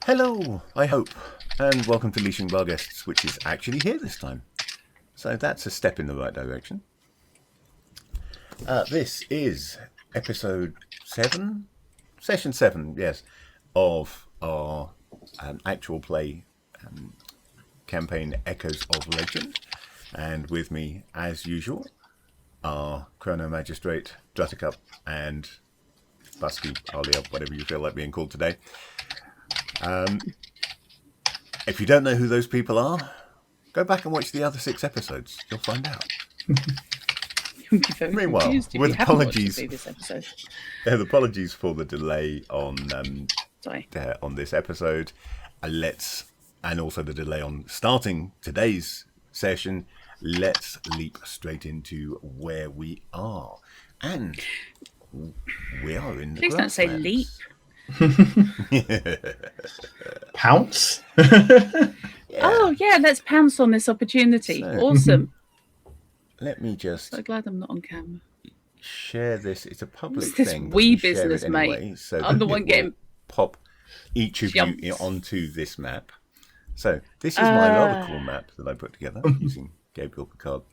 Hello, I hope, and welcome to Leashing Bar Guests, which is actually here this time. So that's a step in the right direction. This is episode 7, session 7, yes, of our actual play campaign Echoes of Legend. And with me, as usual, are Chrono Magistrate, Druttercup, and Busky, Alia, whatever you feel like being called today. If you don't know who those people are, go back and watch the other 6 episodes. You'll find out. You'll be very Meanwhile, confused if with you haven't watched apologies, the previous episode. apologies for the delay on Sorry. on this episode. And also the delay on starting today's session. Let's leap straight into where we are, and we are in the Please don't say grasslands. leap. Pounce? Yeah. Oh yeah, let's pounce on this opportunity. So- Awesome. Let me just So glad I'm not on camera. share this. It's a public It's this thing. but wee we share business, it mate. anyway, so I'm the that one it getting will pop each of you jumps. onto this map. So this is my rather cool map that I put together using Gabriel Picard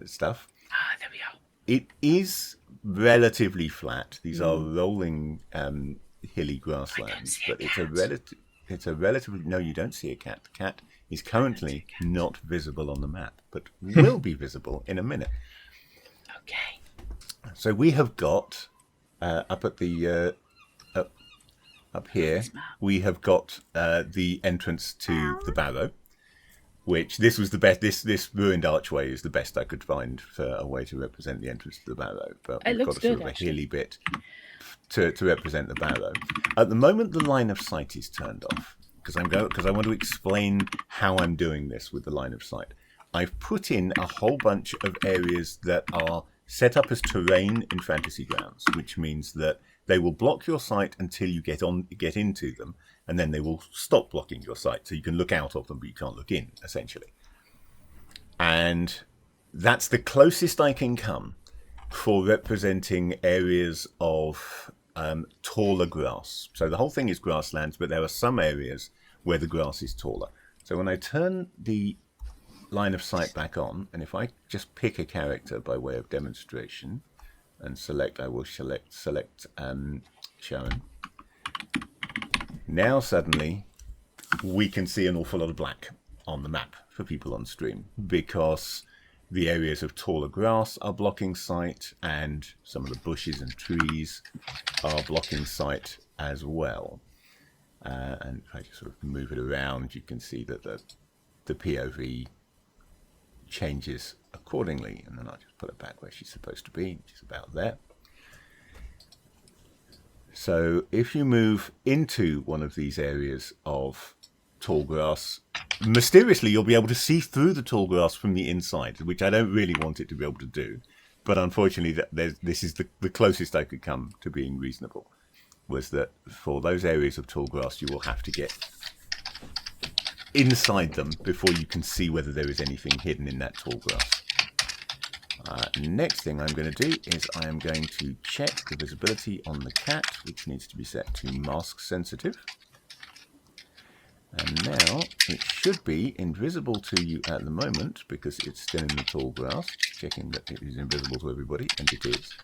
stuff. Ah, there we are. It is relatively flat. These are rolling hilly grasslands, see a but it's a cat. it's a relatively no. You don't see a cat. The cat is currently not visible on the map, but will be visible in a minute. Okay. So we have got up at the up here. We have got the entrance to the barrow, which this was the best. This ruined archway is the best I could find for a way to represent the entrance to the barrow. But It we've looks got a sort good, of a actually. hilly bit to represent the barrow. At the moment, the line of sight is turned off because I want to explain how I'm doing this with the line of sight. I've put in a whole bunch of areas that are set up as terrain in Fantasy Grounds, which means that they will block your sight until you get into them, and then they will stop blocking your sight, so you can look out of them, but you can't look in, essentially. And that's the closest I can come for representing areas of taller grass. So the whole thing is grasslands, but there are some areas where the grass is taller. So when I turn the line of sight back on, and if I just pick a character by way of demonstration and select, I will select Sharon. Now suddenly we can see an awful lot of black on the map for people on stream, because the areas of taller grass are blocking sight, and some of the bushes and trees are blocking sight as well. And if I just sort of move it around, you can see that the POV changes accordingly. And then I'll just put it back where she's supposed to be, which is about there. So if you move into one of these areas of tall grass, mysteriously you'll be able to see through the tall grass from the inside, which I don't really want it to be able to do. But unfortunately, this is the closest I could come to being reasonable, was that for those areas of tall grass, you will have to get inside them before you can see whether there is anything hidden in that tall grass. Next thing I'm going to do is I am going to check the visibility on the cat, which needs to be set to mask sensitive. And now it should be invisible to you at the moment because it's still in the tall grass. Checking that it is invisible to everybody, and it is.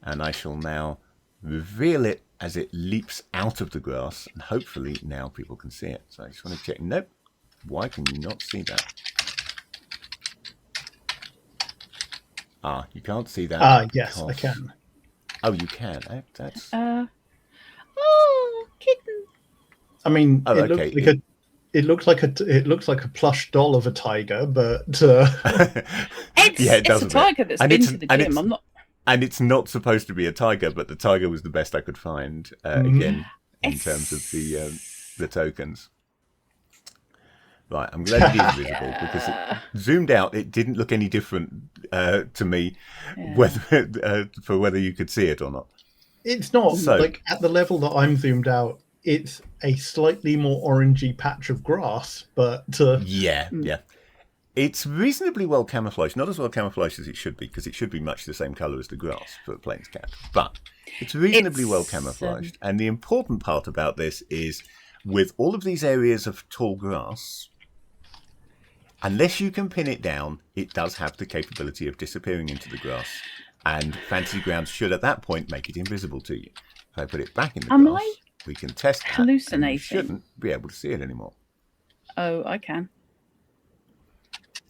And I shall now reveal it as it leaps out of the grass, and hopefully now people can see it. So I just want to check. Nope. Why can you not see that? You can't see that. Yes, I because- can. Oh, you can. That's Oh, kitten. I mean, Oh, it okay. looks like a plush doll of a tiger, but It's does a a bit. tiger that's And been it's- to the and gym. it's- I'm not. And it's not supposed to be a tiger, but the tiger was the best I could find, again, in terms of the tokens. Right, I'm glad it is visible, because it zoomed out, it didn't look any different to me, whether you could see it or not. it's not So- like at the level that I'm zoomed out. It's a slightly more orangey patch of grass, but Yeah. It's reasonably well camouflaged. Not as well camouflaged as it should be, because it should be much the same colour as the grass for a plains cat. But it's reasonably well camouflaged. And the important part about this is, with all of these areas of tall grass, unless you can pin it down, it does have the capability of disappearing into the grass. And Fantasy Grounds should, at that point, make it invisible to you. If I put it back in the grass, we can test that. Hallucinating? And you shouldn't be able to see it anymore. Oh, I can.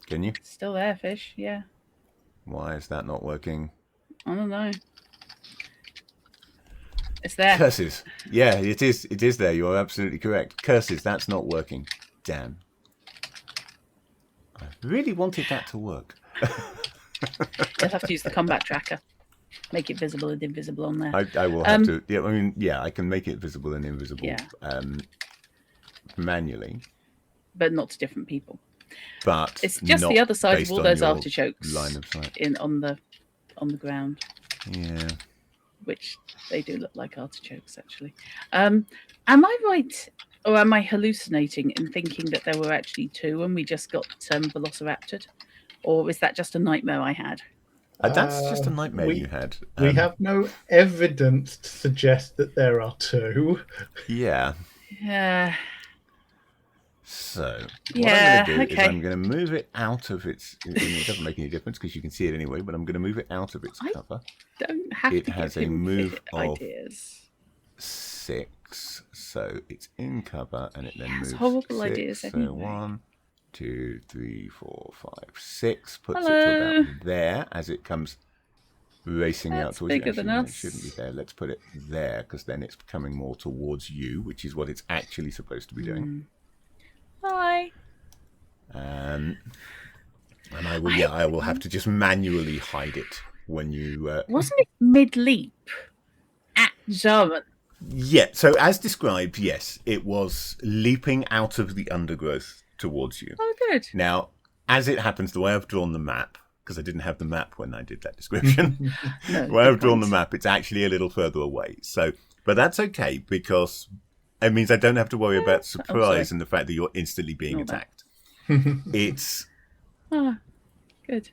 Can you? It's still there, fish. Yeah. Why is that not working? I don't know. It's there. Curses. Yeah, it is. It is there. You are absolutely correct. Curses. That's not working. Damn. I really wanted that to work. You'll have to use the combat tracker. Make it visible and invisible on there. I will have to. Yeah, I mean, yeah, I can make it visible and invisible manually, but not to different people. But it's just the other side of all those artichokes line of sight. On the ground. Yeah. Which they do look like artichokes, actually. Am I right, or am I hallucinating in thinking that there were actually two and we just got velociraptored? Or is that just a nightmare I had? That's just a nightmare you had. We have no evidence to suggest that there are two. Yeah. Yeah. So, what I'm going to do is I'm going to move it out of its... It doesn't make any difference because you can see it anyway, but I'm going to move it out of its cover. Don't have it to has give a move of ideas. 6, so it's in cover, and it then moves horrible 6. Ideas So anyway. 1, 2, 3, 4, 5, 6. Puts Hello. it to about there as it comes racing out towards you. Bigger than us. It shouldn't be there. Let's put it there because then it's coming more towards you, which is what it's actually supposed to be doing. Hi. And I will have to just manually hide it when you. Wasn't it mid-leap at German? Yeah. So as described, yes, it was leaping out of the undergrowth towards you. Oh, good. Now, as it happens, the way I've drawn the map, because I didn't have the map when I did that description, the way I've drawn the map, it's actually a little further away. So, but that's okay because it means I don't have to worry about surprise and the fact that you're instantly being attacked. It's good.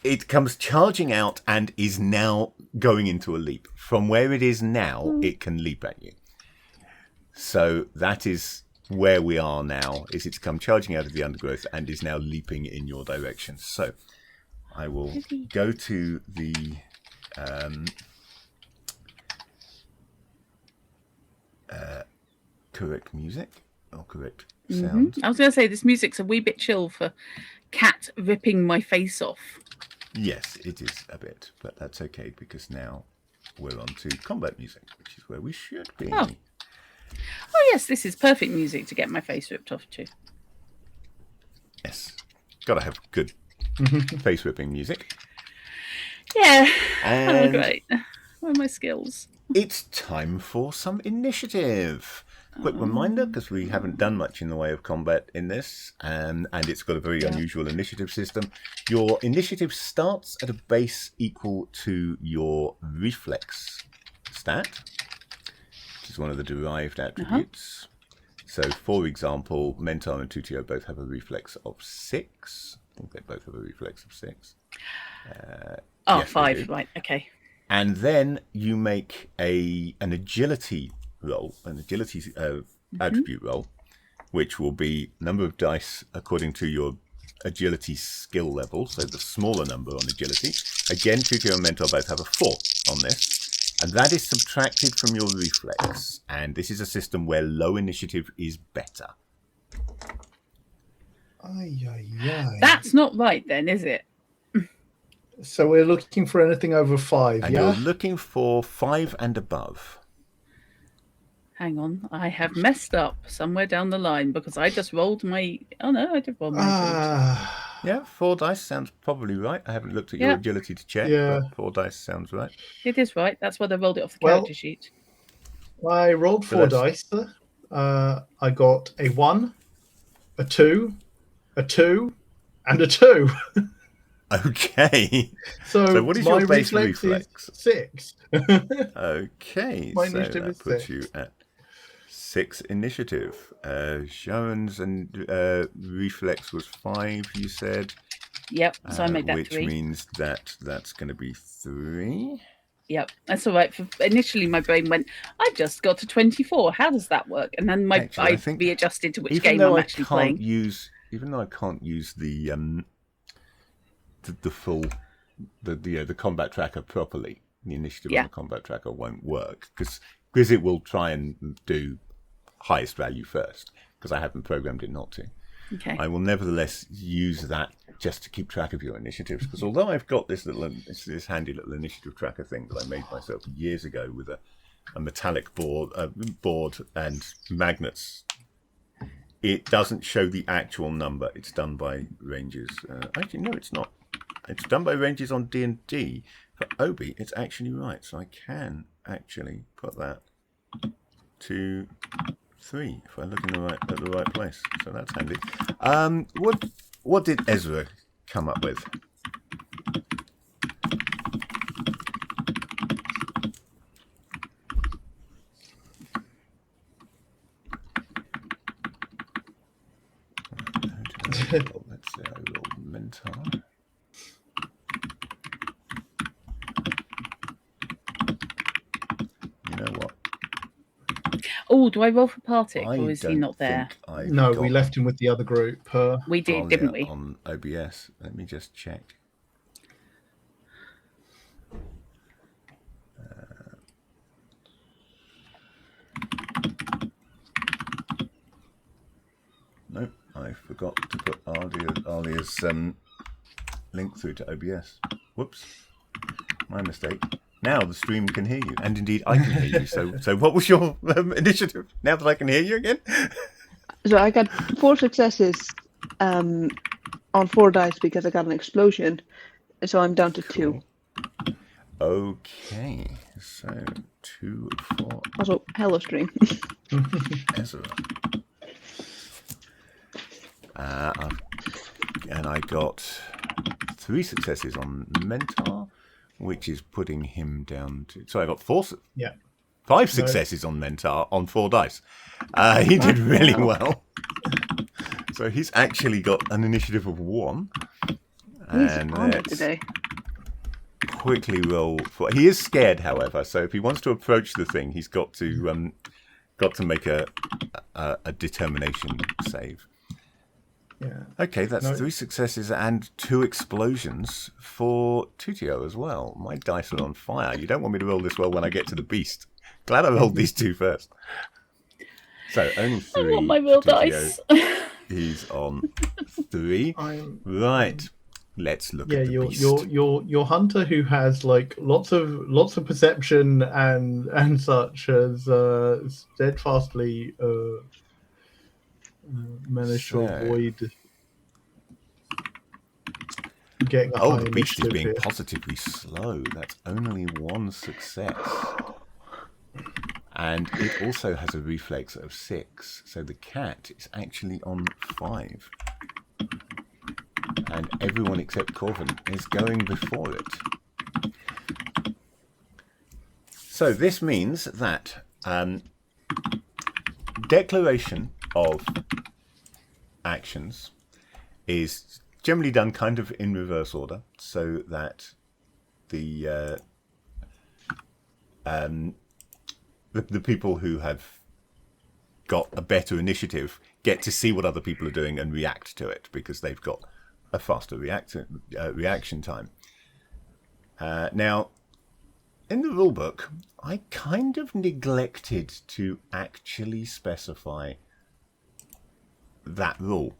It comes charging out and is now going into a leap. From where it is now, it can leap at you. So that is where we are now. Is it's come charging out of the undergrowth and is now leaping in your direction. So I will go to the correct music or correct sound. I was going to say this music's a wee bit chill for cat ripping my face off. Yes, it is a bit, but that's okay because now we're on to combat music, which is where we should be. Oh yes, this is perfect music to get my face ripped off to. Yes, gotta have good face ripping music. Yeah. And great. Where are my skills? It's time for some initiative. Quick reminder, because we haven't done much in the way of combat in this, and it's got a very unusual initiative system. Your initiative starts at a base equal to your reflex stat, which is one of the derived attributes. So, for example, Mentor and Tutio both have a reflex of 6. I think they both have a reflex of 6. Yes, 5, right, okay. And then you make an agility roll, an agility attribute roll, which will be number of dice according to your agility skill level, so the smaller number on agility. Again, Tutio and Mentor both have a 4 on this, and that is subtracted from your reflex, and this is a system where low initiative is better. That's not right then, is it? So we're looking for anything over 5, and you're looking for 5 and above. Hang on, I have messed up somewhere down the line because I just rolled my... Oh no, I did roll my... Yeah, 4 dice sounds probably right. I haven't looked at your agility to check, but 4 dice sounds right. It is right. That's why they rolled it off the character sheet. I rolled 4 dice. I got a 1, a 2, a 2, and a 2. Okay. So what is your base reflex? Is 6. Okay, My so initiative that is puts 6. you at 6 initiative. Sharon's and reflex was 5, you said. Yep, so I made that which 3. means that's going to be 3. Yep, that's all right. Initially, my brain went, I just got to 24. How does that work? And then I think readjusted to which even game though I'm I actually can't playing. even though I can't use the full the combat tracker properly, the initiative on the combat tracker won't work because it will try and do highest value first because I haven't programmed it not to. Okay. I will nevertheless use that just to keep track of your initiatives because although I've got this handy little initiative tracker thing that I made myself years ago with a metallic board and magnets, it doesn't show the actual number. It's done by ranges. Actually, no, it's not. It's done by ranges on D&D. For Obi, it's actually right. So I can actually put that to 3 if I look in at the right place. So that's handy. What did Ezra come up with? Let's see. I rolled mentor. You know what? Oh, do I roll for Partick, or is he not there? No, we left him with the other group. We did, didn't we? On OBS. Let me just check. Nope, I forgot to put Alia's link through to OBS. Whoops, my mistake. Now the stream can hear you, and indeed I can hear you. So what was your initiative? Now that I can hear you again. So I got 4 successes on 4 dice because I got an explosion. So I'm down to 2. Okay, so 2, 4. Also, hello stream. Ezra. And I got 3 successes on Mentor, which is putting him down to. So I got 5 successes on Mentor on 4 dice. He did really well. So he's actually got an initiative of 1. He's and on it today. Quickly roll for. He is scared, however. So if he wants to approach the thing, he's got to make a determination save. Yeah. Okay, that's 3 successes and 2 explosions for Tutio as well. My dice are on fire. You don't want me to roll this well when I get to the beast. Glad I rolled these 2 first. So only 3. I want my real dice. He's on 3. Right. Let's look at the beast. Your hunter who has like lots of perception and such has steadfastly managed to avoid getting a high the beast is initiative being here. positively slow. That's only 1 success. And it also has a reflex of 6. So the cat is actually on 5. And everyone except Corvin is going before it. So this means that declaration of actions is generally done kind of in reverse order, so that the people who have got a better initiative get to see what other people are doing and react to it because they've got a faster reaction time. Now, in the rulebook, I kind of neglected to actually specify that rule.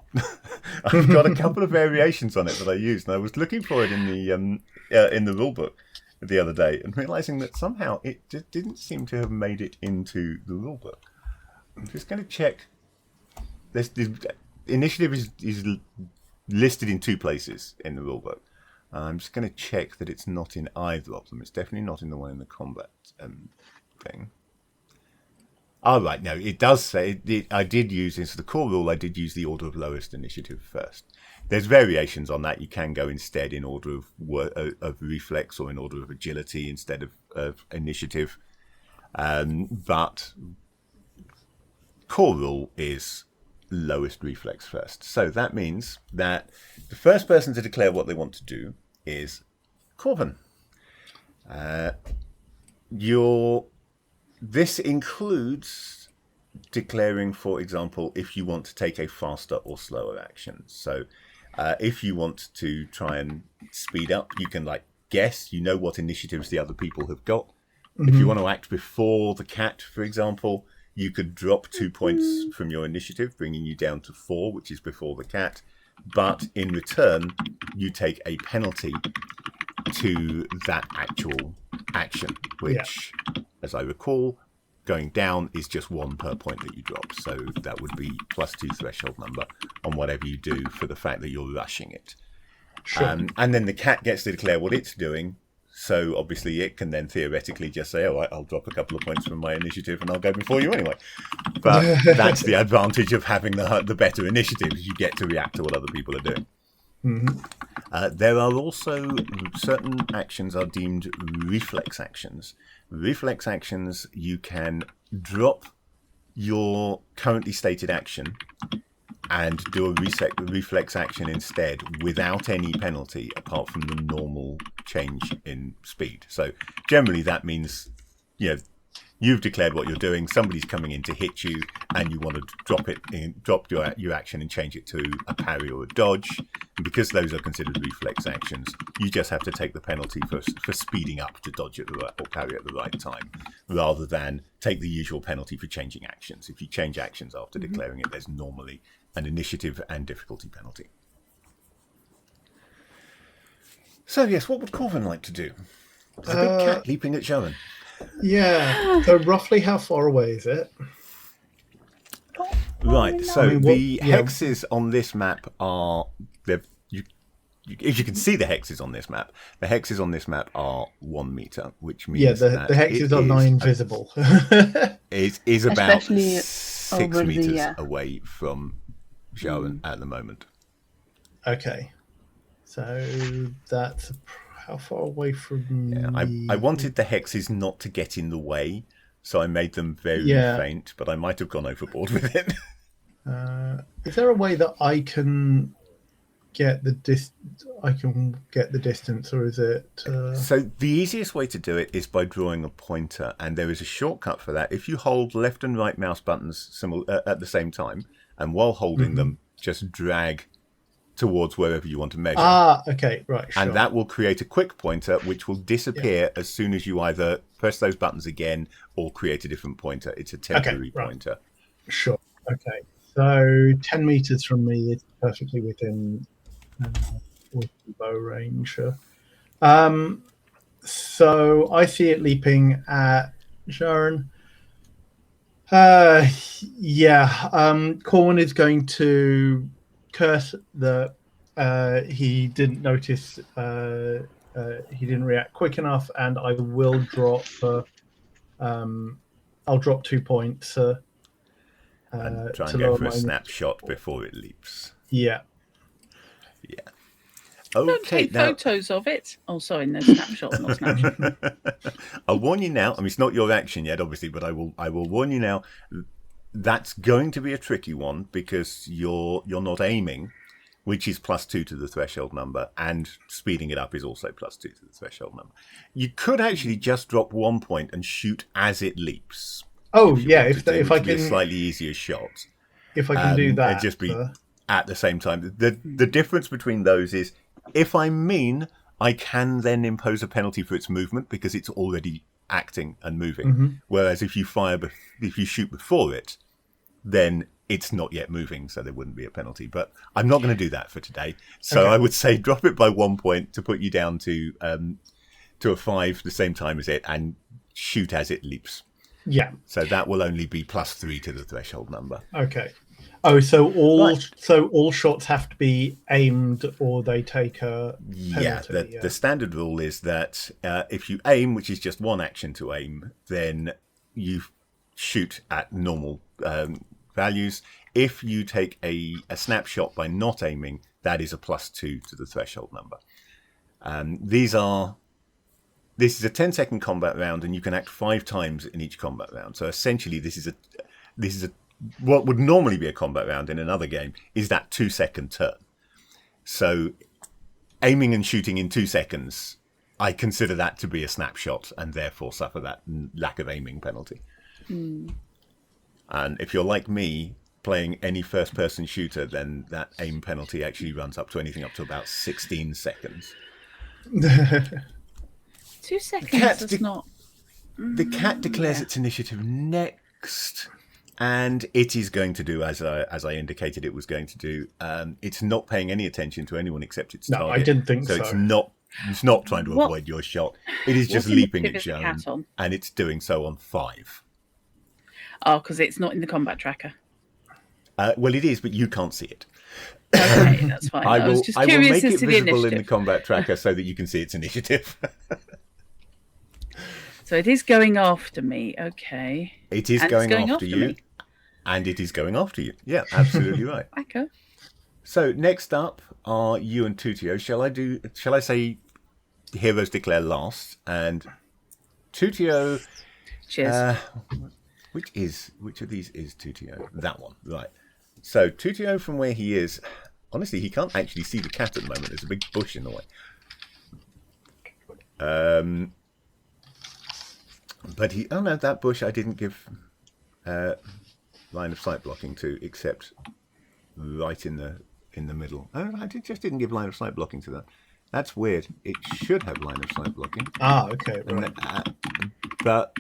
I've got a couple of variations on it that I used, and I was looking for it in the rulebook the other day and realizing that somehow it just didn't seem to have made it into the rulebook. I'm just going to check. This initiative is listed in 2 places in the rulebook. I'm just going to check that it's not in either of them. It's definitely not in the one in the combat thing. Oh, right. No, it does say I did use this. The core rule, I did use the order of lowest initiative first. There's variations on that. You can go instead in order of reflex or in order of agility instead of initiative. But core rule is lowest reflex first. So that means that the first person to declare what they want to do is Corvin. This includes declaring, for example, if you want to take a faster or slower action. So if you want to try and speed up, you can guess, what initiatives the other people have got. Mm-hmm. If you want to act before the cat, for example, you could drop 2 points from your initiative, bringing you down to 4, which is before the cat. But in return, you take a penalty to that actual action, which, as I recall, going down is just 1 per point that you drop. So that would be +2 threshold number on whatever you do for the fact that you're rushing it. Sure. And then the cat gets to declare what it's doing. So obviously it can then theoretically just say, all right, I'll drop a couple of points from my initiative and I'll go before you anyway. But that's the advantage of having the better initiative, is you get to react to what other people are doing. Mm-hmm. There are also certain actions are deemed reflex actions. Reflex actions, you can drop your currently stated action and do a reflex action instead without any penalty apart from the normal change in speed. So generally that means, you've declared what you're doing, somebody's coming in to hit you, and you want to drop your action and change it to a parry or a dodge. And because those are considered reflex actions, you just have to take the penalty for speeding up to dodge at the right, or parry at the right time, rather than take the usual penalty for changing actions. If you change actions after declaring it, there's normally an initiative and difficulty penalty. So yes, what would Corvin like to do? There's a big cat leaping at Sharon. Yeah. So roughly how far away is it? Right. So the hexes on this map are if you can see the hexes on this map, the hexes on this map are 1 meter, which means the hexes are non-invisible. It is about Especially 6 meters away from Sharon at the moment. Okay. So that's how far away from me? I wanted the hexes not to get in the way, so I made them very faint, but I might have gone overboard with it. Is there a way that I can get the distance, or is it? So the easiest way to do it is by drawing a pointer, and there is a shortcut for that. If you hold left and right mouse buttons at the same time, and while holding them, just drag towards wherever you want to measure. Okay, right. Sure. And that will create a quick pointer, which will disappear as soon as you either press those buttons again or create a different pointer. It's a temporary pointer. Sure. Okay. So 10 meters from me is perfectly within bow range. So I see it leaping at Sharon. Corwin is going to curse that he didn't notice, he didn't react quick enough, and I will drop. I'll drop 2 points. And try and go for a snapshot before it leaps. Yeah. Okay. Don't take photos of it. Oh, sorry, no snapshot, not snapshot. I'll warn you now. I mean, it's not your action yet, obviously, but I will warn you now. That's going to be a tricky one because you're not aiming, which is +2 to the threshold number, and speeding it up is also +2 to the threshold number. You could actually just drop 1 point and shoot as it leaps. Oh yeah, if I can, a slightly easier shot. If I can do that, and just be at the same time. The difference between those is, if I'm mean, I can then impose a penalty for its movement because it's already acting and moving. Whereas if you shoot before it, then it's not yet moving, so there wouldn't be a penalty. But I'm not going to do that for today. So I would say drop it by 1 point to put you down to a 5 the same time as it, and shoot as it leaps. Yeah. So that will only be +3 to the threshold number. Okay. Oh, so all shots have to be aimed, or they take a penalty. The standard rule is that if you aim, which is just one action to aim, then you shoot at normal values. If you take a snapshot by not aiming, that is a +2 to the threshold number. This is a 10-second combat round, and you can act 5 times in each combat round. So essentially, this is a what would normally be a combat round in another game is that 2-second turn. So aiming and shooting in 2 seconds, I consider that to be a snapshot and therefore suffer that lack of aiming penalty. And if you're like me, playing any first-person shooter, then that aim penalty actually runs up to anything up to about 16 seconds. 2 seconds is not... The cat declares its initiative next, and it is going to do as I indicated it was going to do. It's not paying any attention to anyone except its target. No, I didn't think so. It's not trying to avoid your shot. It is just leaping at Joan, and it's doing so on 5. Oh, because it's not in the combat tracker. Well, it is, but you can't see it. Okay, that's fine. I was just curious make as it to the visible initiative. in the combat tracker so that you can see its initiative. So it is going after me. Okay. It is going after you, me. And it is going after you. Yeah, absolutely right. Okay. So next up are you and Tutio. Shall I say heroes declare last? And Tutio. Cheers. Which of these is Tutio? That one, right. So Tutio, from where he is, honestly, he can't actually see the cat at the moment. There's a big bush in the way. But that bush I didn't give line of sight blocking to, except right in the middle. Oh, I just didn't give line of sight blocking to that. That's weird. It should have line of sight blocking. Ah, okay. Right. But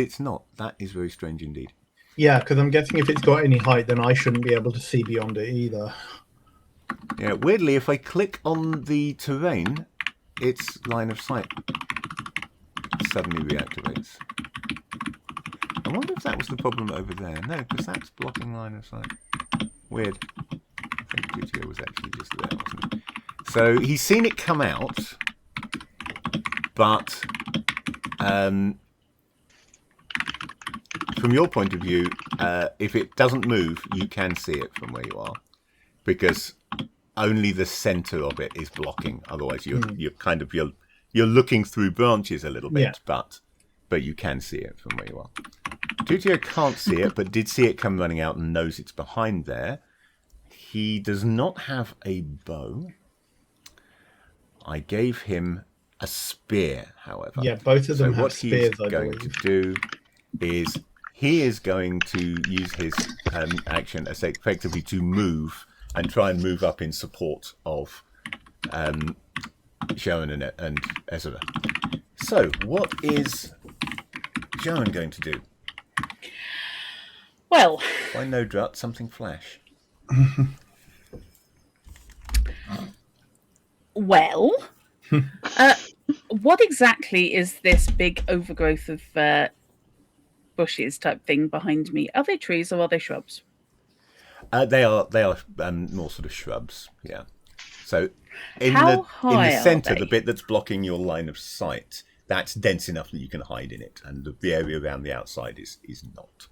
it's not. That is very strange indeed. Yeah, because I'm guessing if it's got any height, then I shouldn't be able to see beyond it either. Yeah, weirdly, if I click on the terrain, its line of sight suddenly reactivates. I wonder if that was the problem over there. No, because that's blocking line of sight. Weird. I think Tutio was actually just there, wasn't he? So he's seen it come out, but from your point of view, if it doesn't move, you can see it from where you are, because only the center of it is blocking. Otherwise, you're looking through branches a little bit, but you can see it from where you are. Tutio can't see it, but did see it come running out and knows it's behind there. He does not have a bow. I gave him a spear, however. Yeah, both of them have what spears, he's going to do is he is going to use his action effectively to move and try and move up in support of Sharon and Ezra. So, what is Sharon going to do? Well, By no drut, something flash. Well, what exactly is this big overgrowth of bushes type thing behind me? Are they trees or are they shrubs? They are more sort of shrubs. Yeah. So in How the centre, the bit that's blocking your line of sight, that's dense enough that you can hide in it, and the area around the outside is not.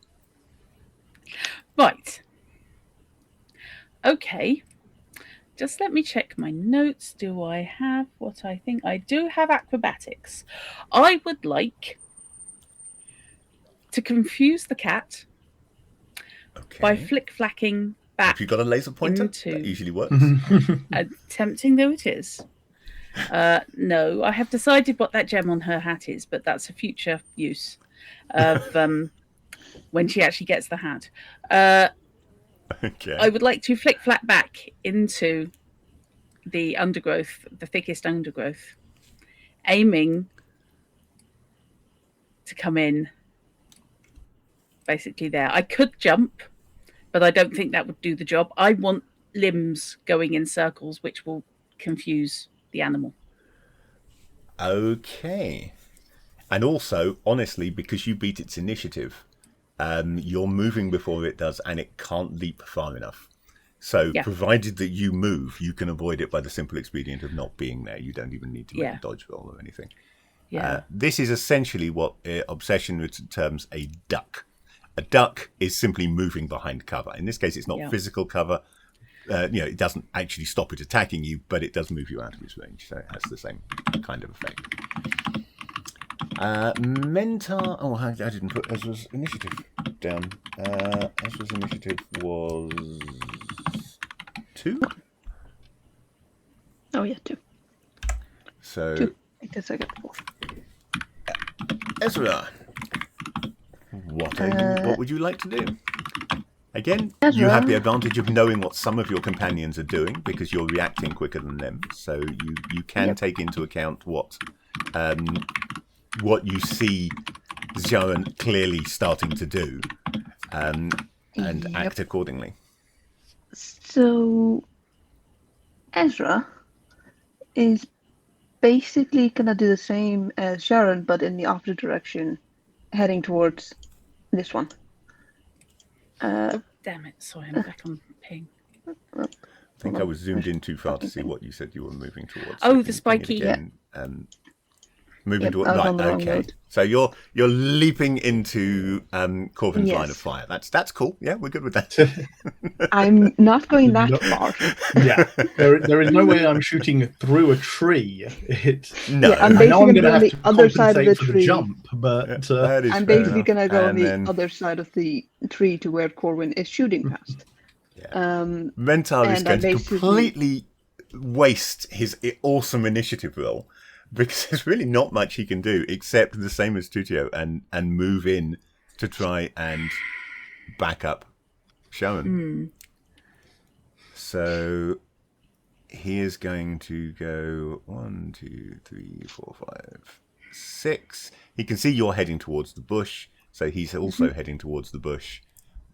Right. Okay. Just let me check my notes. Do I have what I think? I do have acrobatics. I would like to confuse the cat by flick-flacking back. Have you got a laser pointer? Into... That usually works. Tempting though it is. No, I have decided what that gem on her hat is, but that's a future use of when she actually gets the hat. Okay. I would like to flick-flack back into the undergrowth, the thickest undergrowth, aiming to come in basically there. I could jump, but I don't think that would do the job. I want limbs going in circles, which will confuse the animal. Okay. And also, honestly, because you beat its initiative, you're moving before it does, and it can't leap far enough. So, provided that you move, you can avoid it by the simple expedient of not being there. You don't even need to make a dodge roll or anything. Yeah. This is essentially what Obsession terms a duck. A duck is simply moving behind cover. In this case, it's not physical cover. It doesn't actually stop it attacking you, but it does move you out of its range. So it has the same kind of effect. Mentar. Oh, I didn't put Ezra's initiative down. Ezra's initiative was 2. Oh yeah, 2. So 2. I guess I got 4. Ezra, what would you like to do? Again, Ezra? you have the advantage of knowing what some of your companions are doing because you're reacting quicker than them. So you can take into account what you see Sharon clearly starting to do, and act accordingly. So Ezra is basically gonna do the same as Sharon, but in the opposite direction, heading towards this one. Damn it! Sorry, I'm back on ping. I think I was zoomed in too far to see what you said you were moving towards. Oh, So the can you spiky. bring it again? Moving Yep, towards. I was Right. on the wrong Okay. road. So you're leaping into Corvin's line of Yes. fire. That's cool. Yeah, we're good with that. I'm not going that No. far. Yeah, there is no way I'm shooting through a tree. No. Yeah, I'm I know I'm basically going to have on the to other side of compensate the for tree. the jump, but that is I'm fair basically enough. gonna go on And the then other side of the tree to where Corwin is shooting past. Mentar is and going I to basically- completely waste his awesome initiative roll because there's really not much he can do except the same as Tutio and move in to try and back up Sharon. So he is going to go 1, 2, 3, 4, 5, 6. He can see you're heading towards the bush, so he's also heading towards the bush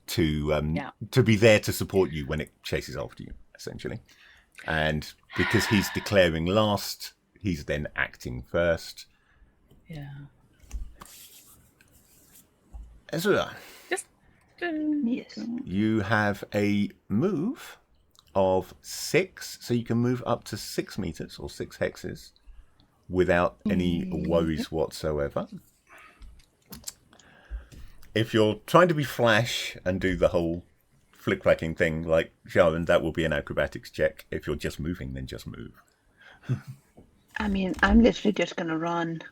to be there to support you when it chases after you, essentially. And because he's declaring last, he's then acting first. Yeah. Ezra, Just. Yes. you have a move of 6, so you can move up to 6 meters or 6 hexes without any worries whatsoever. If you're trying to be flash and do the whole flick-flacking thing like Sharon, that will be an acrobatics check. If you're just moving, then just move. I mean, I'm literally just gonna run.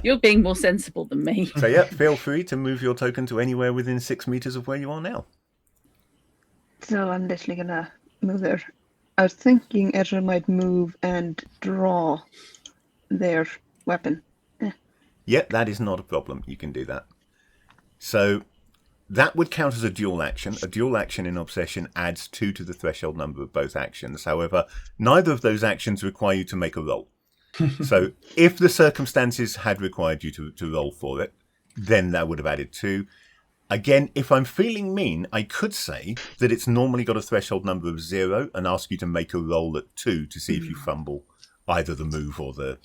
You're being more sensible than me. So yeah, feel free to move your token to anywhere within 6 meters of where you are now. So I'm literally gonna move there. I was thinking Ezra might move and draw their weapon. Yeah, that is not a problem. You can do that. So that would count as a dual action. A dual action in Obsession adds 2 to the threshold number of both actions. However, neither of those actions require you to make a roll. So if the circumstances had required you to roll for it, then that would have added 2. Again, if I'm feeling mean, I could say that it's normally got a threshold number of 0 and ask you to make a roll at 2 to see if you fumble either the move or the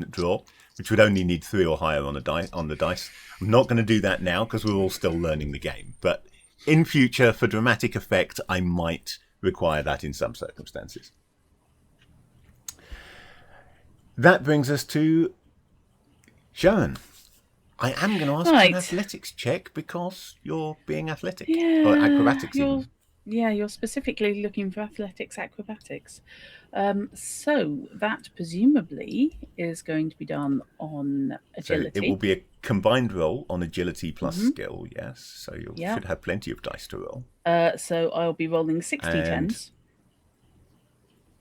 draw, which would only need 3 or higher on the dice. I'm not going to do that now because we're all still learning the game. But in future, for dramatic effect, I might require that in some circumstances. That brings us to Sharon. I am going to ask you an athletics check because you're being athletic. Or acrobatics even. You're specifically looking for athletics, acrobatics. So that presumably is going to be done on agility. So it will be a combined roll on agility plus skill, yes. So you should have plenty of dice to roll. So I'll be rolling 6 d10s.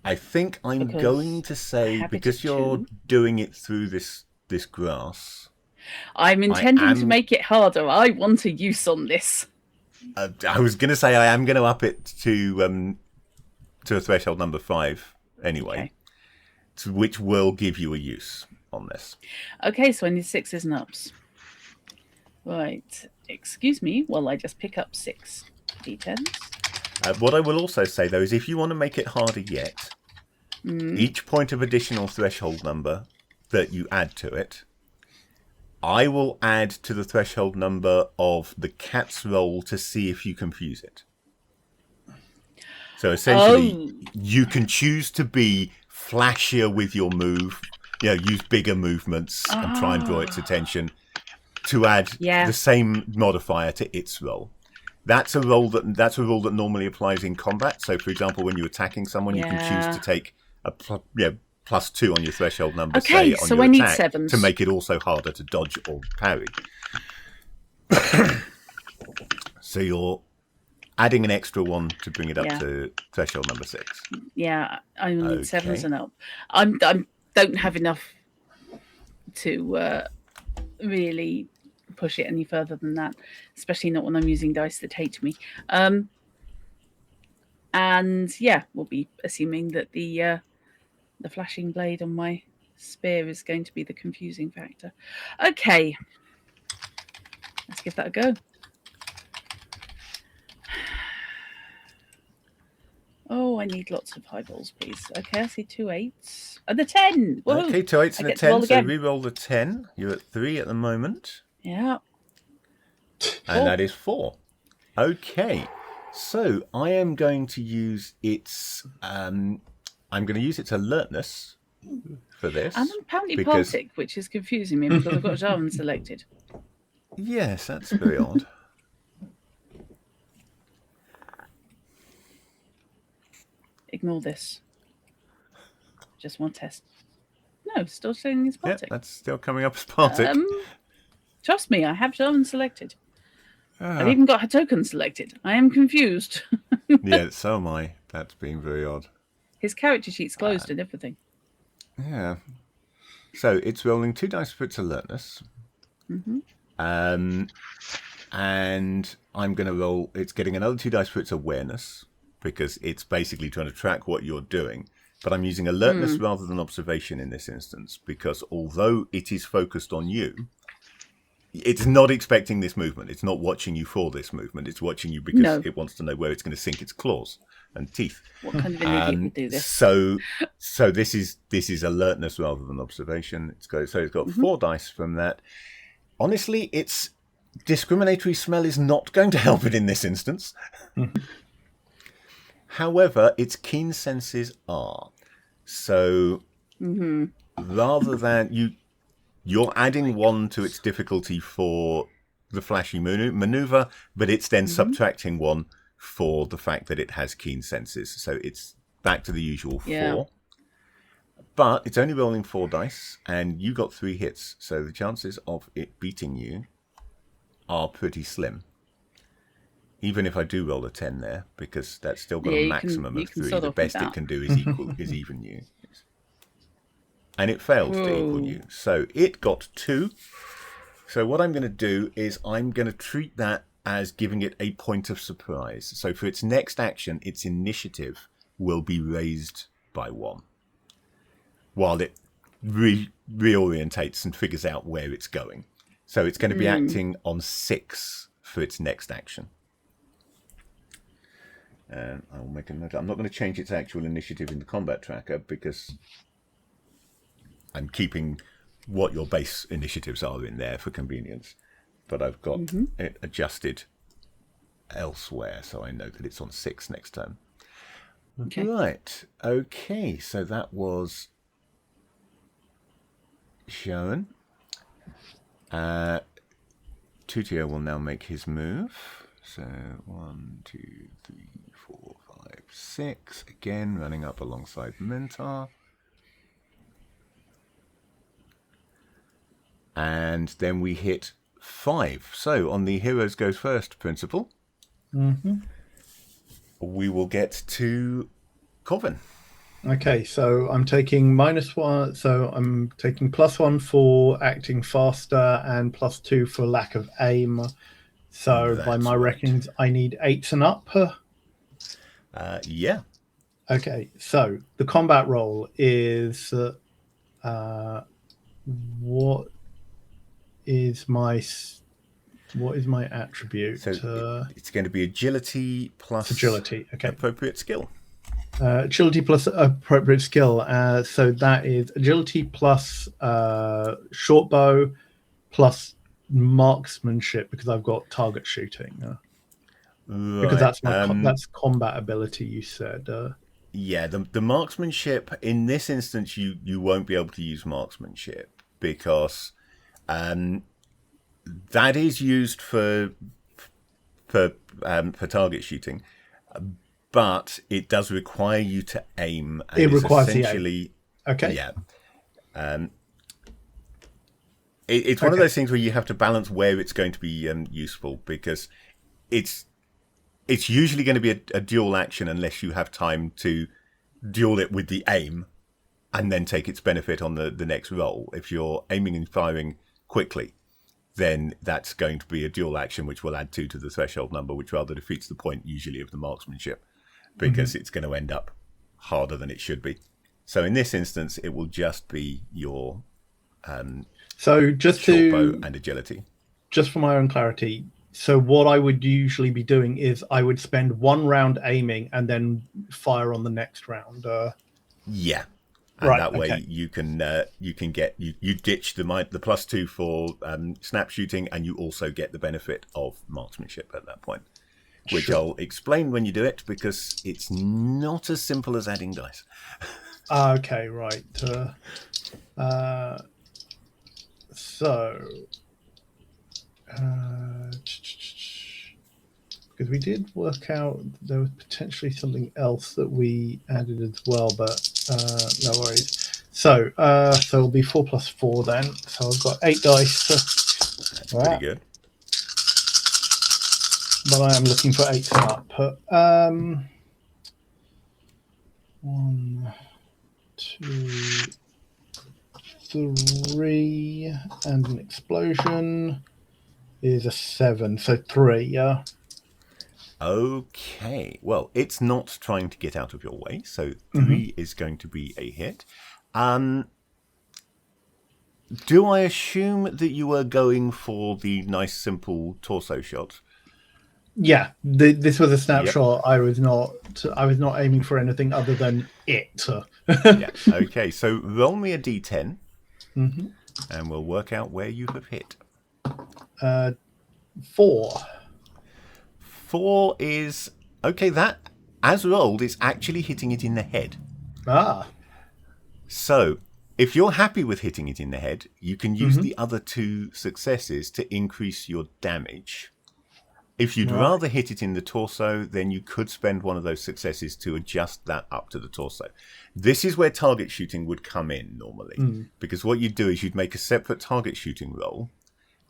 I think I'm going to say, because you're doing it through this grass... I'm intending to make it harder. I want a use on this. I was going to say I am going to up it to a threshold number 5 anyway, which will give you a use on this. Okay, so I need 6s and ups. Right. Excuse me while I just pick up 6 d10s. What I will also say, though, is if you want to make it harder yet, each point of additional threshold number that you add to it, I will add to the threshold number of the cat's roll to see if you confuse it. So essentially, you can choose to be flashier with your move, use bigger movements and try and draw its attention to add the same modifier to its roll. That's a rule that normally applies in combat. So, for example, when you're attacking someone, you can choose to take +2 on your threshold number, Okay, say, on so your I need attack, sevens. to make it also harder to dodge or parry. So you're adding an extra 1 to bring it up to threshold number 6. Yeah, I need sevens Okay. and up. I don't have enough to really push it any further than that, especially not when I'm using dice that hate me. And yeah, we'll be assuming that the flashing blade on my spear is going to be the confusing factor. Okay, let's give that a go. Oh, I need lots of high balls, please. Okay, I see 2 8s. And the 10! Woohoo! Okay, 2 8s and I a get to roll 10, so again. re-roll the 10. You're at 3 at the moment. Yeah. And that is 4. Okay, so I am going to use its alertness for this. And I'm apparently because- Baltic, which is confusing me because I've got Jarvan selected. Yes, that's very odd. Ignore this. Just one test. No, still saying it's Yeah, Baltic. that's still coming up as Baltic. Trust me, I have Jarvan selected. I've even got her token selected. I am confused. Yeah, so am I. That's being very odd. His character sheet's closed and everything. Yeah. So it's rolling 2 dice for its alertness. Mm-hmm. And I'm going to roll... It's getting another 2 dice for its awareness, because it's basically trying to track what you're doing. But I'm using alertness rather than observation in this instance, because although it is focused on you, it's not expecting this movement. It's not watching you for this movement. It's watching you because it wants to know where it's going to sink its claws and teeth. What kind of an idiot would do this? So this is alertness rather than observation. It's got 4 dice from that. Honestly, its discriminatory smell is not going to help it in this instance. However, its keen senses are. So rather than you're adding 1 to its difficulty for the flashy maneuver, but it's then subtracting 1 for the fact that it has keen senses. So it's back to the usual 4. Yeah. But it's only rolling 4 dice, and you got 3 hits. So the chances of it beating you are pretty slim. Even if I do roll a 10 there, because that's still got a maximum of 3. The best it can do is even you. And it failed to equal you. So it got 2. So what I'm going to do is I'm going to treat that as giving it a point of surprise. So for its next action, its initiative will be raised by 1. While it reorientates and figures out where it's going. So it's going to be acting on 6 for its next action. And I will make a note. I'm not going to change its actual initiative in the combat tracker because I'm keeping what your base initiatives are in there for convenience. But I've got it adjusted elsewhere, so I know that it's on 6 next turn. Okay. Right. Okay, so that was Sharon. Tutio will now make his move. So 1, 2, 3, 4, 5, 6. Again, running up alongside Mentar. And then we hit 5. So on the heroes goes first principle, we will get to Corvin. Okay, so I'm taking -1. So I'm taking +1 for acting faster and +2 for lack of aim. So by my reckonings, I need 8s and up. Yeah. Okay, so the combat roll is what is my attribute? So it's going to be agility plus agility. Okay, appropriate skill. Agility plus appropriate skill. So that is agility plus short bow plus marksmanship because I've got target shooting. Right. Because that's that's combat ability. You said. Yeah, the marksmanship in this instance, you won't be able to use marksmanship because that is used for target shooting. But it does require you to aim. And it requires essentially Okay. Yeah. It's one of those things where you have to balance where it's going to be useful, because it's usually going to be a dual action unless you have time to dual it with the aim and then take its benefit on the next roll. If you're aiming and firing quickly, then that's going to be a dual action, which will add 2 to the threshold number, which rather defeats the point usually of the marksmanship, because it's going to end up harder than it should be. So in this instance, it will just be your So just short bow and agility. Just for my own clarity, so what I would usually be doing is I would spend 1 round aiming and then fire on the next round. Yeah. And Right, that way okay. you can get you ditch the +2 for snap shooting, and you also get the benefit of marksmanship at that point, which Sure. I'll explain when you do it, because it's not as simple as adding dice. Okay, right. So, because we did work out there was potentially something else that we added as well, but no worries. So, it'll be 4 + 4 then. So I've got 8 dice. That's pretty good. But I am looking for 8 to up. 1, 2, 3, and an explosion is a 7. So 3, yeah. Okay. Well, it's not trying to get out of your way, so 3 is going to be a hit. Do I assume that you were going for the nice, simple torso shot? Yeah, this was a snapshot. Yep. I was not aiming for anything other than it. Yeah. Okay, so roll me a d10, and we'll work out where you have hit. 4. 4 is okay. That, as rolled, is actually hitting it in the head. Ah. So, if you're happy with hitting it in the head, you can use the other 2 successes to increase your damage. If you'd rather hit it in the torso, then you could spend one of those successes to adjust that up to the torso. This is where target shooting would come in normally, because what you'd do is you'd make a separate target shooting roll,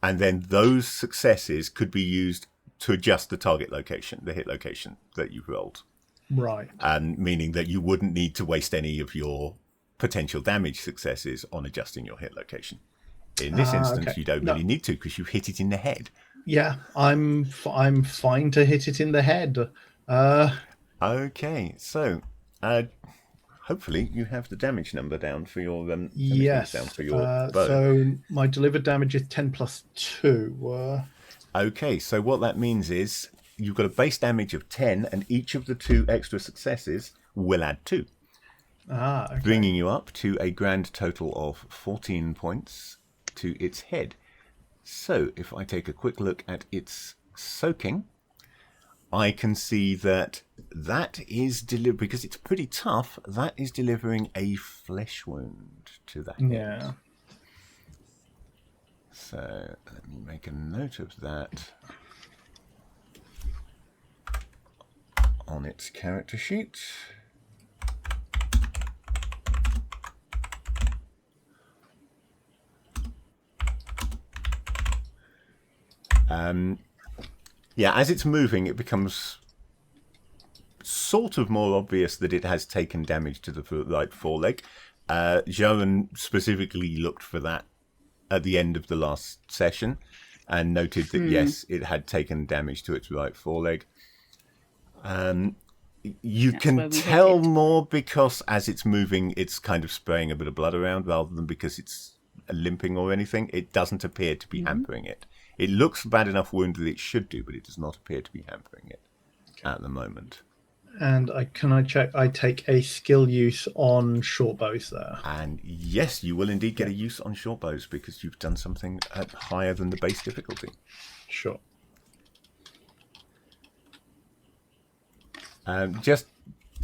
and then those successes could be used to adjust the target location, the hit location that you've rolled. Right. And meaning that you wouldn't need to waste any of your potential damage successes on adjusting your hit location. In this instance, you don't really need to, because you hit it in the head. Yeah, I'm fine to hit it in the head. Okay, so hopefully you have the damage number down for your yes. Down for your bow. So my delivered damage is 10 + 2. Okay, so what that means is you've got a base damage of 10, and each of the 2 extra successes will add 2. Okay. Bringing you up to a grand total of 14 points to its head. So if I take a quick look at its soaking, I can see that is because it's pretty tough, that is delivering a flesh wound to the head. Yeah. So let me make a note of that on its character sheet. Yeah, as it's moving, it becomes sort of more obvious that it has taken damage to the right foreleg. Joan specifically looked for that at the end of the last session and noted that, yes, it had taken damage to its right foreleg. You can tell more because as it's moving, it's kind of spraying a bit of blood around rather than because it's limping or anything. It doesn't appear to be hampering it. It looks bad enough wound that it should do, but it does not appear to be hampering it at the moment. And can I check? I take a skill use on short bows there. And yes, you will indeed get a use on short bows because you've done something at higher than the base difficulty. Sure. Just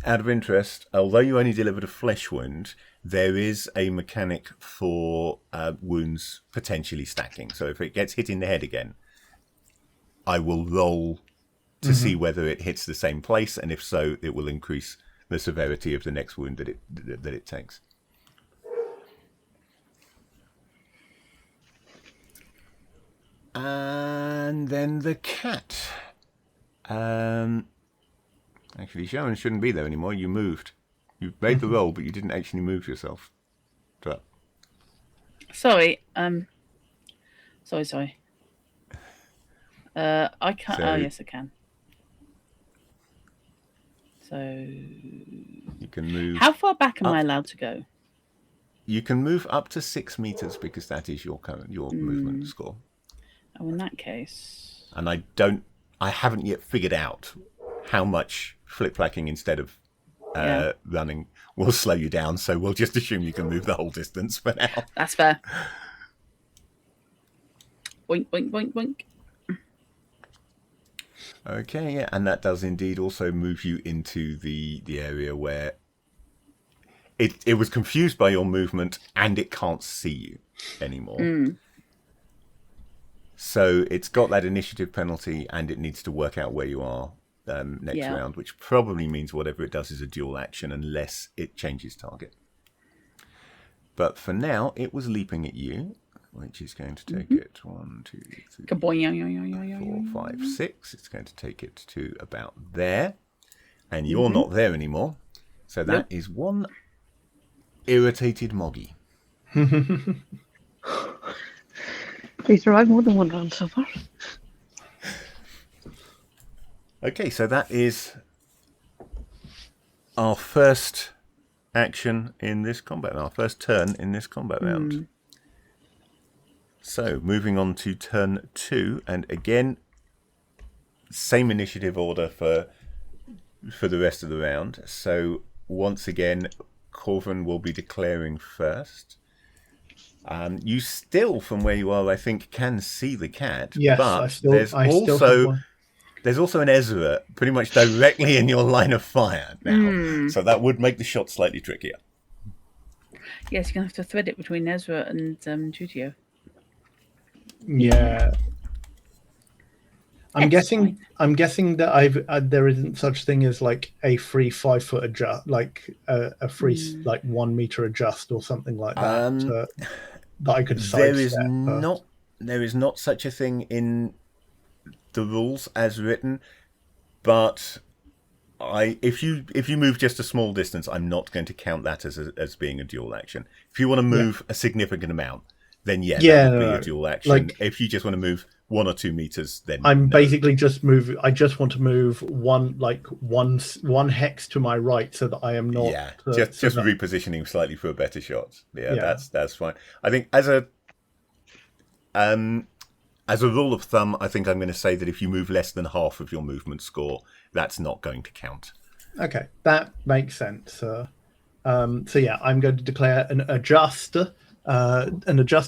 out of interest, although you only delivered a flesh wound, there is a mechanic for wounds potentially stacking. So if it gets hit in the head again, I will roll to see whether it hits the same place, and if so, it will increase the severity of the next wound that it takes. And then the cat. Actually, Sharon shouldn't be there anymore. You moved. You made the roll, but you didn't actually move yourself. But Sorry. Sorry. I can't. So- Oh, yes, I can. So, you can move. how far back am up. I allowed to go? You can move up to 6 meters because that is your movement score. Oh, in that case. And I haven't yet figured out how much flip-flacking instead of running will slow you down. So we'll just assume you can move the whole distance for now. That's fair. Boink, boink, boink, boink. Okay, yeah, and that does indeed also move you into the area where it was confused by your movement and it can't see you anymore. So it's got that initiative penalty and it needs to work out where you are next round, which probably means whatever it does is a dual action unless it changes target. But for now, it was leaping at you, which is going to take it 1, 2, 3, 4, 5, 6. It's going to take it to about there. And you're not there anymore. So that is one irritated Moggy. Please survive more than one round so far. Okay, so that is our first action in this combat, our first turn in this combat round. So, moving on to turn 2, and again, same initiative order for the rest of the round. So, once again, Corvin will be declaring first. You still, from where you are, I think, can see the cat. Yes, but there's also an Ezra pretty much directly in your line of fire now. So that would make the shot slightly trickier. Yes, you're going to have to thread it between Ezra and Jutio. Yeah. I'm That's guessing. fine. I'm guessing that there isn't such thing as like a free 5 foot adjust, like a free like 1 meter adjust or something like that. That I could sidestep. There is not such a thing in the rules as written, but if you move just a small distance, I'm not going to count that as being a dual action. If you want to move a significant amount, then that would be a dual action. Like, if you just want to move 1 or 2 meters, then I'm basically just moving. I just want to move one hex to my right so that I am not. Just repositioning slightly for a better shot. That's fine. I think as a rule of thumb, I think I'm going to say that if you move less than half of your movement score, that's not going to count. Okay, that makes sense. So I'm going to declare an adjust to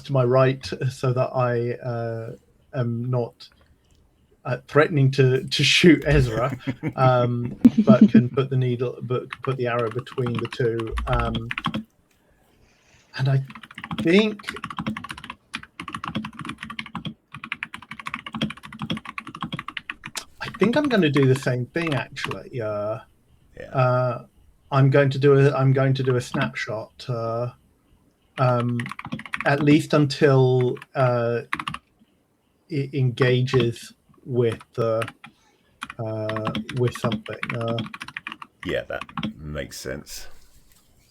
my right so that I am not threatening to shoot Ezra, but can put the arrow between the two. And I think I'm going to do the same thing. Actually, I'm going to do a snapshot. At least until it engages with something. That makes sense.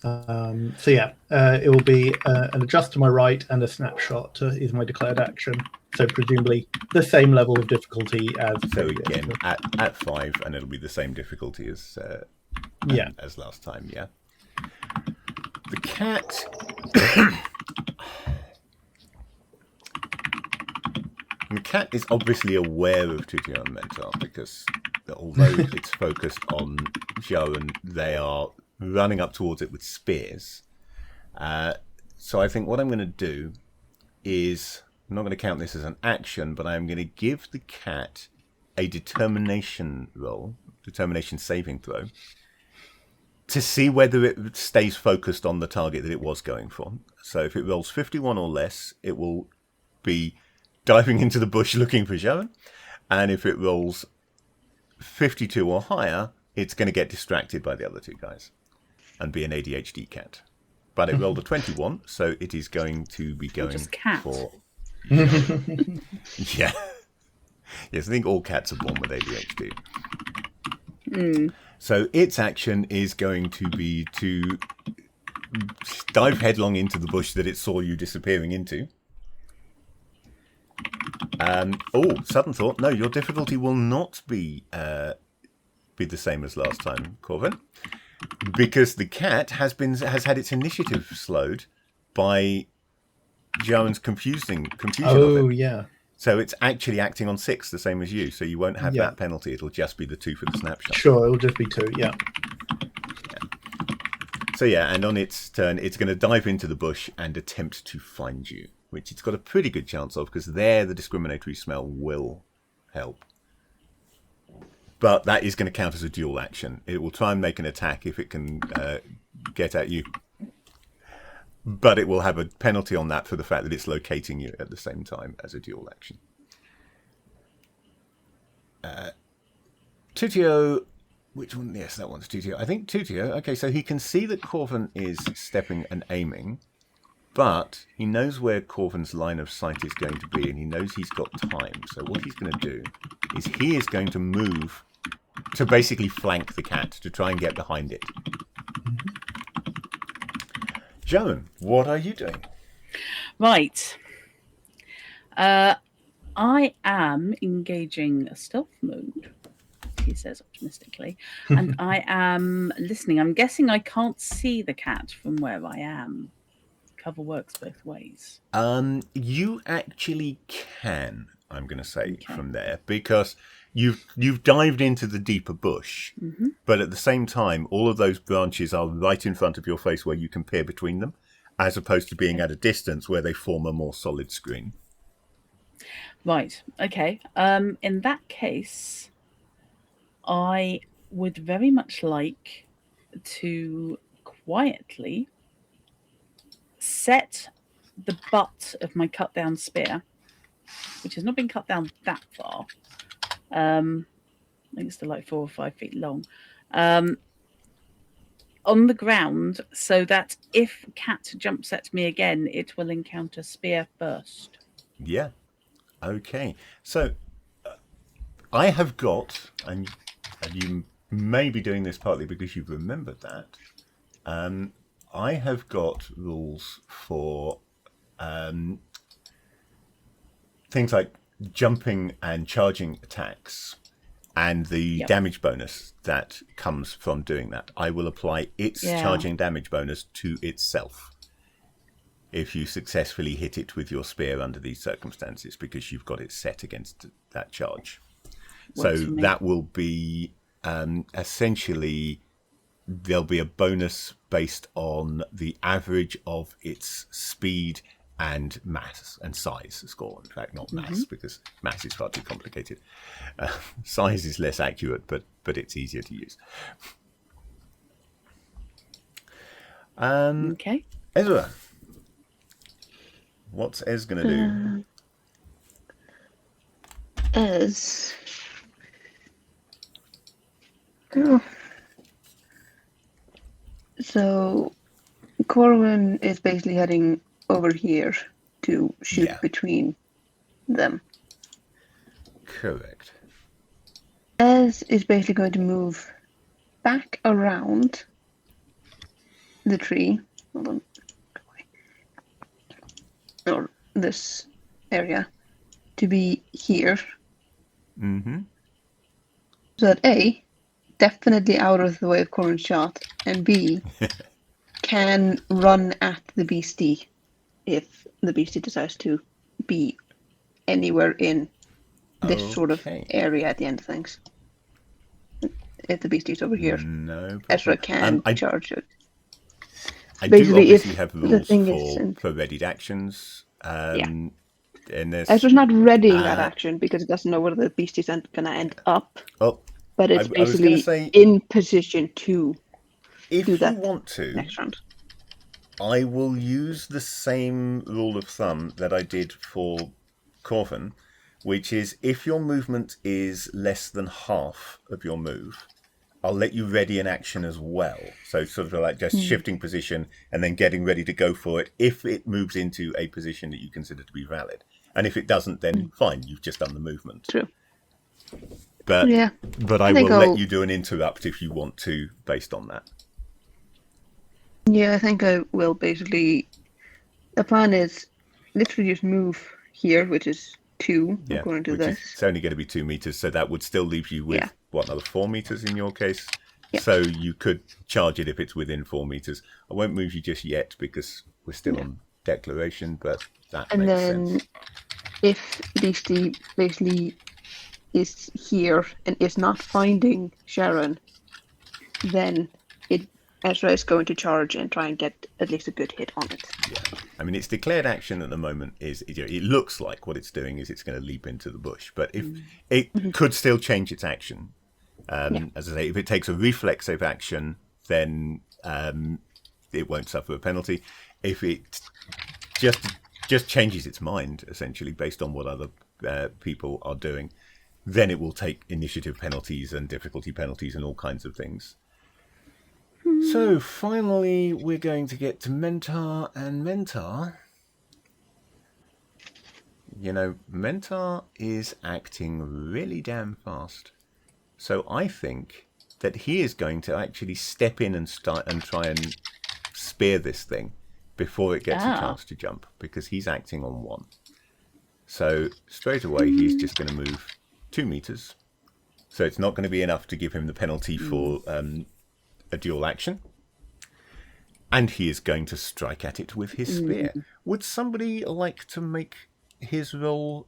It will be an adjust to my right and a snapshot is my declared action. So presumably the same level of difficulty as. So again, at 5, and it'll be the same difficulty as last time. Yeah. The cat. The cat is obviously aware of Tution Mentor because although it's focused on Sharon, they are running up towards it with spears. So I think what I'm going to do is, I'm not going to count this as an action, but I'm going to give the cat a determination saving throw, to see whether it stays focused on the target that it was going for. So if it rolls 51 or less, it will be diving into the bush looking for Sharon. And if it rolls 52 or higher, it's going to get distracted by the other two guys and be an ADHD cat. But it rolled a 21, so it is going to be going just cat. for... Yeah. Yes, I think all cats are born with ADHD. So its action is going to be to dive headlong into the bush that it saw you disappearing into. Sudden thought. No, your difficulty will not be the same as last time, Corvin, because the cat has had its initiative slowed by Jaren's confusion of it. Yeah. So it's actually acting on 6, the same as you. So you won't have that penalty. It'll just be the 2 for the snapshot. Sure, it'll just be 2. Yeah. So yeah, and on its turn, it's going to dive into the bush and attempt to find you, which it's got a pretty good chance of, because there the discriminatory smell will help. But that is going to count as a dual action. It will try and make an attack if it can get at you. But it will have a penalty on that for the fact that it's locating you at the same time as a dual action. Tutio, which one? Yes, that one's Tutio. I think Tutio, okay, so he can see that Corvin is stepping and aiming, but he knows where Corvin's line of sight is going to be, and he knows he's got time. So what he's going to do is he is going to move to basically flank the cat, to try and get behind it. Joan, what are you doing? Right. I am engaging a stealth mode, he says optimistically, and I am listening. I'm guessing I can't see the cat from where I am. Cover works both ways. You actually can, I'm going to say, from there, because you've dived into the deeper bush, but at the same time, all of those branches are right in front of your face where you can peer between them, as opposed to being at a distance where they form a more solid screen. Right. Okay. In that case, I would very much like to quietly set the butt of my cut down spear, which has not been cut down that far. I think it's still like 4 or 5 feet long. On the ground, so that if cat jumps at me again, it will encounter spear first. Yeah. Okay. So I have got, and you may be doing this partly because you've remembered that, I have got rules for things like jumping and charging attacks and the damage bonus that comes from doing that. I will apply its charging damage bonus to itself if you successfully hit it with your spear under these circumstances, because you've got it set against that charge. So that will be essentially, there'll be a bonus based on the average of its speed and mass and size score. In fact, not mass, because mass is far too complicated. Size is less accurate, but it's easier to use. Okay. Ezra, what's Ez going to do? Ez. Oh. So Corwin is basically heading over here to shoot between them. Correct. Ez is basically going to move back around the tree. Hold on. Or this area to be here. So that A, definitely out of the way of Corwin's shot, and B, can run at the beastie if the beastie decides to be anywhere in this sort of area at the end of things. If the beastie's over here, Ezra can charge it. I do obviously have rules for readied actions. And Ezra's not readying that action because it doesn't know where the beastie's going to end up. Oh, but it's basically in position to do that. If you want to, next round. I will use the same rule of thumb that I did for Corvin, which is if your movement is less than half of your move, I'll let you ready an action as well. So sort of like just shifting position and then getting ready to go for it if it moves into a position that you consider to be valid. And if it doesn't, then fine, you've just done the movement. True. But Yeah. but I will let you do an interrupt if you want to, based on that. Yeah, I think I will basically. The plan is literally just move here, which is 2 according to this. It's only going to be 2 meters, so that would still leave you with another 4 meters in your case. Yeah. So you could charge it if it's within 4 meters. I won't move you just yet because we're still on declaration, but that makes sense. If Beastie basically is here and is not finding Sharon, then Ezra is going to charge and try and get at least a good hit on it. Yeah, I mean, its declared action at the moment is, it looks like what it's doing is it's going to leap into the bush, but if it could still change its action. As I say, if it takes a reflexive action, then it won't suffer a penalty. If it just changes its mind, essentially, based on what other people are doing, then it will take initiative penalties and difficulty penalties and all kinds of things. So finally, we're going to get to Mentar, and Mentar, Mentar is acting really damn fast. So I think that he is going to actually step in and try and spear this thing before it gets a chance to jump, because he's acting on 1. So straight away, he's just going to move 2 meters. So it's not going to be enough to give him the penalty for a dual action. And he is going to strike at it with his spear. Would somebody like to make his roll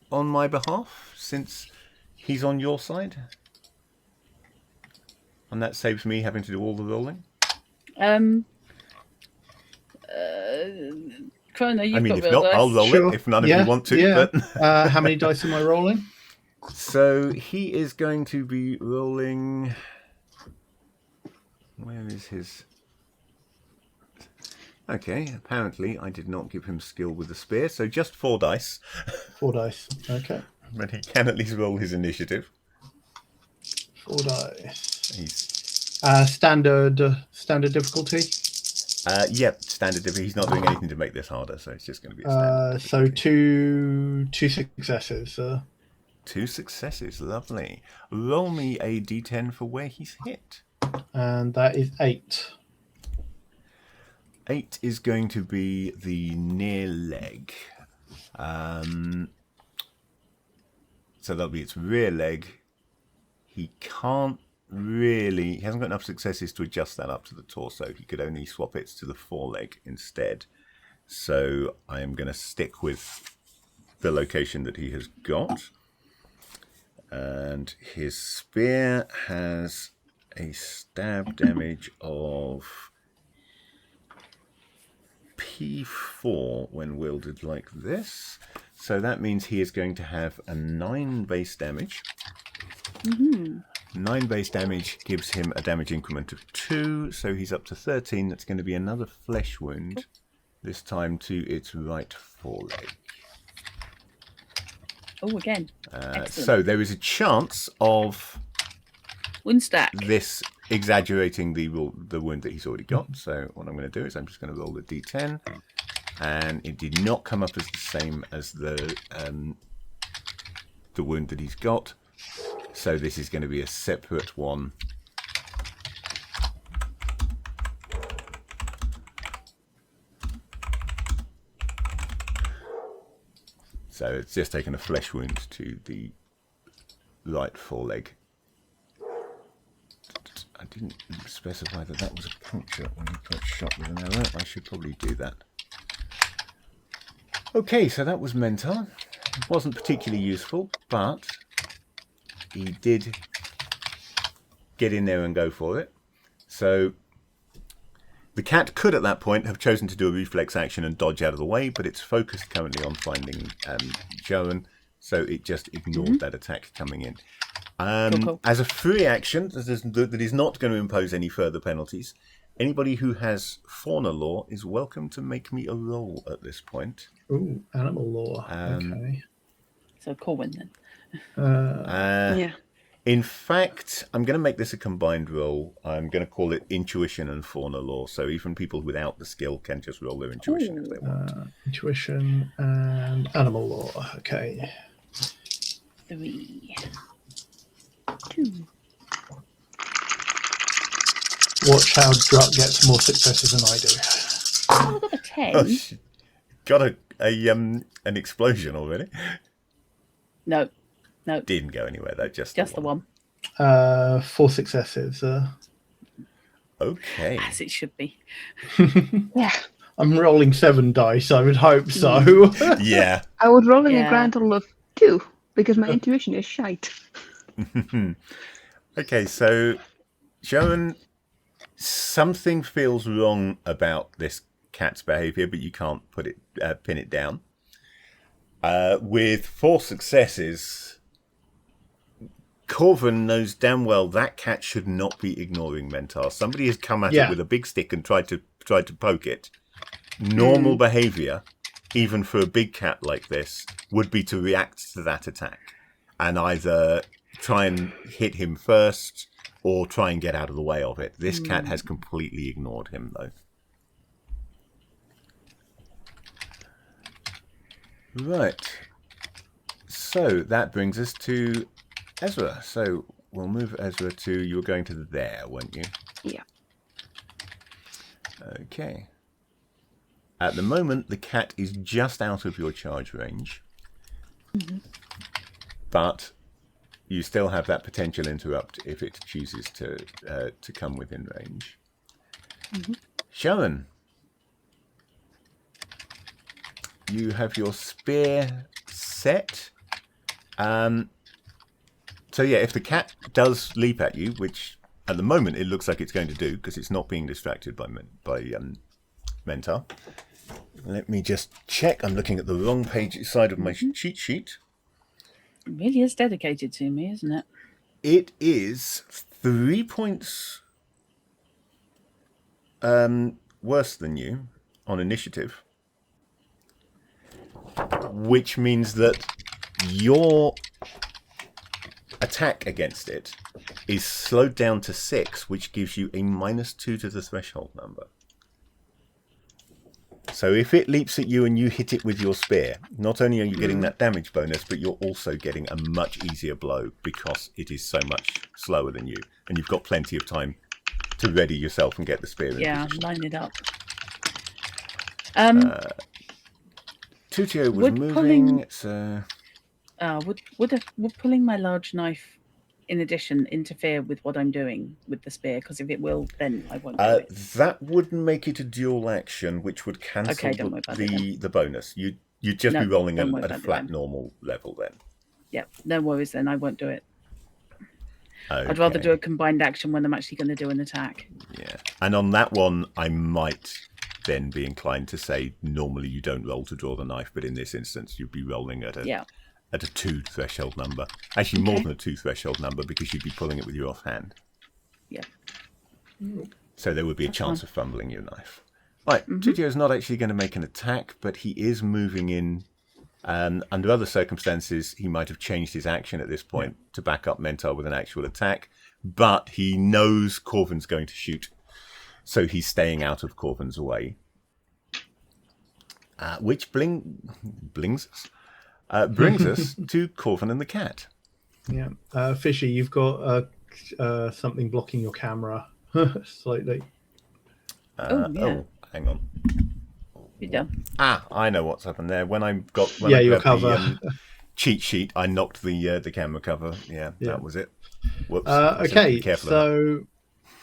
on my behalf, since he's on your side? And that saves me having to do all the rolling. Chrono, I mean, if not, I'll roll it if none of you want to. Yeah. But How many dice am I rolling? So he is going to be rolling. Where is his? Okay, apparently I did not give him skill with the spear, so just 4 dice. 4 dice. Okay. But he can at least roll his initiative. 4 dice. He's standard difficulty. Yep, standard difficulty. He's not doing anything to make this harder, so it's just going to be a standard so difficulty. two successes. 2 successes, lovely. Roll me a d10 for where he's hit. And that is 8. 8 is going to be the near leg. So that'll be its rear leg. He hasn't got enough successes to adjust that up to the torso. He could only swap it to the foreleg instead. So I am going to stick with the location that he has got. And his spear has a stab damage of P4 when wielded like this. So that means he is going to have a 9 base damage. 9 base damage gives him a damage increment of 2, so he's up to 13. That's going to be another flesh wound, this time to its right foreleg. Oh, again. So there is a chance of Wound stack. this exaggerating the wound that he's already got. So what I'm going to do is I'm just going to roll the d10, and it did not come up as the same as the wound that he's got. So this is going to be a separate one. So it's just taken a flesh wound to the right foreleg. I didn't specify that was a puncture when you got shot with an arrow. I should probably do that. Okay, so that was Mentar. It wasn't particularly useful, but he did get in there and go for it. So the cat could at that point have chosen to do a reflex action and dodge out of the way, but it's focused currently on finding Joan, so it just ignored that attack coming in. Cool. As a free action that is not going to impose any further penalties, anybody who has fauna law is welcome to make me a roll at this point. Ooh, animal law. Okay. So Corwin then. Yeah. In fact, I'm going to make this a combined roll. I'm going to call it intuition and fauna law. So even people without the skill can just roll their intuition if they want. Intuition and animal law. Okay. 3, 2. Watch how Druck gets more successes than I do. Oh, I got a 10. Oh, she got an explosion already. No. Didn't go anywhere though. Just The one. 4 successes. Okay. As it should be. Yeah. I'm rolling 7 dice. I would hope so. Yeah. I would roll in Yeah. a grand total of 2 because my intuition is shite. Okay, so Sharon, something feels wrong about this cat's behaviour, but you can't pin it down. With 4 successes, Corvin knows damn well that cat should not be ignoring Mentar. Somebody has come at it with a big stick and tried to poke it. Normal behaviour, even for a big cat like this, would be to react to that attack and either try and hit him first or try and get out of the way of it. This cat has completely ignored him, though. Right. So that brings us to Ezra. So we'll move Ezra to... You were going to there, weren't you? Yeah. Okay. At the moment, the cat is just out of your charge range. But you still have that potential interrupt if it chooses to come within range. Sharon, you have your spear set. So yeah, if the cat does leap at you, which at the moment it looks like it's going to do because it's not being distracted by Mentar. Let me just check. I'm looking at the wrong side of my cheat sheet. It really is dedicated to me, isn't it? It is 3 points worse than you on initiative, which means that your attack against it is slowed down to 6, which gives you a -2 to the threshold number. So if it leaps at you and you hit it with your spear, not only are you getting that damage bonus, but you're also getting a much easier blow because it is so much slower than you. And you've got plenty of time to ready yourself and get the spear in position. Line it up. Tutio was Would moving, so... Would pulling my large knife in addition interfere with what I'm doing with the spear? Because if it will, then I won't do it. That would make it a dual action, which would cancel the bonus. You'd just be rolling at a flat normal level then. Yeah, no worries then. I won't do it. Okay. I'd rather do a combined action when I'm actually going to do an attack. Yeah, and on that one, I might then be inclined to say normally you don't roll to draw the knife, but in this instance, you'd be rolling at a 2 threshold number. Actually, more than a 2 threshold number because you'd be pulling it with your offhand. Yeah. So there would be a chance of fumbling your knife. Right, Tutio's not actually going to make an attack, but he is moving in. Under other circumstances, he might have changed his action at this point to back up Mentar with an actual attack, but he knows Corvin's going to shoot, so he's staying out of Corvin's way. Which brings us to Corvin and the cat. Yeah. Fishy, you've got something blocking your camera slightly. Oh, hang on. You're done. I know what's happened there. When I grabbed your cover. The cheat sheet, I knocked the camera cover. Yeah, that was it. Whoops. Okay, so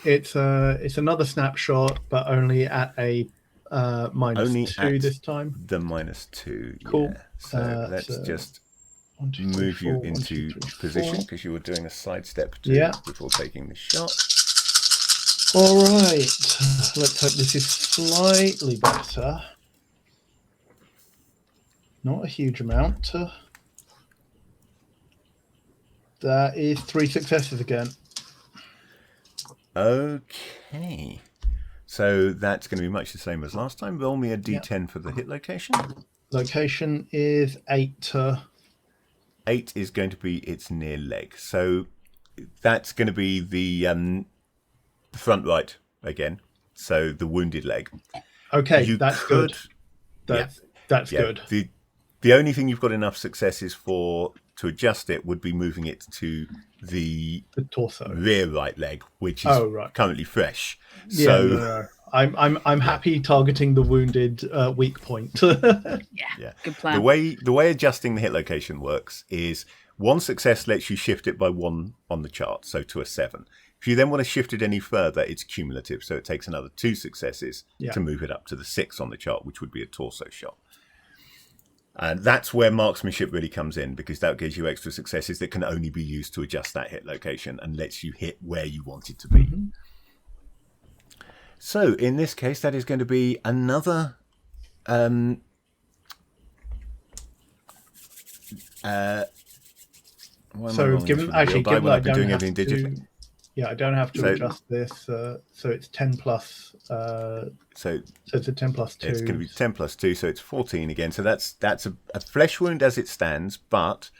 it's another snapshot, but only at a -2 this time. The -2. Cool. Yeah. So let's just move you into position because you were doing a sidestep before taking the shot. All right. Let's hope this is slightly better. Not a huge amount. That is 3 successes again. Okay. So that's going to be much the same as last time. Roll me a d10 for the hit location. Location is 8. 8 is going to be its near leg. So that's going to be the front right again. So the wounded leg. Okay, You that's could, good. That's good. The only thing you've got enough successes for to adjust it would be moving it to the torso, rear right leg, which is currently fresh. So no. I'm happy targeting the wounded weak point. Yeah, good plan. The way adjusting the hit location works is one success lets you shift it by 1 on the chart, so to a 7. If you then want to shift it any further, it's cumulative, so it takes another 2 successes to move it up to the 6 on the chart, which would be a torso shot. And that's where marksmanship really comes in, because that gives you extra successes that can only be used to adjust that hit location and lets you hit where you want it to be. Mm-hmm. So in this case, that is going to be another given that I don't have to, I don't have to adjust this. So it's 10 plus. So it's a 10 plus 2. It's going to be 10 plus 2, so it's 14 again. So that's a flesh wound as it stands, but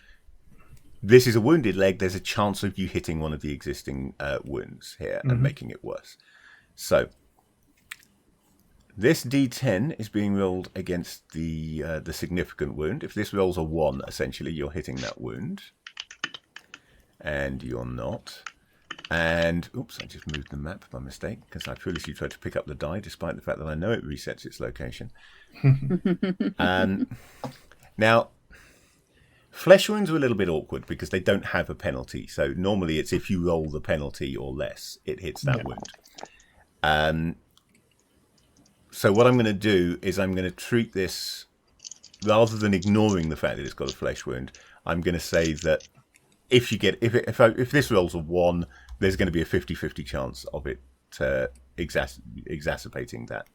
this is a wounded leg. There's a chance of you hitting one of the existing wounds here and making it worse. So this D10 is being rolled against the significant wound. If this rolls a 1, essentially, you're hitting that wound. And you're not. And, oops, I just moved the map by mistake, because I foolishly tried to pick up the die, despite the fact that I know it resets its location. Now, flesh wounds are a little bit awkward, because they don't have a penalty. So normally it's if you roll the penalty or less, it hits that wound. So what I'm going to do is I'm going to treat this, rather than ignoring the fact that it's got a flesh wound, I'm going to say that if this rolls a 1, there's going to be a 50-50 chance of it exacerbating that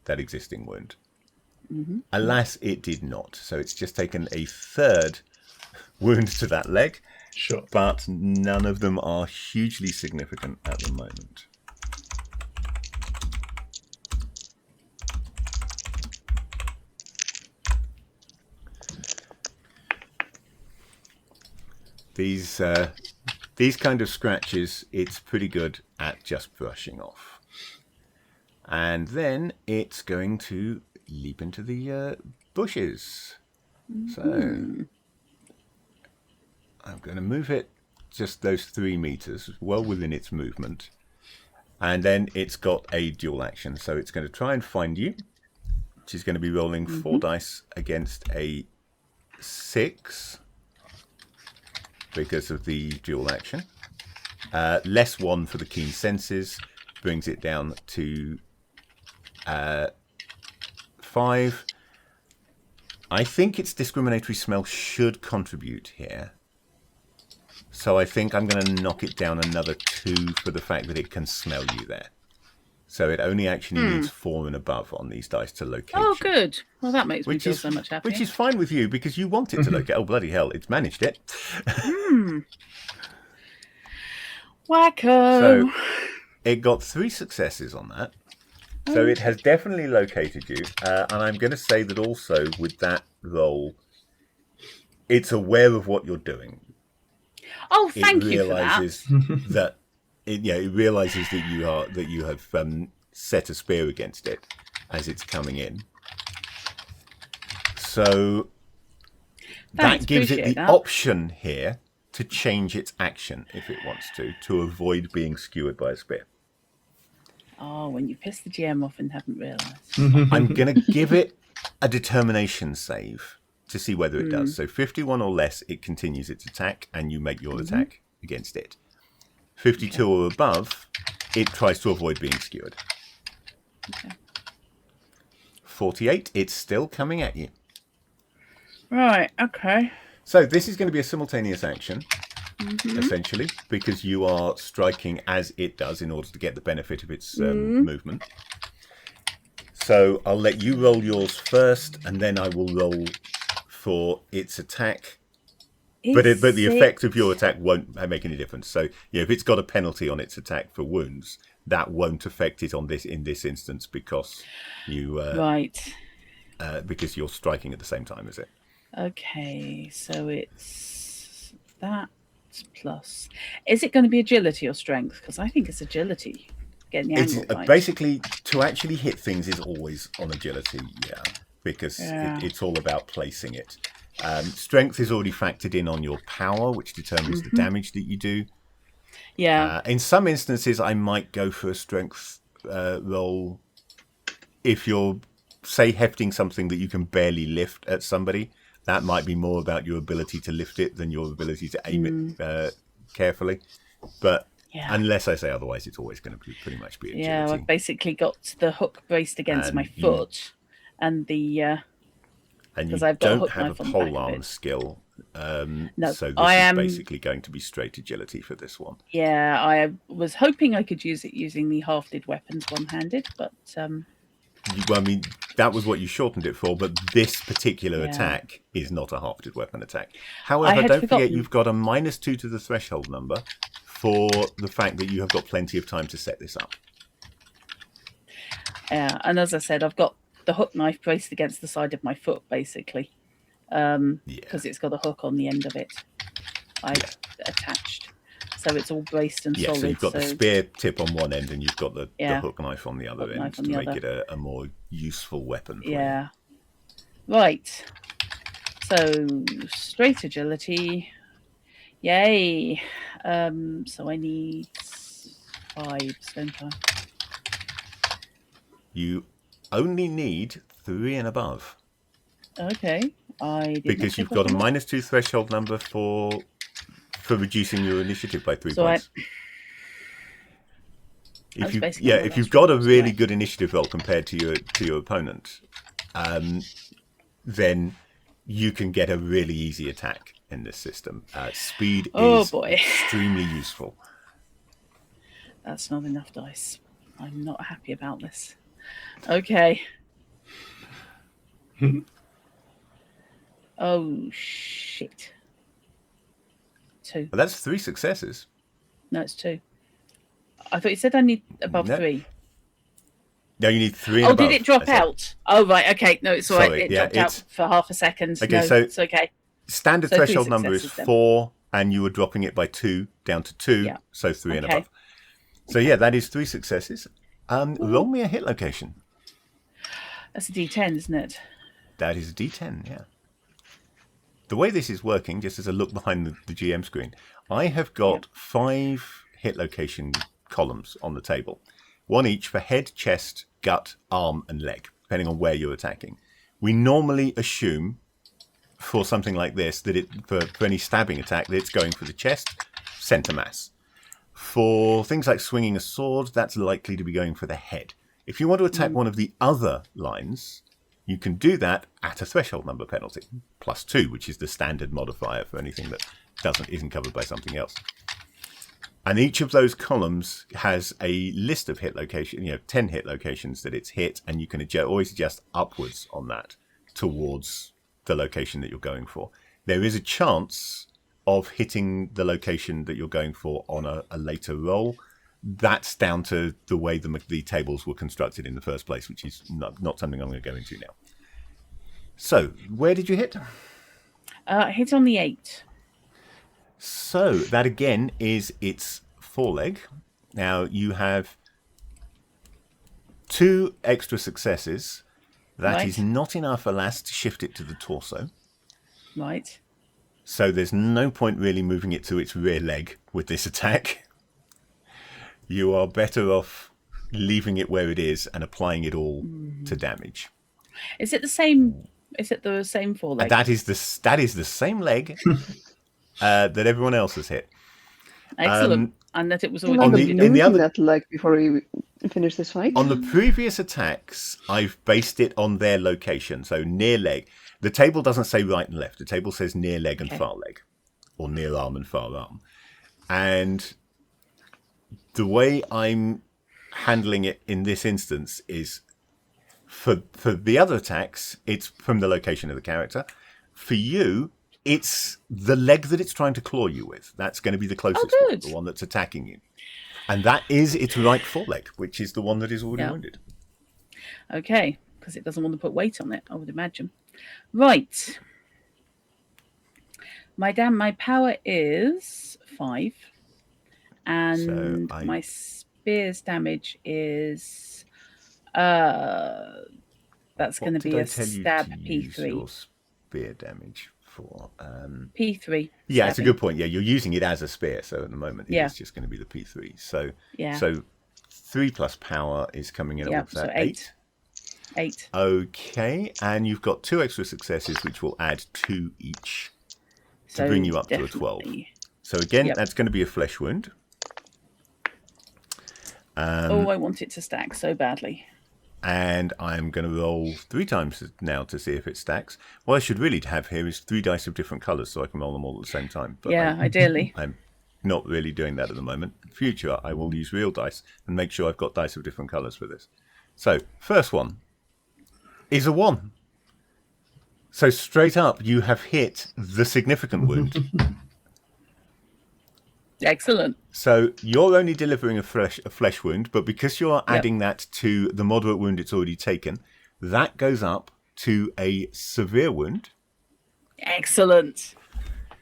existing wound. Mm-hmm. Alas, it did not. So it's just taken a 3rd wound to that leg. Sure. But none of them are hugely significant at the moment. These kind of scratches, it's pretty good at just brushing off. And then it's going to leap into the bushes. So I'm going to move it just those 3 meters, well within its movement. And then it's got a dual action. So it's going to try and find you, which is going to be rolling 4 dice against a 6. Because of the dual action. Less 1 for the keen senses brings it down to 5. I think its discriminatory smell should contribute here. So I think I'm going to knock it down another 2 for the fact that it can smell you there. So it only actually needs 4 and above on these dice to locate you. Oh, good. Well, that makes me feel so much happier. Which is fine with you, because you want it to locate. Oh, bloody hell, it's managed it. Wacko. So it got 3 successes on that. So it has definitely located you. And I'm going to say that also with that roll, it's aware of what you're doing. Oh, thank you for that. It realizes that you have set a spear against it as it's coming in. So that gives it the option here to change its action if it wants to avoid being skewered by a spear. Oh, when you piss the GM off and haven't realised. I'm going to give it a determination save to see whether it does. So 51 or less, it continues its attack, and you make your attack against it. 52 or above, it tries to avoid being skewered. Okay. 48, it's still coming at you. Right, okay. So this is going to be a simultaneous action, essentially, because you are striking as it does in order to get the benefit of its movement. So I'll let you roll yours first, and then I will roll for its attack. But the effect of your attack won't make any difference. So if it's got a penalty on its attack for wounds, that won't affect it in this instance because you because you're striking at the same time as it. Okay, so it's that plus. Is it going to be agility or strength? Because I think it's agility. Getting the It's angle right. basically to actually hit things is always on agility, because it's all about placing it. Strength is already factored in on your power, which determines the damage that you do. Yeah. In some instances, I might go for a strength roll if you're, say, hefting something that you can barely lift at somebody. That might be more about your ability to lift it than your ability to aim it carefully. But unless I say otherwise, it's always going to pretty much be agility. Yeah, I've basically got the hook braced against my foot, and the and you I've got don't a hook have knife a on the back pole of arm it. skill. No, so this I is am basically going to be straight agility for this one. Yeah, I was hoping I could use it using the half-did weapons one-handed, but Well, I mean, that was what you shortened it for, but this particular attack is not a half-did weapon attack. However, don't forget you've got a -2 to the threshold number for the fact that you have got plenty of time to set this up. Yeah, and as I said, I've got the hook knife braced against the side of my foot, basically, because it's got a hook on the end of it. I've attached, so it's all braced and solid. So you've got the spear tip on one end, and you've got the hook knife on the other end to make it a more useful weapon. For you. Right. So straight agility, yay! So I need 5, don't I? You only need 3 and above. Okay, because you've got a -2 threshold number for reducing your initiative by 3 points. If you've got a really good initiative roll compared to your opponent, then you can get a really easy attack in this system. Speed is extremely useful. That's not enough dice. I'm not happy about this. Okay. Oh, shit. 2. Well, that's 3 successes. No, it's 2. I thought you said I need above 3. No, you need 3 and above. Oh, did it drop out? Oh, right. Okay. No, it's all right. It dropped out for half a second. Okay, no, so it's okay. Standard threshold number is 4, and you were dropping it by 2 down to 2, so 3 and above. So, that is 3 successes. Roll me a hit location. That's a D10, isn't it? That is a D10, yeah. The way this is working, just as a look behind the GM screen, I have got 5 hit location columns on the table. 1 each for head, chest, gut, arm, and leg, depending on where you're attacking. We normally assume, for something like this, that for any stabbing attack, that it's going for the chest, center mass. For things like swinging a sword, that's likely to be going for the head. If you want to attack one of the other lines, you can do that at a threshold number penalty, +2, which is the standard modifier for anything that isn't covered by something else. And each of those columns has a list of hit location, 10 hit locations that it's hit, and you can always adjust upwards on that towards the location that you're going for. There is a chance of hitting the location that you're going for on a later roll. That's down to the way the tables were constructed in the first place, which is not something I'm going to go into now. So, where did you hit? Hit on the 8. So, that again is its foreleg. Now, you have 2 extra successes. That is not enough, alas, to shift it to the torso. Right. So, there's no point really moving it to its rear leg with this attack. You are better off leaving it where it is and applying it all to damage. Is it the same? Is it the same foreleg? That is the same leg that everyone else has hit. Excellent. And that it was already in the other that leg before we finish this fight. On the previous attacks, I've based it on their location. So near leg. The table doesn't say right and left. The table says near leg and far leg, or near arm and far arm. And the way I'm handling it in this instance is for the other attacks, it's from the location of the character. For you, it's the leg that it's trying to claw you with. That's going to be the closest one, the one that's attacking you. And that is its right foreleg, which is the one that is already wounded. Okay, because it doesn't want to put weight on it, I would imagine. Right. My power is 5. And So my spear's damage is that's going to be a stab P3. Your spear damage for P3. Yeah, it's a stabbing. good point. Yeah, you're using it as a spear, so at the moment it is just going to be the P3. So Yeah. so 3 plus power is coming in at what's that? So 8. 8. Okay, and you've got 2 extra successes, which will add 2 each to So bring you up to a 12. So again, that's going to be a flesh wound. Oh, I want it to stack so badly. And I'm going to roll 3 times now to see if it stacks. What I should really have here is 3 dice of different colours so I can roll them all at the same time. But ideally. I'm not really doing that at the moment. In future, I will use real dice and make sure I've got dice of different colours for this. So, first one is a 1. So straight up, you have hit the significant wound. Excellent. So you're only delivering a flesh wound, but because you're adding that to the moderate wound it's already taken, that goes up to a severe wound. Excellent.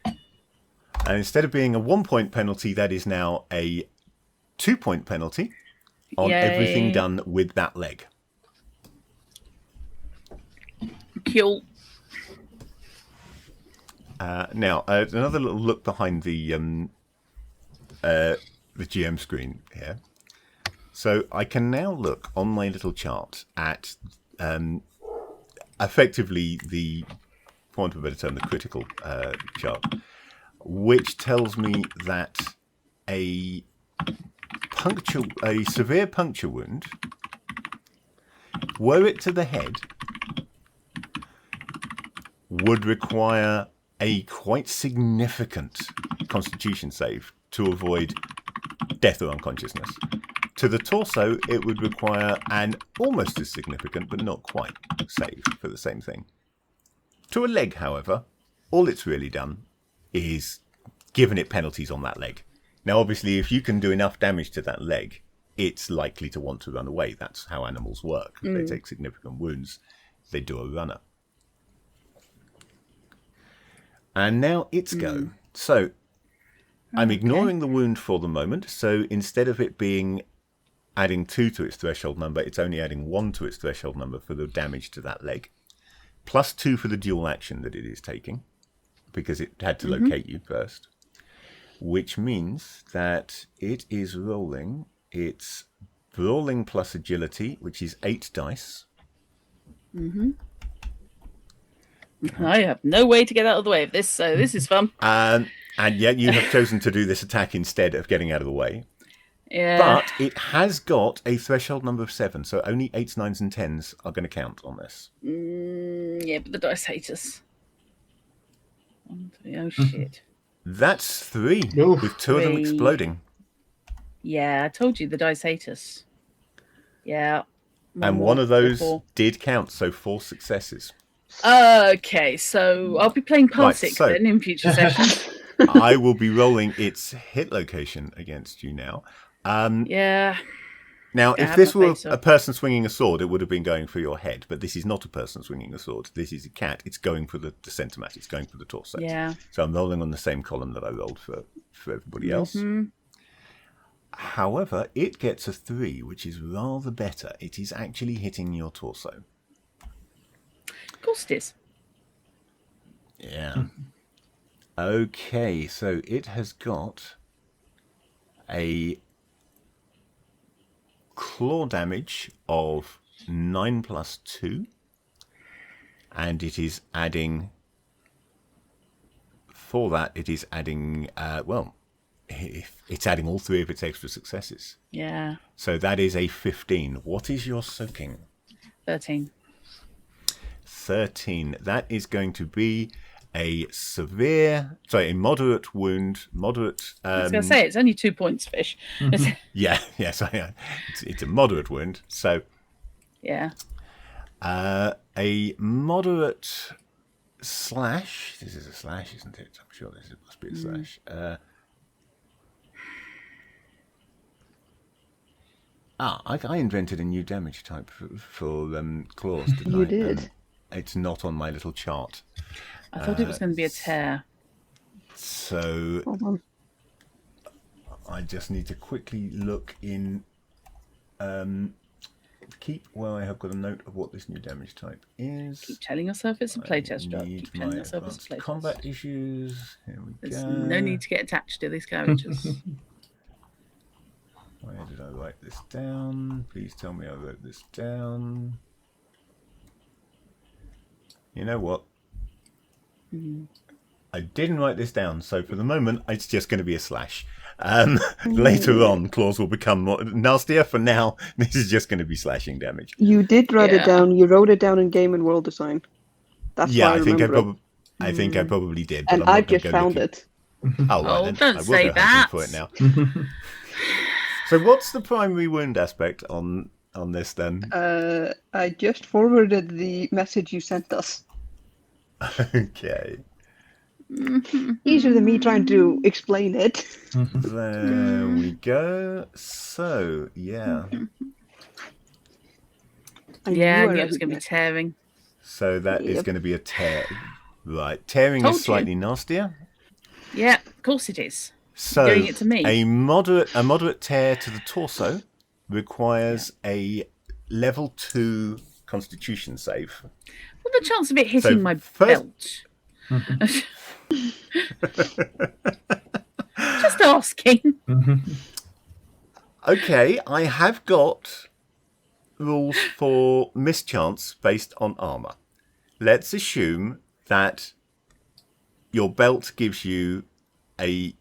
And instead of being a 1-point penalty, that is now a 2-point penalty on everything done with that leg. Cool. Now, another little look behind the GM screen here. So I can now look on my little chart at effectively the, for want of a better term, the critical chart, which tells me that a severe puncture wound, were it to the head, would require a quite significant constitution save to avoid death or unconsciousness. To the torso, it would require an almost as significant, but not quite, save for the same thing. To a leg, however, all it's really done is given it penalties on that leg. Now, obviously, if you can do enough damage to that leg, it's likely to want to run away. That's how animals work. If they take significant wounds, they do a runner. And now it's go. So I'm ignoring the wound for the moment. So instead of it being adding 2 to its threshold number, it's only adding 1 to its threshold number for the damage to that leg. Plus 2 for the dual action that it is taking, because it had to locate you first. Which means that it is rolling its brawling plus agility, which is 8 dice. I have no way to get out of the way of this, so this is fun. And yet you have chosen to do this attack instead of getting out of the way. Yeah. But it has got a threshold number of 7, so only 8s, 9s, and 10s are going to count on this. Yeah, but the dice hate us. 1, 3, oh shit. That's 3, Oof. with 2 of them 3. exploding. Yeah, I told you the dice hate us. Yeah. And one of those did count, so 4 successes. Okay, so I'll be playing Parsec so- then in future sessions. I will be rolling its hit location against you now. Yeah. Now, I if have this my were face a up. person swinging a sword, it would have been going for your head. But this is not a person swinging a sword. This is a cat. It's going for the center mass. It's going for the torso. Yeah. So I'm rolling on the same column that I rolled for everybody else. However, it gets a 3, which is rather better. It is actually hitting your torso. Of course it is. Yeah. Okay, so it has got a claw damage of 9 plus 2, and it is adding, for that, it is adding, it's adding all 3 of its extra successes. Yeah. So that is a 15. What is your soaking? 13. 13. That is going to be a moderate wound. Moderate. I was going to say, it's only 2 points, fish. Yes, it's a moderate wound. So Yeah. a moderate slash. This is a slash, isn't it? I'm sure this must be a slash. I invented a new damage type for claws, didn't I? You did. It's not on my little chart. I thought it was going to be a tear. So Hold on. I just need to quickly look in keep where I have got a note of what this new damage type is. Keep telling yourself it's a playtest job. Need Keep my telling yourself it's a advanced playtest. combat issues. Here we There's go. no need to get attached to these characters. Where did I write this down? Please tell me I wrote this down. You know what? I didn't write this down, so for the moment, it's just going to be a slash. Later on, claws will become more nastier. For now, this is just going to be slashing damage. You did write it down. You wrote it down in Game and World Design. That's Yeah, why I remember I think I probably did. and I just found it. Oh, right, then. Don't I will say go that. hunting for it now. So, what's the primary wound aspect on this then? I just forwarded the message you sent us. Okay. Easier than me trying to explain it. There we go. So, yeah. Yeah, I knew it was going to be tearing. So that is going to be a tear. Right. Tearing Told is slightly nastier. Yeah, of course it is. So Doing it to me. a moderate tear to the torso requires a level 2 constitution save. Well, the chance of it hitting my first- belt. Just asking. Okay, I have got rules for mischance based on armor. Let's assume that your belt gives you a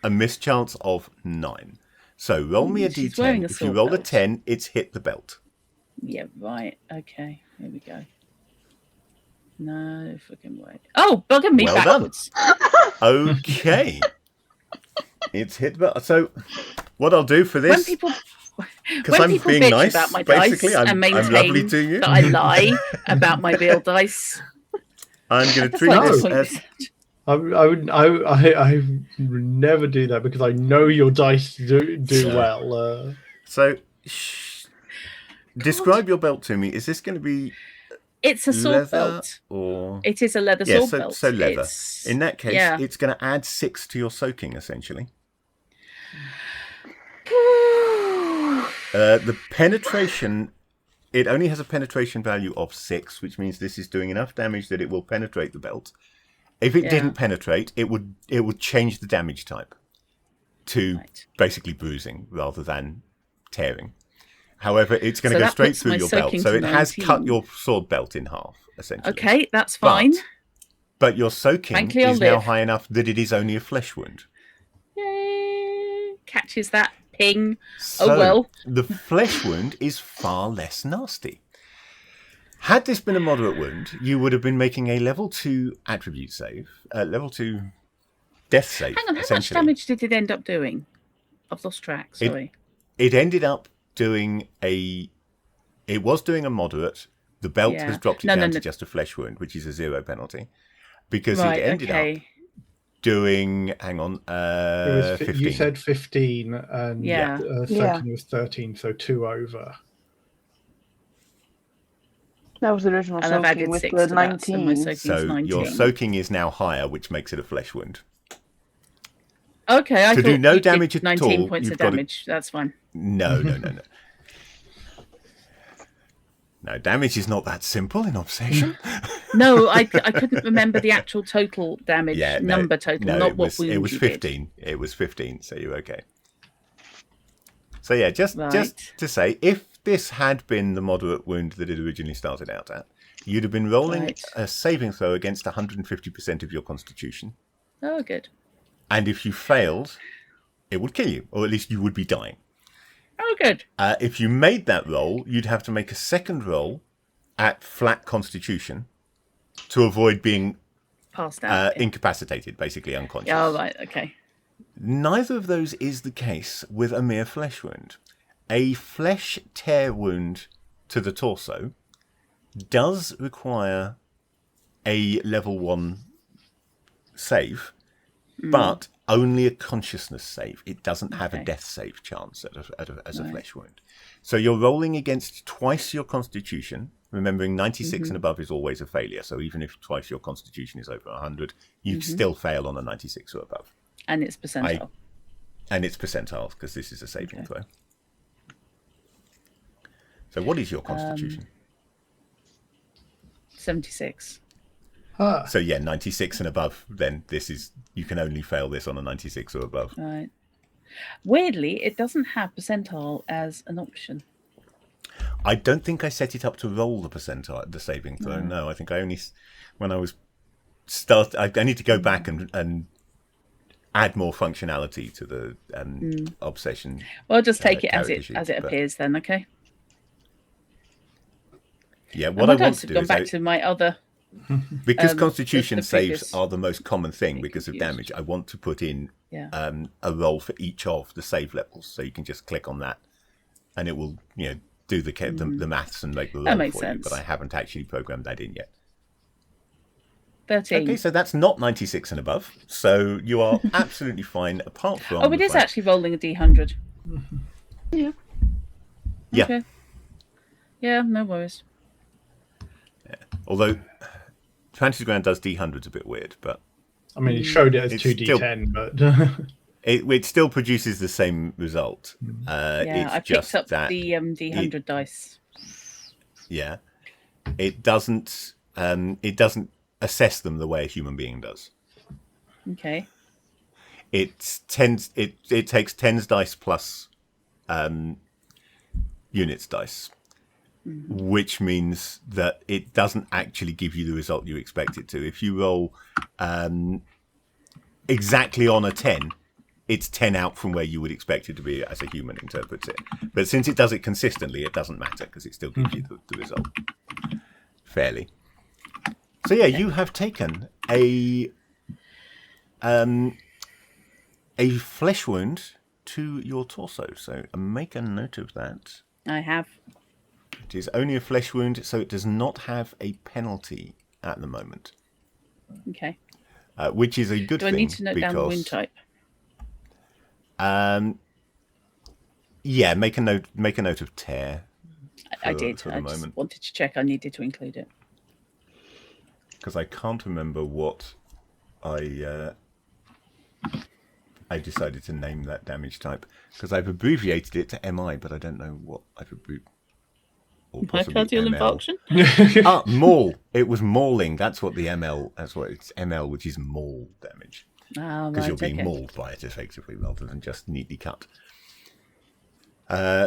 mischance of 9. So roll me a She's wearing d10. a If you sword roll a belt. 10, it's hit the belt. Yeah, right. Okay, here we go. No fucking way. Oh, bugging me Well done. backwards. Okay. It's hit the belt. So what I'll do for When this, people, because when I'm people being bitch nice, about my basically, dice and I'm maintain lovely to you. that I lie about my real dice, I'm going to that's treat like this point as... this out. I would never do that because I know your dice do well. So, describe your belt to me. Is this going to be It's a sword leather belt. or... It is a leather Yeah, sword so, belt. so leather. It's, In that case, yeah. it's going to add 6 to your soaking, essentially. The penetration... It only has a penetration value of 6, which means this is doing enough damage that it will penetrate the belt. If it didn't penetrate, it would change the damage type to basically bruising rather than tearing. However, it's going to go straight through your belt, so it has cut your sword belt in half, essentially. Okay, that's fine. But your soaking Frankly, I'll is now live. high enough that it is only a flesh wound. Yay. Catches that ping. So Oh well. the flesh wound is far less nasty. Had this been a moderate wound, you would have been making a level 2 attribute save, level 2 death save. Hang on, how much essentially. damage did it end up doing? I've lost track, sorry. It ended up doing a... It was doing a moderate. The belt has dropped it down to just a flesh wound, which is a 0 penalty. Because it ended up doing... Hang on, 15. You said 15 and soaking was 13, so 2 over. That was the original and I've soaking added with 6 the to 19. That, so my soaking's So 19. your soaking is now higher, which makes it a flesh wound. Okay, I to thought do no you did damage at 19 all, points you've of got to- damage. That's fine. No. No, damage is not that simple in Obsession. No, I couldn't remember the actual total damage number total, not it what was, wound it was you did. 15. It was 15, so you're okay. So yeah, just Right. to say, if this had been the moderate wound that it originally started out at, you'd have been rolling Right. a saving throw against 150% of your constitution. Oh, good. And if you failed, it would kill you, or at least you would be dying. Oh, good. If you made that roll, you'd have to make a second roll at flat constitution to avoid being Passed out. incapacitated, basically unconscious. Oh, right. Okay. Neither of those is the case with a mere flesh wound. A flesh tear wound to the torso does require a level 1 save, but only a consciousness save. It doesn't have a death save chance as a flesh wound. So you're rolling against twice your constitution, remembering 96 and above is always a failure. So even if twice your constitution is over 100, you'd still fail on a 96 or above. And it's percentile. And it's percentiles, because this is a saving Okay. throw. So what is your constitution? 76. Ah, So yeah, 96 and above, then you can only fail this on a 96 or above. Right. Weirdly, it doesn't have percentile as an option. I don't think I set it up to roll the percentile, the saving throw. No, I think I only, when I was I need to go back and add more functionality to the obsession. Well, I'll just take it as character it sheet, as it but- appears then, okay? Yeah, And what my I want dice to have do gone back is, to my other. because the Constitution previous- saves are the most common thing because of confused. damage, I want to put in Yeah. a roll for each of the save levels. So you can just click on that and it will, do the maths and make the roll makes for you. sense. But I haven't actually programmed that in yet. 13. Okay, so that's not 96 and above. So you are absolutely fine, apart from. Oh, it the is fact- actually rolling a d100. Yeah. Yeah. Okay. Yeah, no worries. Although Fantasy Ground does D100s a bit weird, but I mean, it showed it as It's 2d10, but it still produces the same result. Yeah, it's I just picked up that the d100 dice. yeah, it doesn't assess them the way a human being does. Okay. It takes tens dice plus units dice, which means that it doesn't actually give you the result you expect it to. If you roll exactly on a 10, it's 10 out from where you would expect it to be as a human interprets it. But since it does it consistently, it doesn't matter because it still gives you the result fairly. So yeah, you have taken a flesh wound to your torso. So make a note of that. I have. It is only a flesh wound, so it does not have a penalty at the moment, Okay. which is a good Do I thing. need to note down the wound type? Yeah, make a note of tear. I for- did. for the I just moment. wanted to check. I needed to include it. Because I can't remember what I decided to name that damage type, because I've abbreviated it to MI, but I don't know what I've abbreviated. Or possibly Myocardial ML. infarction? Maul. It was mauling. That's what the ML. That's what it's ML, which is maul damage, Ah, because right, you're being okay. mauled by it effectively, rather than just neatly cut.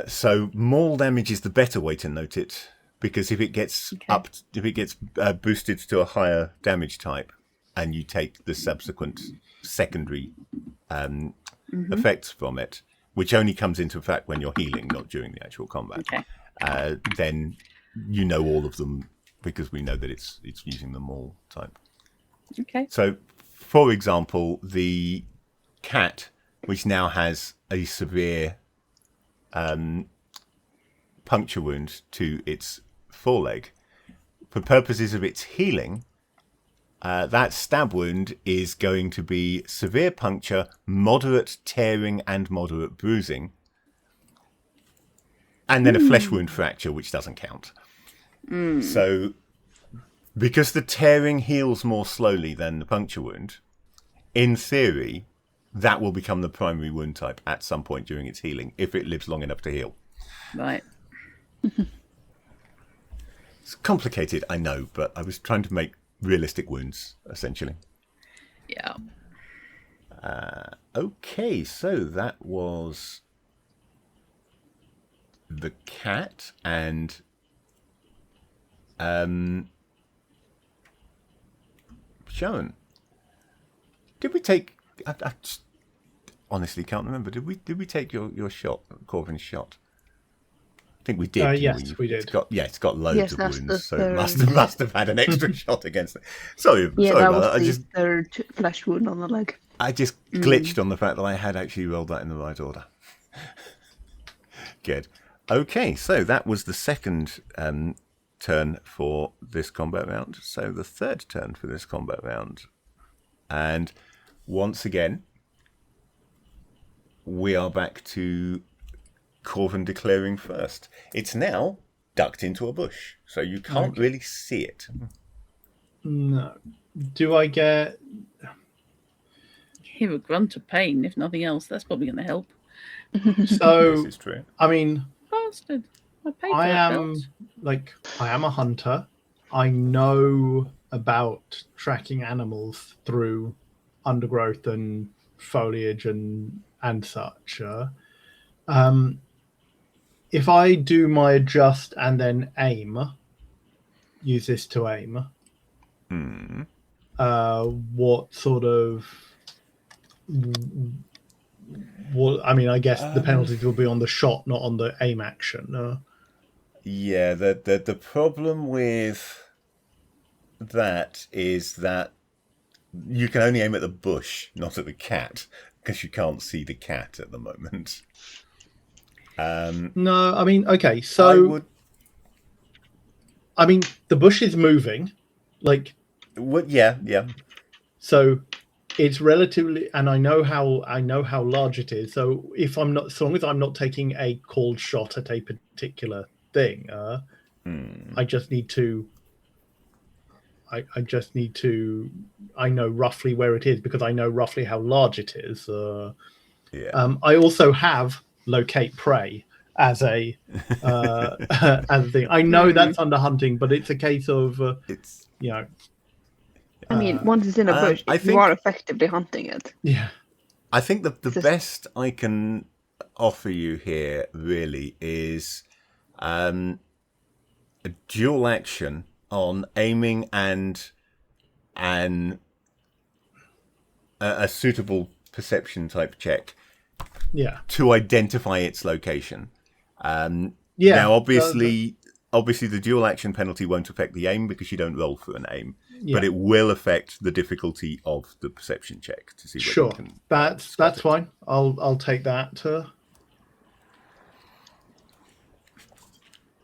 So maul damage is the better way to note it, because if it gets boosted to a higher damage type, and you take the subsequent secondary effects from it, which only comes into effect when you're healing, not during the actual combat. Okay. Then you know all of them because we know that it's using the maul type. Okay. So, for example, the cat, which now has a severe puncture wound to its foreleg, for purposes of its healing, that stab wound is going to be severe puncture, moderate tearing, and moderate bruising. And then a flesh wound fracture, which doesn't count. So, because the tearing heals more slowly than the puncture wound, in theory, that will become the primary wound type at some point during its healing, if it lives long enough to heal. Right. It's complicated, I know, but I was trying to make realistic wounds, essentially. Yeah. Okay, so that was the cat and Sharon. Did we take? I just honestly can't remember. Did we take your shot, Corvin's shot? I think we did. didn't yes, we did. It's got loads Yes, of that's the wounds, so it third. must have had an extra shot against it. Sorry, Yeah, sorry that about was that. the third flesh wound on the leg. I just glitched on the fact that I had actually rolled that in the right order. Good. Okay, so that was the second turn for this combat round. So the third turn for this combat round. And once again, we are back to Corvin declaring first. It's now ducked into a bush, so you can't really see it. No. Do I get... hear a grunt of pain, if nothing else. That's probably going to help. So, This is true. I mean, Bastard. I paid for I that am belt. I am a hunter. I know about tracking animals through undergrowth and foliage and such. If I do my adjust and then aim, use this to aim. Hmm. What sort of what? I mean, I guess the penalties will be on the shot, not on the aim action. Yeah, the problem with that is that you can only aim at the bush, not at the cat, because you can't see the cat at the moment. No, I mean, okay, so I would. I mean, the bush is moving, like Yeah. so. It's relatively, and I know how large it is. So if I'm not, as long as I'm not taking a called shot at a particular thing, I just need to. I just need to. I know roughly where it is because I know roughly how large it is. Yeah. I also have locate prey as a as a thing. I know that's under hunting, but it's a case of It's. you know. I mean, once it's in a bush, I you think- are effectively hunting it. Yeah. I think the Just- best I can offer you here really is a dual action on aiming and a suitable perception type check Yeah. to identify its location. Yeah. Now, obviously, the dual action penalty won't affect the aim because you don't roll for an aim, but it will affect the difficulty of the perception check to see whether Sure, you can. that's fine. I'll take that.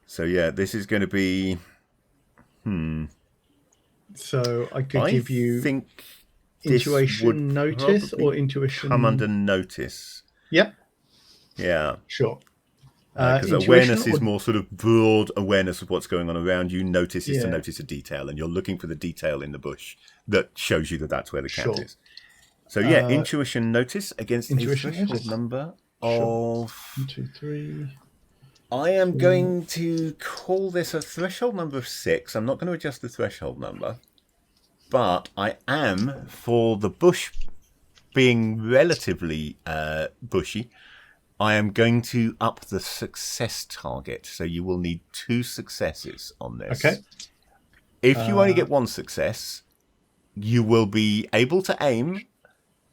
So yeah, this is going to be. So I could I give you think this would intuition notice probably or intuition. come under notice. Yep, Yeah. sure. Because Intuition awareness or- is more sort of broad awareness of what's going on around you. Notice is to Yeah. notice a detail, and you're looking for the detail in the bush that shows you that that's where the cat Sure. is. So yeah, intuition notice against intuition a threshold notice. number Sure. of. 1, 2, 3. I am going to call this a threshold number of 6. I'm not going to adjust the threshold number, but I am, for the bush being relatively bushy, I am going to up the success target. So you will need 2 successes on this. Okay. If you only get 1 success, you will be able to aim,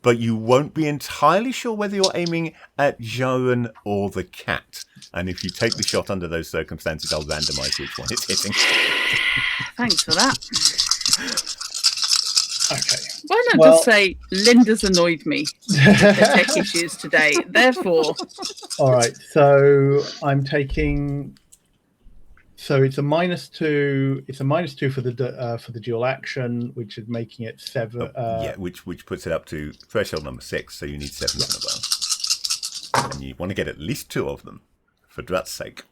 but you won't be entirely sure whether you're aiming at Jaren or the cat. And if you take the shot under those circumstances, I'll randomize which one it's hitting. Thanks for that. Okay. Why not Well- just say Linda's annoyed me with the tech issues today? Therefore, All right. So I'm taking. So it's a -2. It's a -2 for the dual action, which is making it 7. Yeah, which puts it up to threshold number 6, so you need 7 and above. And you want to get at least 2 of them, for Drat's sake.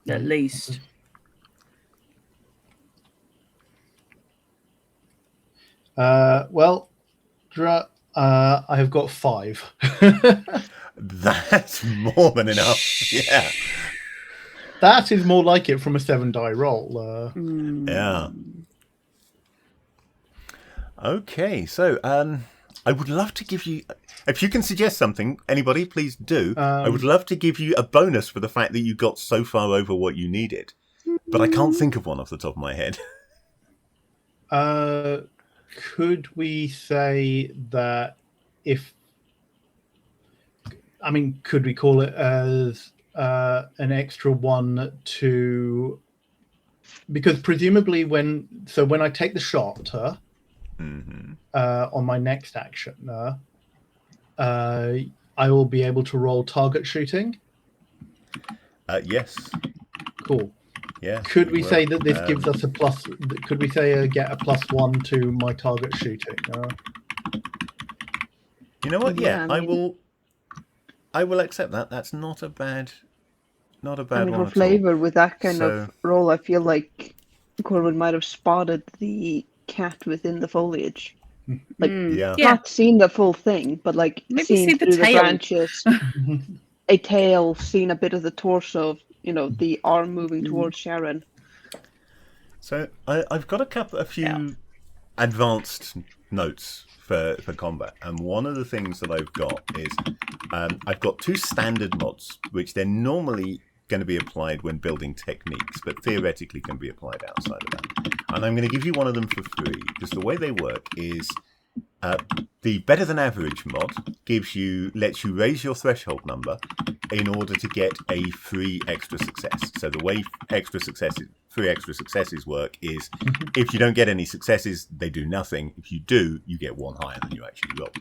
at least. Well, I have got 5. That's more than enough. Yeah. That is more like it from a 7 die roll. Yeah. Okay, so I would love to give you, if you can suggest something, anybody, please do. I would love to give you a bonus for the fact that you got so far over what you needed, but I can't think of one off the top of my head. Could we say that if, I mean, could we call it as an extra 1 to, because presumably when I take the shot on my next action, I will be able to roll target shooting. Yes. Cool. Yeah. Could we well, say that this gives us a plus? Could we say get a +1 to my target shooting? You know what? Yeah, Yeah, I mean- I will accept that. That's not a bad I mean, one for at flavor, all. with that kind So- of roll, I feel like Corwin might have spotted the cat within the foliage. Like, Yeah. not seeing the full thing, but like Maybe seeing see the through the tail. branches, a tail, seeing a bit of the torso, the arm moving towards Sharon. So I've got a few advanced notes for combat, and one of the things that I've got is I've got 2 standard mods, which they're normally going to be applied when building techniques, but theoretically can be applied outside of that. And I'm going to give you one of them for free, because the way they work is the better than average mod lets you raise your threshold number in order to get a free extra success. So the way free extra successes work is if you don't get any successes, they do nothing. If you do, you get 1 higher than you actually roll.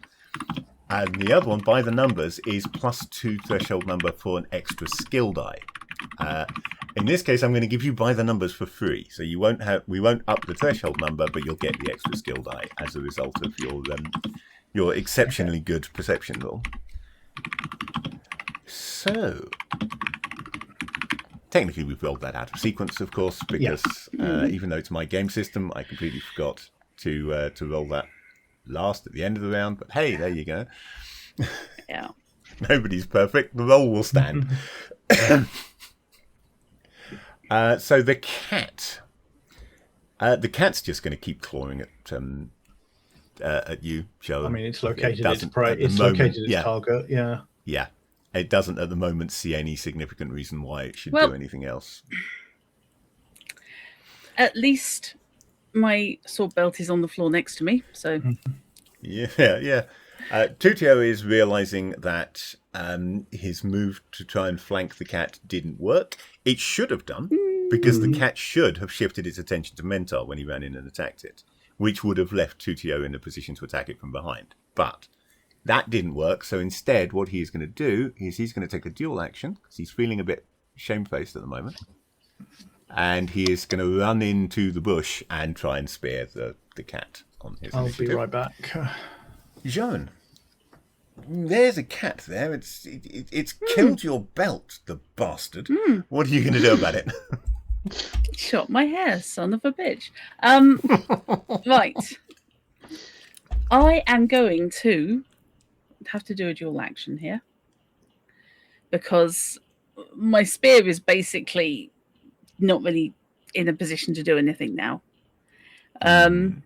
And the other one, by the numbers, is +2 threshold number for an extra skill die. In this case, I'm going to give you by the numbers for free, so we won't up the threshold number, but you'll get the extra skill die as a result of your exceptionally good perception roll. So, technically, we've rolled that out of sequence, of course, because even though it's my game system, I completely forgot to roll that last at the end of the round. But hey, there you go. Yeah. Nobody's perfect. The roll will stand. So the cat's just going to keep clawing at you, Joe. I mean, it's located its prey. It's located its target. Yeah. Yeah. It doesn't at the moment see any significant reason why it should do anything else. At least my sword belt is on the floor next to me, so Yeah. Tutio is realizing that his move to try and flank the cat didn't work. It should have done, because the cat should have shifted its attention to Mentor when he ran in and attacked it, which would have left Tutio in a position to attack it from behind. But that didn't work, so instead what he's going to do is he's going to take a dual action, because he's feeling a bit shamefaced at the moment. And he is going to run into the bush and try and spear the cat on his initiative. I'll be right back. Jean, there's a cat there. It's killed your belt, the bastard. What are you going to do about it? Shot my hair, son of a bitch. Right. I am going to have to do a dual action here, because my spear is basically not really in a position to do anything now. And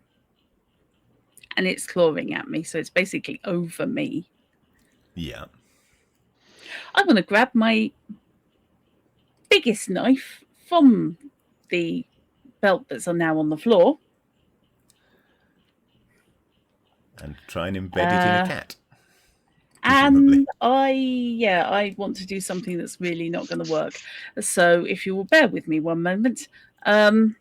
it's clawing at me, so it's basically over me. Yeah. I'm going to grab my biggest knife from the belt that's now on the floor. And try and embed it in a cat. And I want to do something that's really not going to work. So if you will bear with me one moment. And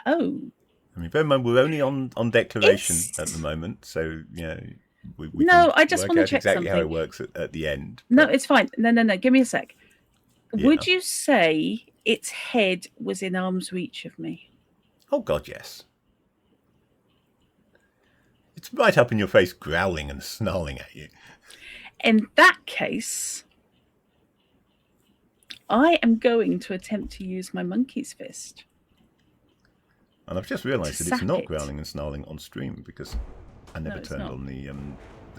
oh. I mean, bear in mind, we're only on declaration at the moment, so we no, I just want to check exactly something. how it works at the end. No, it's fine. No. Give me a sec. Yeah. Would you say its head was in arm's reach of me? Oh God, yes. It's right up in your face, growling and snarling at you. In that case, I am going to attempt to use my monkey's fist. And I've just realised that it's not growling and snarling on stream, because I never turned on the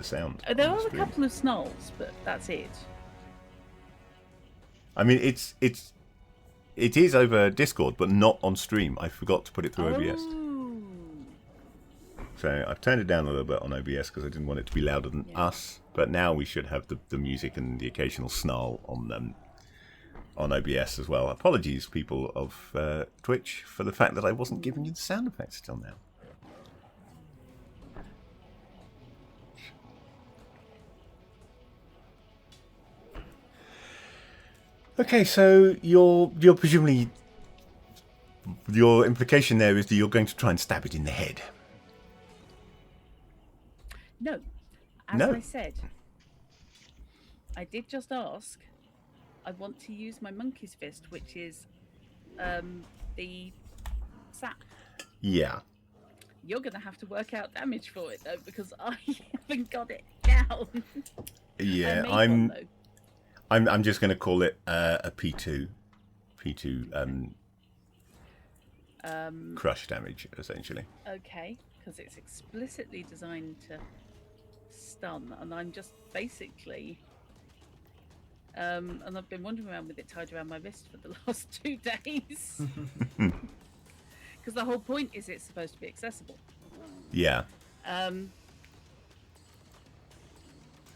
sound. There are a couple of snarls, but that's it. I mean, it is over Discord, but not on stream. I forgot to put it through OBS. So I've turned it down a little bit on OBS because I didn't want it to be louder than us. But now we should have the music and the occasional snarl on OBS as well. Apologies, people of Twitch, for the fact that I wasn't giving you the sound effects till now. Okay, so you're presumably, your implication there is that you're going to try and stab it in the head. No. As I said, I did just ask. I want to use my monkey's fist, which is the sap. Yeah. You're going to have to work out damage for it, though, because I haven't got it down. Yeah, I'm just going to call it a P2. Crush damage, essentially. Okay, because it's explicitly designed to stun, and I'm just basically. And I've been wandering around with it tied around my wrist for the last 2 days. Because the whole point is it's supposed to be accessible. Yeah.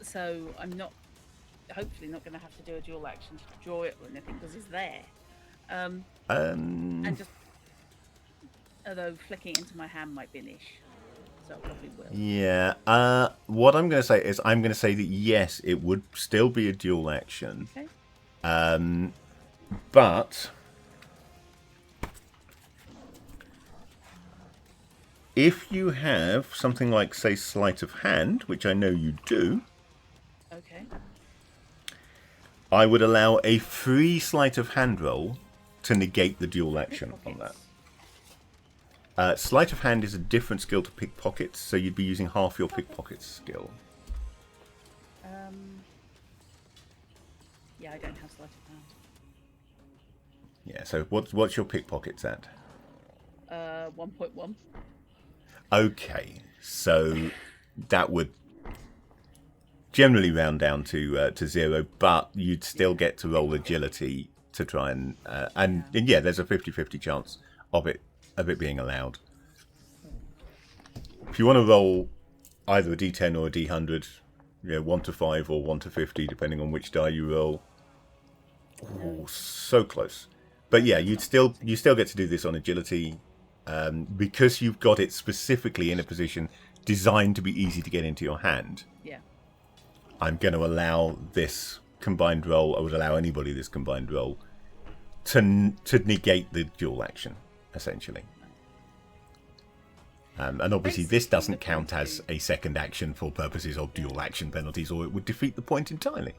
So I'm hopefully not going to have to do a dual action to draw it or anything because it's there. And just, although flicking it into my hand might be an ish, so it probably will. Yeah. What I'm going to say is I'm going to say that yes, it would still be a dual action. Okay. But if you have something like, say, sleight of hand, which I know you do, Okay. I would allow a free sleight of hand roll to negate the dual action on that. Sleight of hand is a different skill to pickpockets, so you'd be using half your pickpockets skill. Yeah, I don't have sleight of hand. Yeah, so what's your pickpockets at? 1.1. Okay, so that would generally round down to 0, but you'd still get to roll agility to try and yeah, there's a 50-50 chance of it being allowed. If you want to roll either a d10 or a d100, 1 to 5 or 1 to 50, depending on which die you roll. Oh, so close. But yeah, you still get to do this on agility, because you've got it specifically in a position designed to be easy to get into your hand. Yeah. I'm going to allow this combined roll. I would allow anybody this combined roll to negate the dual action, essentially. And obviously this doesn't count as a second action for purposes of dual action penalties, or it would defeat the point entirely.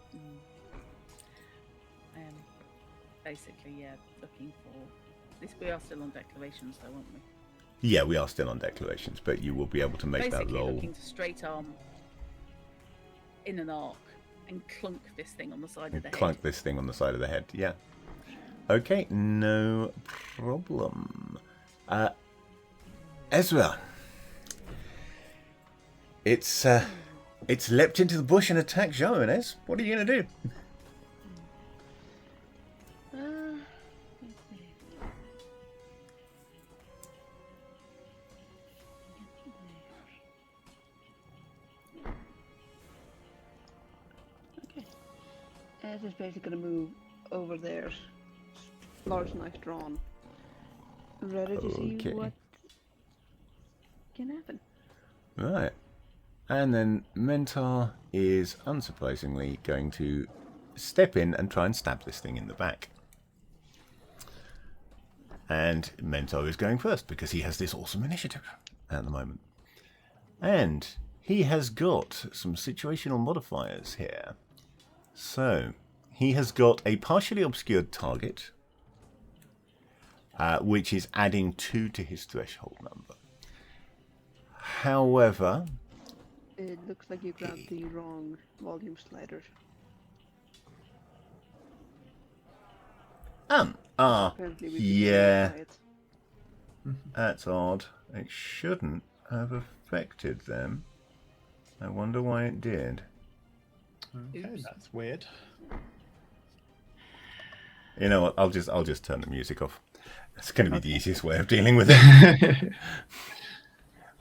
Basically, yeah, looking for this. We are still on declarations, though, aren't we? Yeah, we are still on declarations, but you will be able to make basically that roll. Looking to straight arm in an arc and clunk this thing on the side of the head. Clunk this thing on the side of the head, yeah. Okay, no problem. Ezra. It's leapt into the bush and attacked Joan, Ez. What are you going to do? Ez is basically going to move over there. Large knife drawn. Ready to see what can happen. Right. And then Mentor is, unsurprisingly, going to step in and try and stab this thing in the back. And Mentor is going first because he has this awesome initiative at the moment. And he has got some situational modifiers here. So, he has got a partially obscured target, which is adding 2 to his threshold number. However, it looks like you grabbed the wrong volume slider. Yeah. That's odd. It shouldn't have affected them. I wonder why it did. Okay, that's weird. You know what? I'll just turn the music off. That's going to be the easiest way of dealing with it.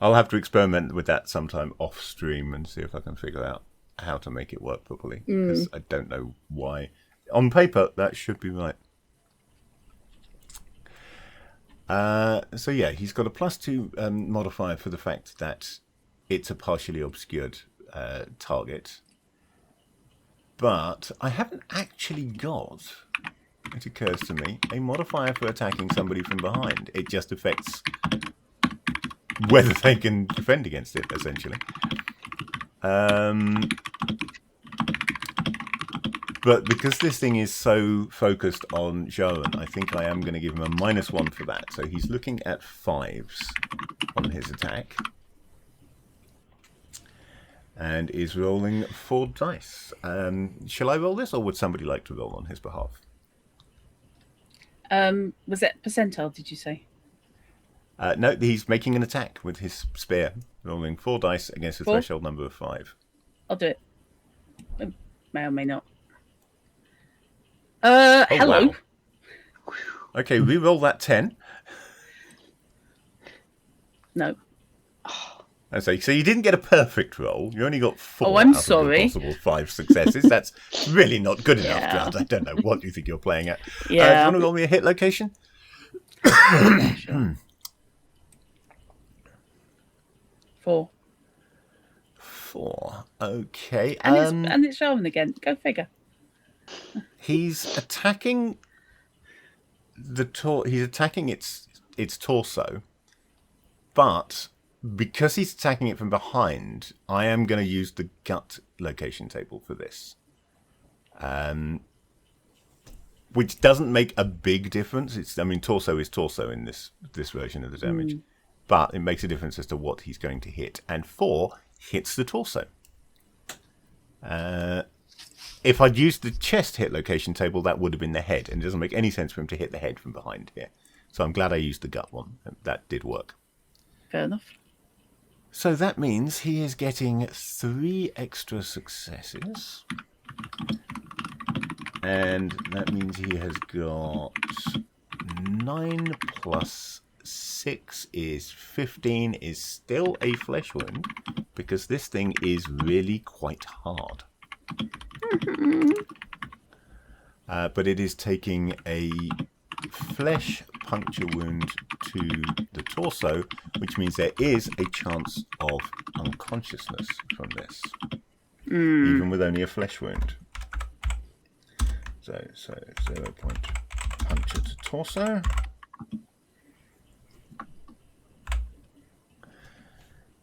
I'll have to experiment with that sometime off stream and see if I can figure out how to make it work properly. Because I don't know why. On paper, that should be right. So yeah, he's got a +2 modifier for the fact that it's a partially obscured target. But I haven't actually got, it occurs to me, a modifier for attacking somebody from behind. It just affects whether they can defend against it, essentially. But because this thing is so focused on Joan, I think I am going to give him a -1 for that. So he's looking at 5s on his attack. And is rolling 4 dice. Shall I roll this, or would somebody like to roll on his behalf? Was it percentile, did you say? No, he's making an attack with his spear, rolling 4 dice against a 4? threshold number of 5. I'll do it. May or may not. Hello. Wow. Okay, re-roll that 10. No. And so you didn't get a perfect roll. You only got 4 Oh, I'm out sorry. of the possible 5 successes. That's really not good enough, Yeah. Grant. I don't know what you think you're playing at. Do you Yeah. want to roll me a hit location? Sure. 4. 4. Okay. And it's Sharon again. Go figure. He's attacking he's attacking its torso, but because he's attacking it from behind, I am going to use the gut location table for this, which doesn't make a big difference. Torso is torso in this version of the damage, but it makes a difference as to what he's going to hit. And 4 hits the torso. If I'd used the chest hit location table, that would have been the head, and it doesn't make any sense for him to hit the head from behind here. So I'm glad I used the gut one. That did work. Fair enough. So that means he is getting 3 extra successes. And that means he has got 9 plus 6 is 15, is still a flesh wound, because this thing is really quite hard. But it is taking a flesh puncture wound to the torso, which means there is a chance of unconsciousness from this, even with only a flesh wound. So 0 point puncture to torso.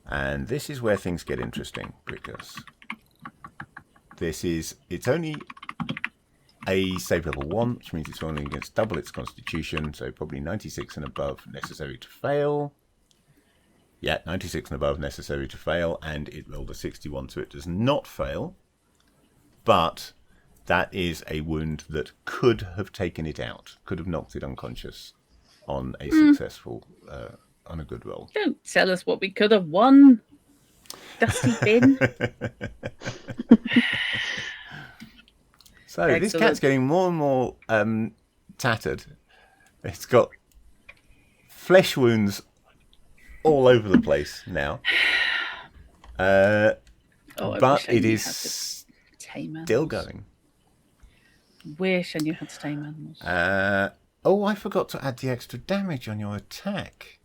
And this is where things get interesting, because it's only a save level 1, which means it's rolling against double its constitution, so probably 96 and above necessary to fail. Yeah, 96 and above necessary to fail, and it rolled a 61, so it does not fail. But that is a wound that could have taken it out, could have knocked it unconscious on a successful, on a good roll. Don't tell us what we could have won, Dusty Bin. So this cat's getting more and more tattered. It's got flesh wounds all over the place now. But it is still going. Wish I knew how to tame animals. I forgot to add the extra damage on your attack.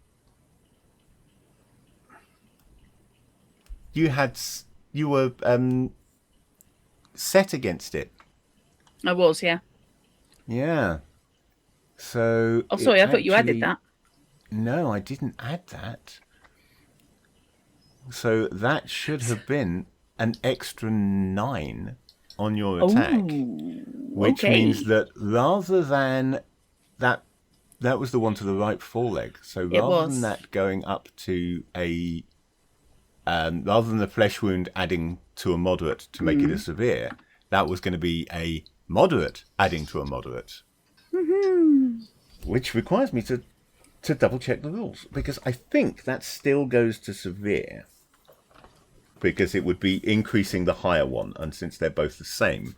You were set against it. I was, yeah. Yeah. So. Oh, sorry, I thought you added that. No, I didn't add that. So that should have been an extra 9 on your attack, which means that rather than that was the one to the right foreleg. So rather than that going up to a, rather than the flesh wound adding to a moderate to make it a severe, that was going to be a moderate adding to a moderate, which requires me to double check the rules, because I think that still goes to severe, because it would be increasing the higher one, and since they're both the same,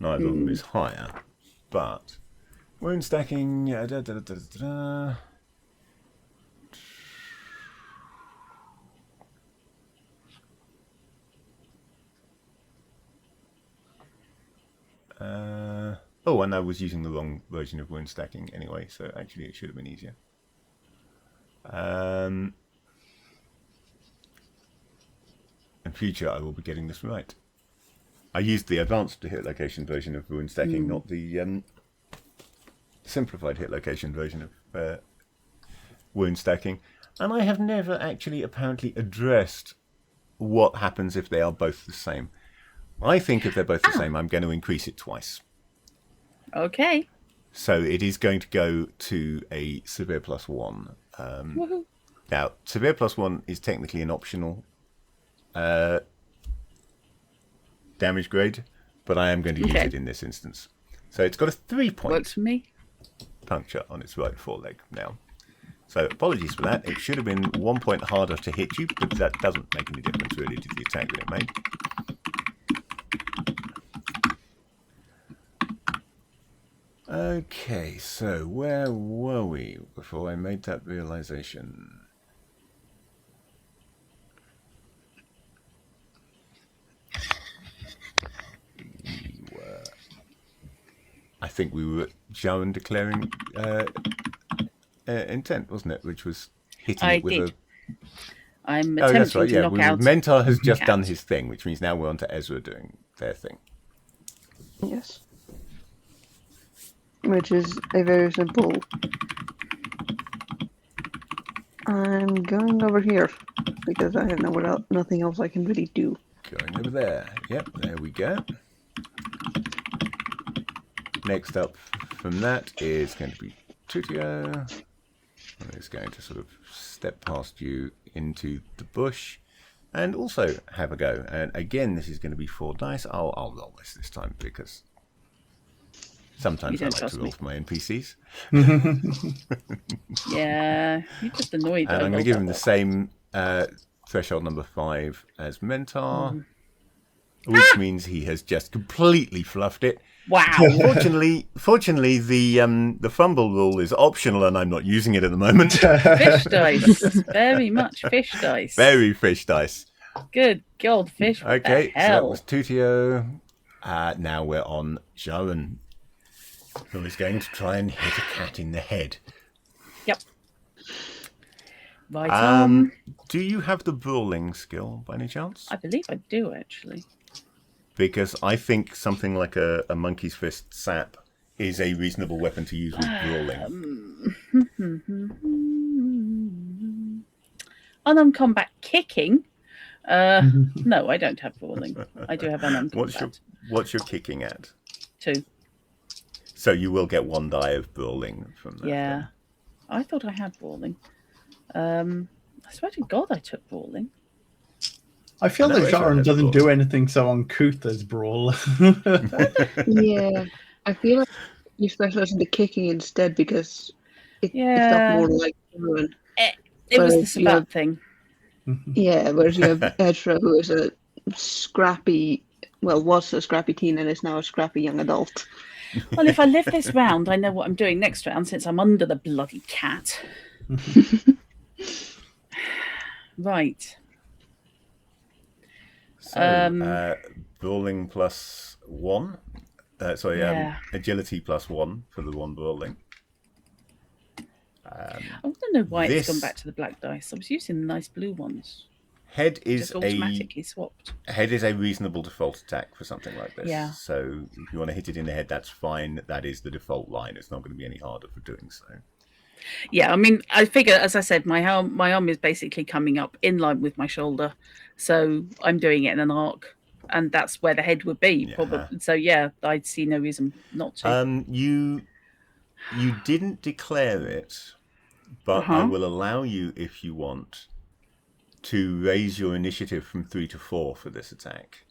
neither of them is higher. But wound stacking, and I was using the wrong version of wound stacking anyway, so actually it should have been easier. In future, I will be getting this right. I used the advanced hit location version of wound stacking, not the simplified hit location version of wound stacking, and I have never actually apparently addressed what happens if they are both the same. I think if they're both the same, I'm going to increase it twice. Okay. So it is going to go to a severe +1. Now, severe +1 is technically an optional damage grade, but I am going to use it in this instance. So it's got a 3-point Works for me. puncture on its right foreleg now. So apologies for that. It should have been 1 point harder to hit you, but that doesn't make any difference really to the attack that it made. Okay, so where were we before I made that realization? I think we were Joan declaring intent, wasn't it? Which was hitting it with did. a... I'm Oh, attempting that's right, to yeah. knock out Mentor has just cat. done his thing, which means now we're on to Ezra doing their thing. Yes. Which is a very simple. I'm going over here because I have nothing else I can really do. Going over there. Yep, there we go. Next up from that is going to be Tutio. It's going to sort of step past you into the bush and also have a go. And again, this is going to be 4 dice. I'll roll this time because sometimes I like to roll for my NPCs. Yeah, you're just annoyed. And I'm going to give him the same threshold number 5 as Mentor, which means he has just completely fluffed it. Wow. Fortunately, the fumble rule is optional, and I'm not using it at the moment. Fish dice. Very much fish dice. Very fish dice. Good God, fish. What Okay, the so that hell? was Tutio. Now we're on Sharon, who is going to try and hit a cat in the head. Yep. Right. Do you have the brawling skill by any chance? I believe I do actually. Because I think something like a monkey's fist sap is a reasonable weapon to use with brawling. Unarmed combat kicking. No, I don't have brawling. I do have unarmed combat. What's your kicking at? 2. So you will get 1 die of brawling from that. Yeah. Then. I thought I had brawling. I swear to God I took brawling. I feel that Sharon doesn't do anything so uncouth as Brawl. Yeah, I feel like you specialize in the kicking instead because it's not more like ruin. It was the Sabat thing. Yeah, whereas you have Ezra, who is a scrappy, was a scrappy teen and is now a scrappy young adult. Well, if I live this round, I know what I'm doing next round since I'm under the bloody cat. Right. So, brawling plus 1. Agility plus 1 for the 1 brawling. I want to know why it's gone back to the black dice. I was using the nice blue ones. Head is just automatically swapped. Head is a reasonable default attack for something like this. Yeah. So if you want to hit it in the head, that's fine. That is the default line. It's not going to be any harder for doing so. Yeah, I mean, I figure, as I said, my arm is basically coming up in line with my shoulder, so I'm doing it in an arc, and that's where the head would be, probably. So yeah, I'd see no reason not to. You didn't declare it, but I will allow you, if you want, to raise your initiative from 3 to 4 for this attack,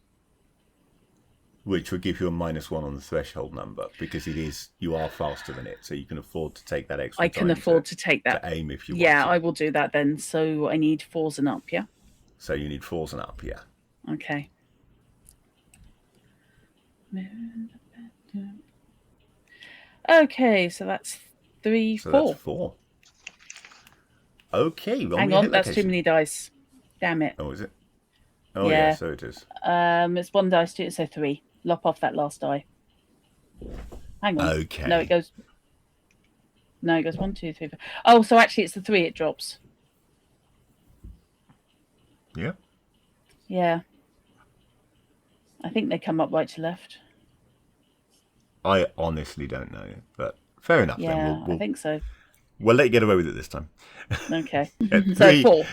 which would give you a -1 on the threshold number, because you are faster than it, so you can afford to take that extra. I can afford to take that. To aim if you want. Yeah, I will do that then. So I need 4s and up, yeah? So you need 4s and up, yeah. Okay. Okay, so that's 3, 4. That's 4. Okay, hang on, that's too many dice. Damn it. Oh, is it? Oh yeah, so it is. It's 1 dice too, so 3. Lop off that last die. Hang on. Okay. No, it goes 1, 2, 3, 4. Oh, so actually it's the 3 it drops. Yeah. Yeah. I think they come up right to left. I honestly don't know, but fair enough. Yeah, then. I think so. We'll let you get away with it this time. Okay. So 4.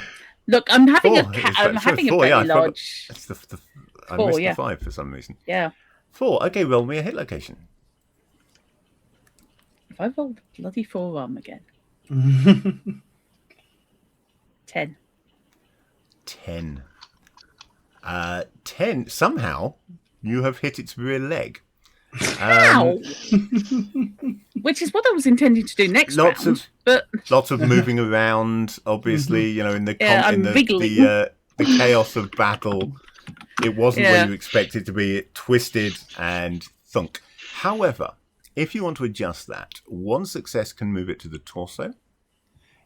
Look, I'm having 4. I'm having a very large. It's I missed the 5 for some reason. Yeah. 4. Okay, roll me a hit location. If I roll the bloody 4 again. 10. 10. 10. Somehow you have hit its rear leg. How? Which is what I was intending to do next Lots round. of- But Lots of moving around, obviously, you know, in the I'm wiggling. the chaos of battle. It wasn't where Yeah. you expected it to be. It twisted and thunk. However, if you want to adjust that, one success can move it to the torso.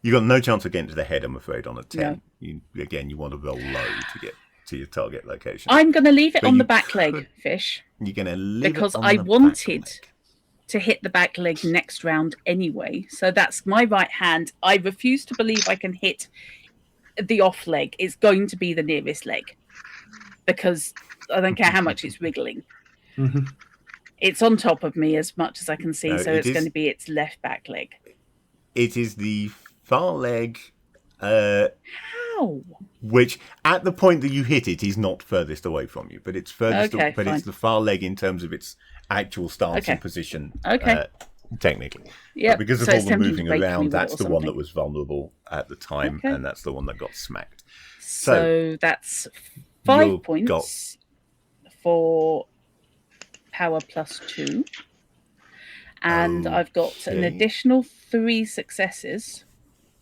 You got no chance of getting to the head, I'm afraid, on a 10. No. You want to roll low to get to your target location. I'm going to leave it But on you the back leg, could- Fish, You're going to leave because it on I the back wanted leg. to hit the back leg next round anyway. So that's my right hand. I refuse to believe I can hit the off leg. It's going to be the nearest leg because I don't care how much it's wriggling. Mhm. It's on top of me as much as I can see, No, so it it's is- going to be its left back leg. It is the far leg, How? which at the point that you hit it is not furthest away from you, but it's furthest. Okay, but fine. it's the far leg in terms of its actual stance Okay. and position. Okay. Technically. Yeah, But because of so all it's the tempting to moving break me around, with it that's or the one that something. was vulnerable at the time, Okay. and that's the one that got smacked. So that's 5 you've points for power +2. And I've got an Okay. additional 3 successes.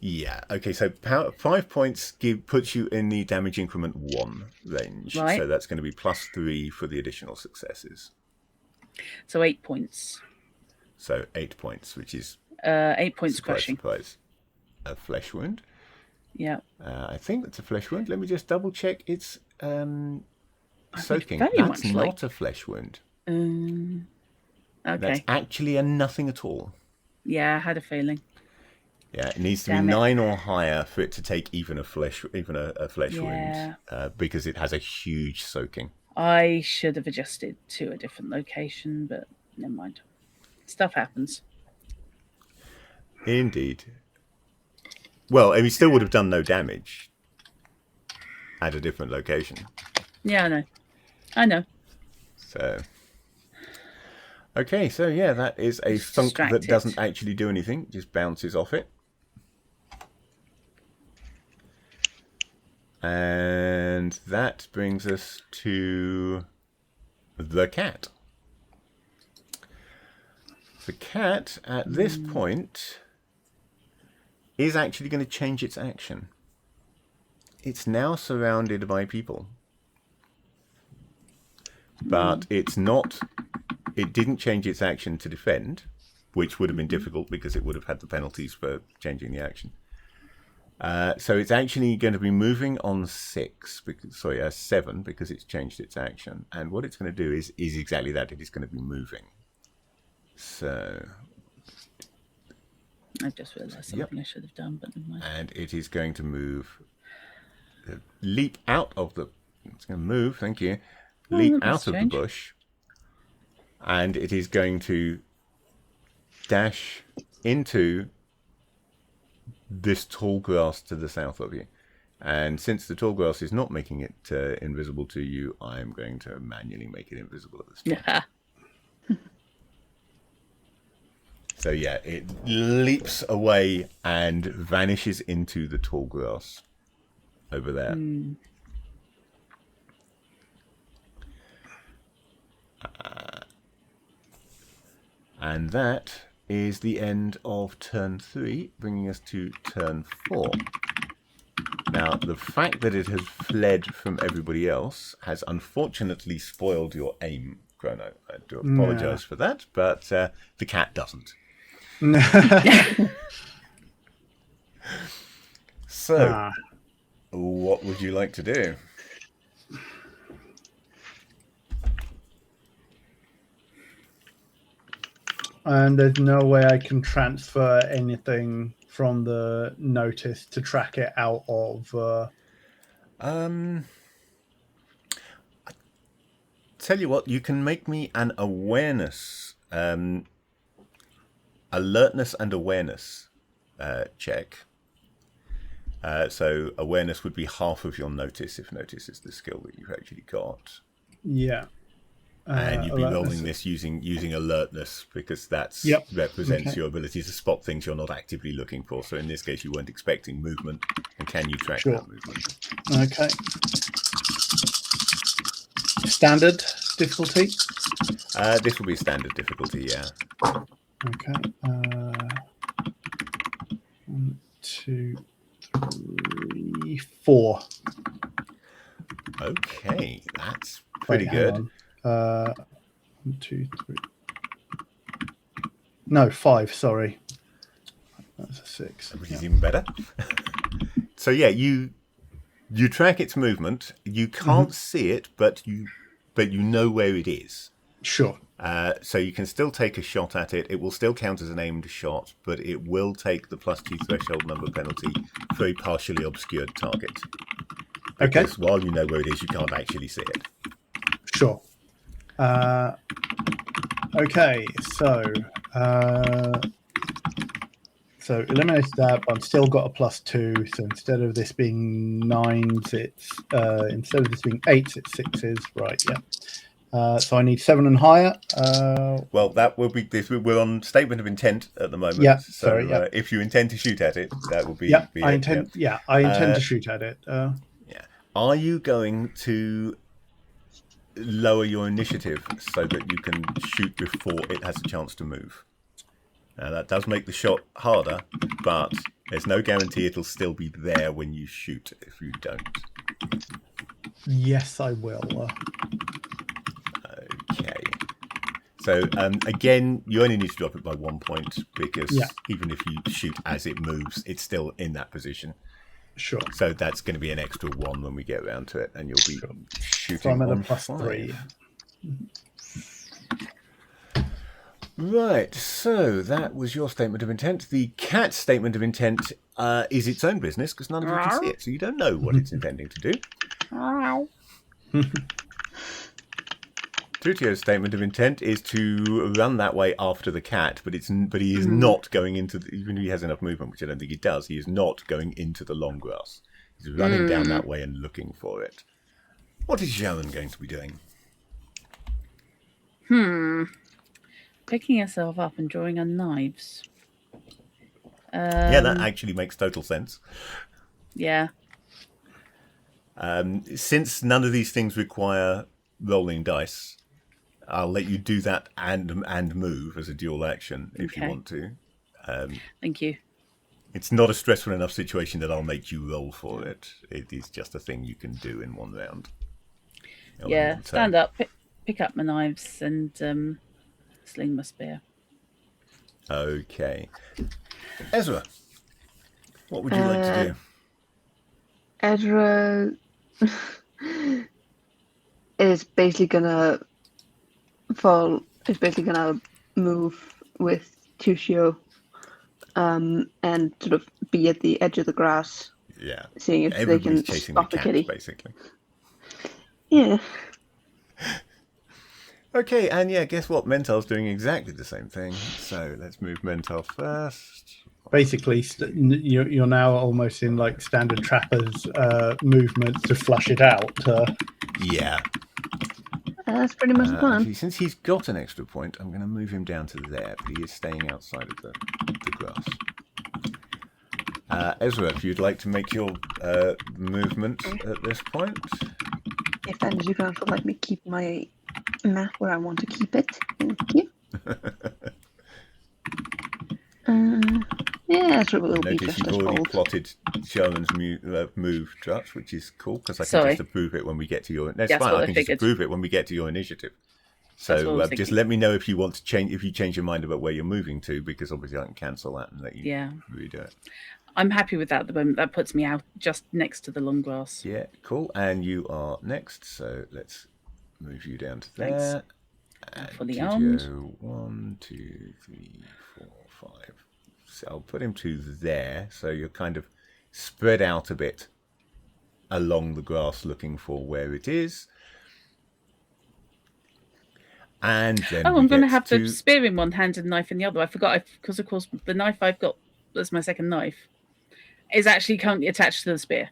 Yeah. Okay. So 5 points puts you in the damage increment 1 range. Right. So that's going to be +3 for the additional successes. So 8 points. So 8 points, which is 8 points surprise, crushing. surprise, a flesh wound. Yeah. I think that's a flesh wound. Let me just double check. It's soaking. very That's much not like- a flesh wound. Okay. That's actually a nothing at all. Yeah, I had a feeling. Yeah, it needs to Damn be it. 9 or higher for it to take even a flesh Yeah. wound, because it has a huge soaking. I should have adjusted to a different location, but never mind. Stuff happens. Indeed. Well, and he still would have done no damage at a different location. Yeah, I know. I know. So, okay, so yeah, that is a Just thunk that distracted. doesn't actually do anything; just bounces off it. And that brings us to the cat. The cat, at this point, is actually going to change its action. It's now surrounded by people. But it's not... It didn't change its action to defend, which would have been difficult because it would have had the penalties for changing the action. So it's actually going to be moving on 7, because it's changed its action. And what it's going to do is exactly that. It is going to be moving. So, I just realised something I should have done, but never mind. and it is going to move, leap out of the... It's going to move, thank you. Leap that's out of the strange. bush. And it is going to dash into this tall grass to the south of you. And since the tall grass is not making it invisible to you, I'm going to manually make it invisible at this point. Yeah. So yeah, it leaps away and vanishes into the tall grass over there. And that is the end of turn 3, bringing us to turn 4. Now, the fact that it has fled from everybody else has unfortunately spoiled your aim, Chrono. I do apologise for that, but the cat doesn't. So, what would you like to do? And there's no way I can transfer anything from the notice to track it out of. Tell you what, you can make me an awareness, alertness and awareness check. So awareness would be half of your notice if notice is the skill that you've actually got. Yeah. And you'd be alertness. rolling this using alertness because that's Yep. represents Okay. your ability to spot things you're not actively looking for. So in this case, you weren't expecting movement, and can you track Sure. that movement? Okay. Standard difficulty. This will be standard difficulty, yeah. Okay. 1, 2, 3, 4. Okay, that's pretty Wait, good. hang on. 1, 2, 3. No, 5. Sorry, that's a 6. Which is even better. So yeah, you track its movement. You can't see it, but you know where it is. Sure. So you can still take a shot at it. It will still count as an aimed shot, but it will take the +2 threshold number penalty for a partially obscured target. Okay. Because while you know where it is, you can't actually see it. Sure. Okay, so eliminate that, but I've still got a +2. So instead of this being 9s, it's instead of this being 8s, it's 6s. Right? Yeah. So I need 7 and higher. Well, that will be this. We're on statement of intent at the moment. Yeah. So Sorry. Yeah. if you intend to shoot at it, that will be. Yeah. Be I it, intend. yeah. Yeah. I intend to shoot at it. Yeah. Are you going to lower your initiative so that you can shoot before it has a chance to move? Now that does make the shot harder, but there's no guarantee it'll still be there when you shoot if you don't. Yes, I will. Okay. So again, you only need to drop it by 1 point because even if you shoot as it moves, it's still in that position. Sure. So that's going to be an extra 1 when we get around to it, and you'll be shooting So I'm at a on +3. 5. Right, so that was your statement of intent. The cat statement of intent is its own business because none of you can see it, so you don't know what it's intending to do. Trutio's statement of intent is to run that way after the cat, but he is not going into even if he has enough movement, which I don't think he does. He is not going into the long grass. He's running down that way and looking for it. What is Sharon going to be doing? Picking herself up and drawing her knives. Yeah, that actually makes total sense. Yeah. Since none of these things require rolling dice, I'll let you do that and move as a dual action if you want to. Thank you. It's not a stressful enough situation that I'll make you roll for it. It is just a thing you can do in one round. Yeah, stand up, pick up my knives, and sling my spear. Okay. Ezra, what would you like to do? Ezra is basically gonna move with Tushio and sort of be at the edge of the grass. Yeah. Seeing if Everybody's they can chasing spot the the cat, kitty. basically. Yeah. Okay, and yeah, guess what? Mental's doing exactly the same thing. So let's move Mental first. Basically, you're now almost in like standard trappers movement to flush it out. Yeah. That's pretty much the plan. Actually, since he's got an extra point, I'm going to move him down to there, but he is staying outside of the grass. Ezra, if you'd like to make your movement at this point. If that is, you can also let me keep my map where I want to keep it. Thank you. Yeah, that's what will be Notice just you've as already bold. plotted Sherman's move, Dutch, which is cool because I can Sorry. just approve it when we get to your. That's That's fine. what I I can just figured. approve it when we get to your initiative. That's what I So was just thinking. let me know if you want to change. If you change your mind about where you're moving to, because obviously I can cancel that and let you redo it. I'm happy with that at the moment. That puts me out just next to the long grass. Yeah, cool. And you are next, so let's move you down to Thanks. there. I'm fully Tito, armed. 1, 2, 3, 4, 5. So I'll put him to there, so you're kind of spread out a bit along the grass looking for where it is. And then I'm going to have the spear in one hand and knife in the other. I forgot, because of course the knife I've got as my second knife is actually currently attached to the spear.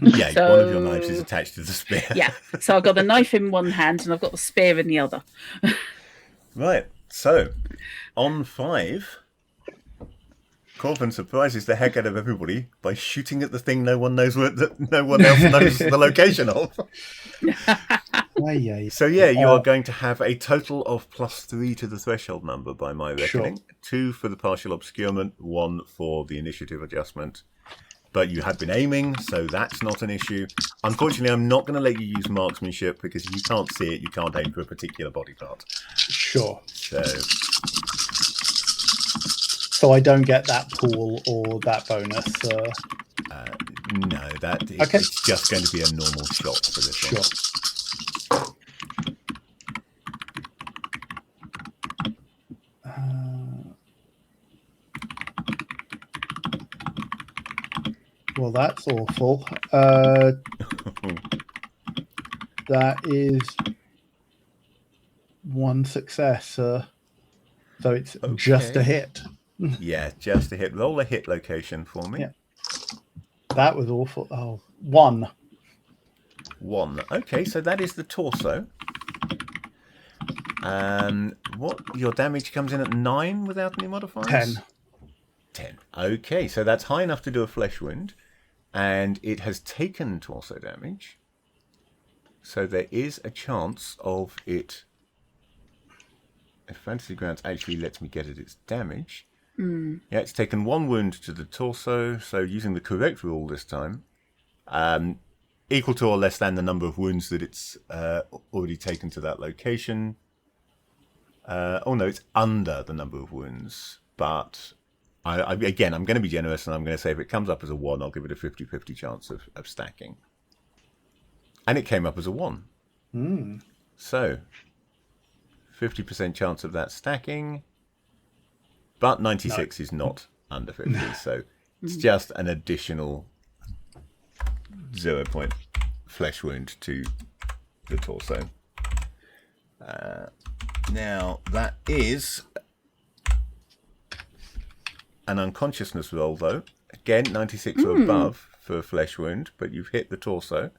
Yeah, So- one of your knives is attached to the spear. Yeah, so I've got the knife in one hand and I've got the spear in the other. Right, so on 5, Corvin surprises the heck out of everybody by shooting at the thing no one knows no one else knows the location of. So yeah, you are going to have a total of +3 to the threshold number by my reckoning. Sure. 2 for the partial obscurement, 1 for the initiative adjustment. But you have been aiming, so that's not an issue. Unfortunately, I'm not going to let you use marksmanship because if you can't see it, you can't aim for a particular body part. Sure. So I don't get that pool or that bonus. No, it's just going to be a normal shot for this one. Well, that's awful. That is 1 success. So it's just a hit. Yeah, just a hit. Roll a hit location for me. Yeah. That was awful. Oh, 1. 1. Okay, so that is the torso. What your damage comes in at 9 without any modifiers? 10. Okay, so that's high enough to do a flesh wound, and it has taken torso damage. So there is a chance of it. If Fantasy Grounds actually lets me get at its damage. Yeah, it's taken 1 wound to the torso, so using the correct rule this time, equal to or less than the number of wounds that it's already taken to that location. Oh no, it's under the number of wounds, but again, I'm going to be generous and I'm going to say if it comes up as a 1, I'll give it a 50-50 chance of stacking. And it came up as a 1. So, 50% chance of that stacking. But 96 is not under 50, so it's just an additional 0-point flesh wound to the torso. Now, that is an unconsciousness roll, though. Again, 96 or above for a flesh wound, but you've hit the torso.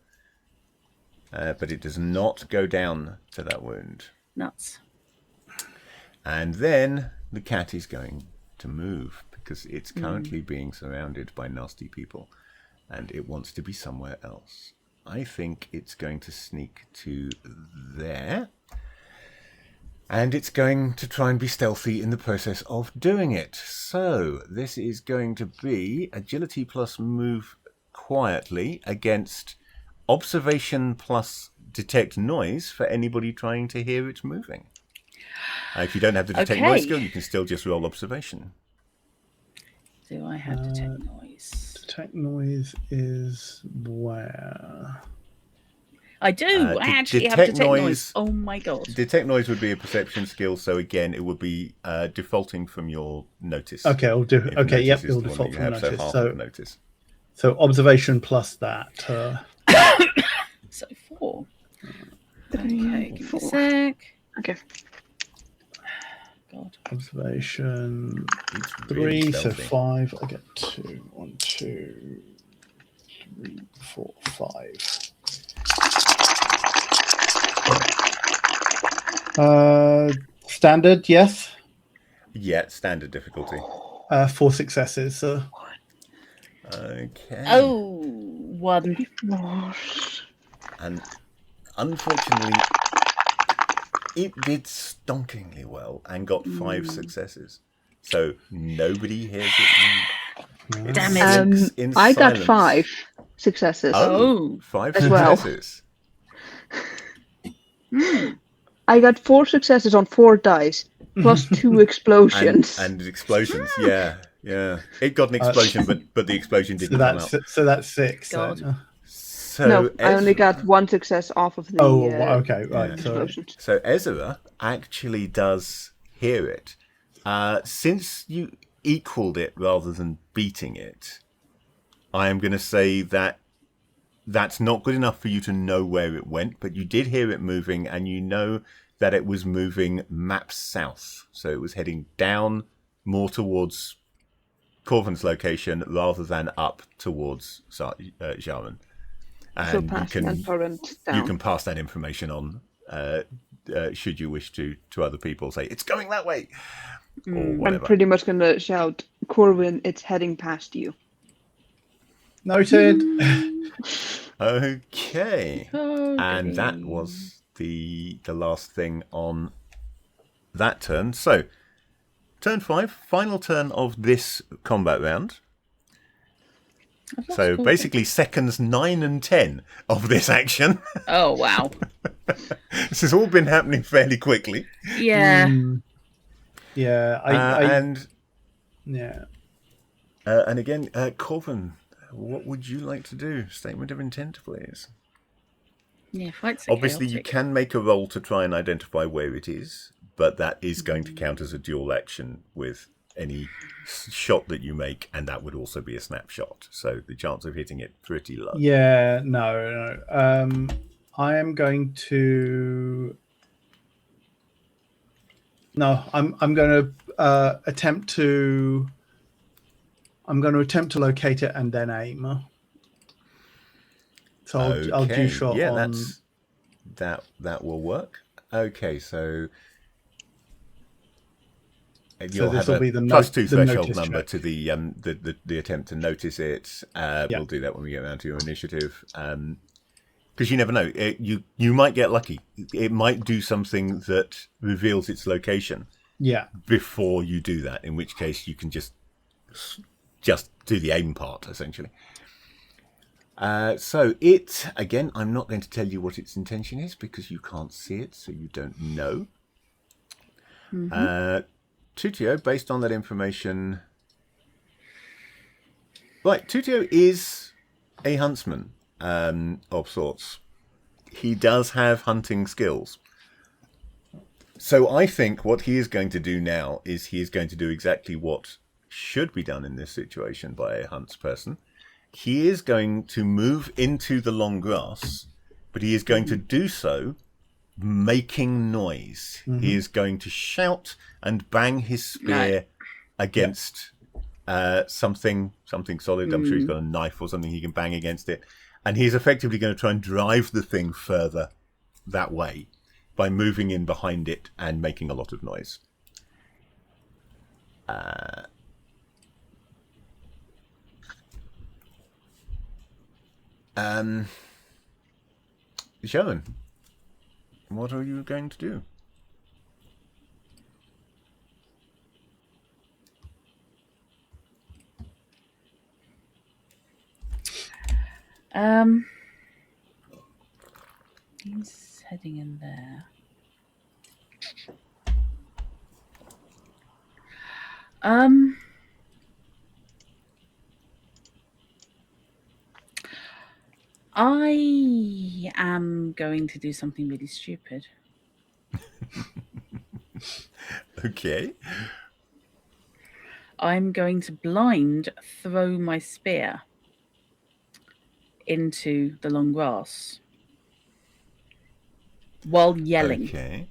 But it does not go down to that wound. Nuts. And then the cat is going to move because it's currently being surrounded by nasty people and it wants to be somewhere else. I think it's going to sneak to there. And it's going to try and be stealthy in the process of doing it. So this is going to be agility plus move quietly against observation plus detect noise for anybody trying to hear it moving. If you don't have the detect noise skill, you can still just roll observation. Do I have detect noise? Detect noise is where? I do. I actually have detect noise. Oh my god. Detect noise would be a perception skill, so again, it would be defaulting from your notice. Okay, I'll do. Okay, yep, it'll default from notice. Notice. So observation plus that. So 4. Okay, give me a sec. Okay. God. Observation really 3, so stealthy. 5. I get 2. 1, 2, 3, 4, 5. Standard, yes. Yeah, standard difficulty. 4 successes. Okay. Oh, 1. And unfortunately, it did stonkingly well and got 5 successes. So nobody hears it. Damn it. In I got silence. 5 successes. Oh. 5 As well. successes. I got 4 successes on 4 dice, plus 2 explosions. And explosions, yeah. It got an explosion, but the explosion didn't come out. So that's 6. God. So No, I only got 1 success off of the okay, right. explosions. So Ezra actually does hear it. Since you equaled it rather than beating it, I am going to say that that's not good enough for you to know where it went, but you did hear it moving, and you know that it was moving map south. So it was heading down more towards Corvin's location rather than up towards Jaron. And So passing that current down. you can pass that information on, should you wish to other people. Say, it's going that way, or I'm whatever. pretty much going to shout, Corvin, it's heading past you. Noted. Okay. And that was the last thing on that turn. So, turn 5, final turn of this combat round. So basically seconds 9 and 10 of this action. Oh, wow. This has all been happening fairly quickly. Yeah. Yeah. And yeah. And again, Corvin, what would you like to do? Statement of intent, please. Yeah, fights Obviously, chaotic. you can make a roll to try and identify where it is, but that is going to count as a dual action with any shot that you make, and that would also be a snapshot. So the chance of hitting it pretty low. Yeah, no. I am going to. No, I'm going to attempt to. I'm going to attempt to locate it and then aim. So I'll do shot on. That will work. Okay, so. So this will be the +2 threshold notice number check. to the attempt to notice it. We'll do that when we get around to your initiative. Because you never know, you might get lucky. It might do something that reveals its location. Yeah. Before you do that, in which case you can just do the aim part essentially. So it again, I'm not going to tell you what its intention is because you can't see it, so you don't know. Tutio, based on that information, right? Tutio is a huntsman of sorts. He does have hunting skills. So I think what he is going to do now is he is going to do exactly what should be done in this situation by a huntsperson. He is going to move into the long grass, but he is going to do so making noise. He is going to shout and bang his spear against something solid. I'm sure he's got a knife or something he can bang against it. And he's effectively going to try and drive the thing further that way by moving in behind it and making a lot of noise. Sharon, what are you going to do? He's heading in there. I am going to do something really stupid. Okay. I'm going to blind throw my spear into the long grass while yelling. Okay.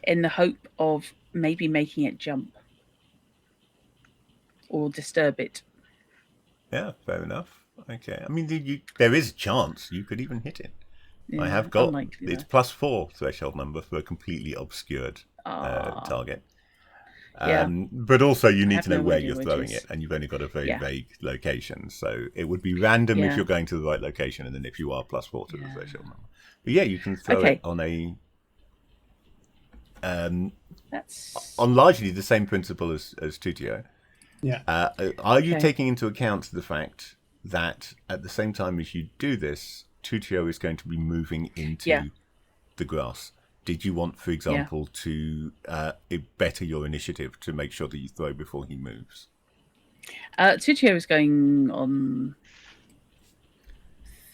In the hope of maybe making it jump or disturb it. Yeah, fair enough. Okay. I mean, there is a chance you could even hit it. Yeah, I have got unlikely, it's though. +4 threshold number for a completely obscured target. Yeah. But also you need have to know no where idea you're where it throwing is. it, and you've only got a very Yeah. vague location. So it would be random if Yeah. you're going to the right location, and then if you are +4 to the threshold number. But yeah, you can throw Okay. it on a That's on largely the same principle as Tutio. Yeah. Are you Okay. taking into account the fact that at the same time as you do this, Tutio is going to be moving into the grass? Did you want, for example, to better your initiative to make sure that you throw before he moves? Tutio is going on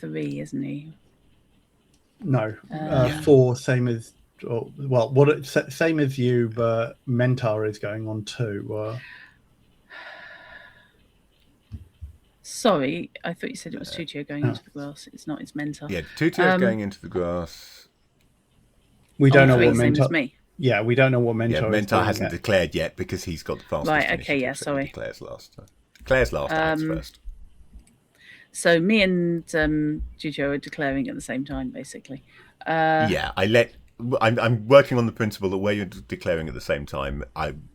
3, isn't he? No. Yeah. 4, same as. Same as you, but Mentar is going on 2. Sorry, I thought you said it was Tutio going into the grass. It's not, it's Mentor. Yeah, Tutio is going into the grass. We don't know three, what same Mentar. as me. Yeah, we don't know what Mentar Yeah, is Mentar doing hasn't yet. declared yet because he's got the fastest Right, okay, initiative, yeah, so sorry. he declares last. Declares last, acts first. So me and Tutio are declaring at the same time, basically. Yeah, I'm working on the principle that where you're declaring at the same time, I'm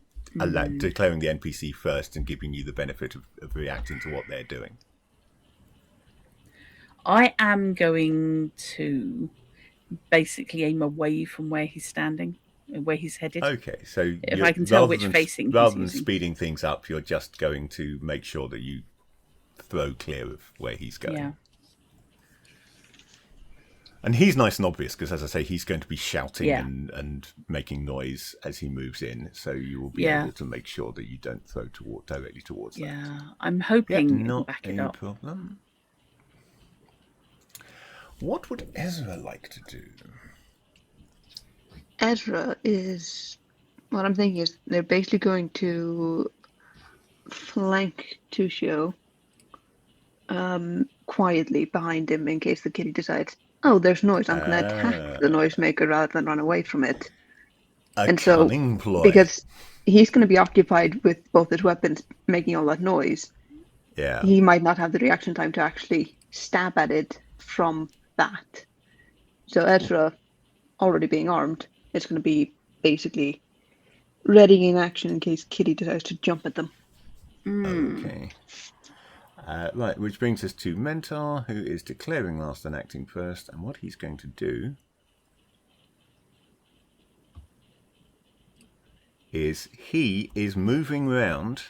declaring the NPC first and giving you the benefit of reacting to what they're doing. I am going to basically aim away from where he's standing, where he's headed. Okay, so If I can tell which facing he's rather than using. speeding things up, you're just going to make sure that you throw clear of where he's going. Yeah. And he's nice and obvious because, as I say, he's going to be shouting Yeah. and making noise as he moves in. So you will be Yeah. able to make sure that you don't throw directly towards that. Yeah. I'm Yeah, hoping it'll not back it a up. problem. What would Ezra like to do? Ezra is. What I'm thinking is they're basically going to flank Tushio quietly behind him in case the kitty decides, oh, there's noise. I'm going to attack the noisemaker rather than run away from it. A cunning ploy. Because he's going to be occupied with both his weapons making all that noise, Yeah. he might not have the reaction time to actually stab at it from that. So Ezra, already being armed, is going to be basically ready in action in case Kitty decides to jump at them. Okay. Right, which brings us to Mentor, who is declaring last and acting first. And what he's going to do is he is moving around.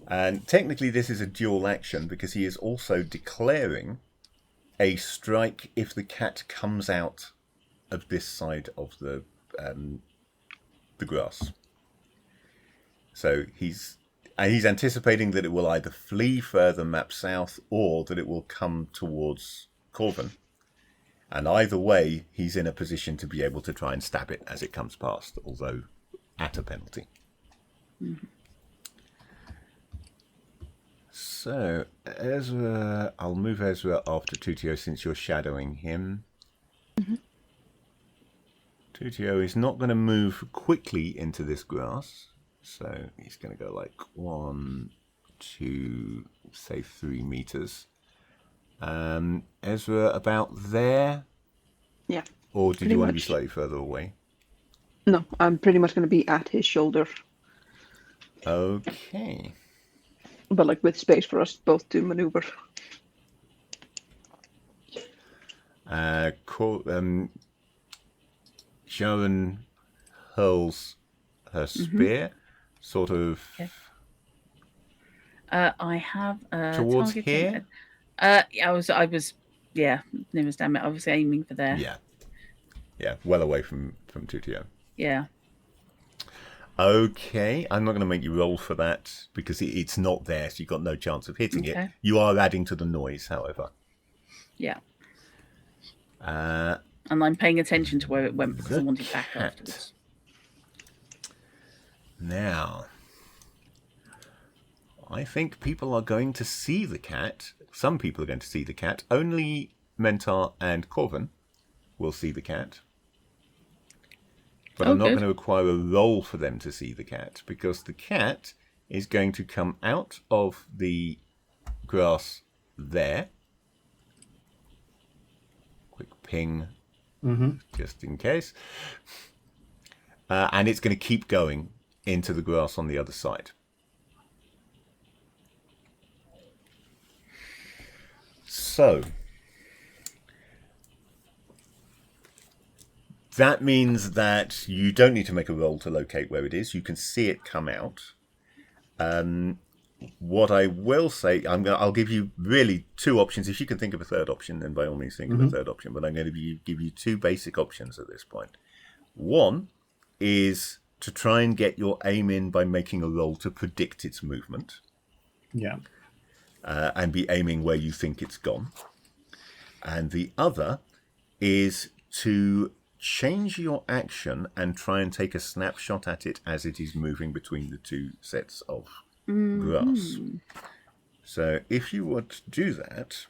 And technically this is a dual action because he is also declaring a strike if the cat comes out of this side of the grass. So he's anticipating that it will either flee further map south or that it will come towards Corvin. And either way, he's in a position to be able to try and stab it as it comes past, although at a penalty. Mm-hmm. So, Ezra, I'll move Ezra after Tutio since you're shadowing him. Mm-hmm. Tutio is not going to move quickly into this grass. So he's going to go like 1, 2, say 3 meters. Ezra, about there? Yeah. Or did you want to be slightly further away? No, I'm pretty much going to be at his shoulder. Okay. But like with space for us both to maneuver. Sharon hurls her spear, sort of Okay. I have towards targeting. here. I was, nearest damn it. I was aiming for there. Yeah, well away from Tutio. Yeah. Okay, I'm not going to make you roll for that because it's not there, so you've got no chance of hitting it. You are adding to the noise, however. Yeah. And I'm paying attention to where it went because I want it back afterwards. Now, I think people are going to see the cat. Some people are going to see the cat. Only Mentor and Corvin will see the cat. But I'm not going to require a roll for them to see the cat because the cat is going to come out of the grass there. Quick ping, just in case. And it's going to keep going into the grass on the other side. So that means that you don't need to make a roll to locate where it is. You can see it come out. What I will say, I'll give you really 2 options. If you can think of a third option, then by all means think of a third option. But I'm going to give you 2 basic options at this point. One is to try and get your aim in by making a roll to predict its movement. Yeah. And be aiming where you think it's gone. And the other is to change your action and try and take a snapshot at it as it is moving between the 2 sets of grass. So if you were to do that,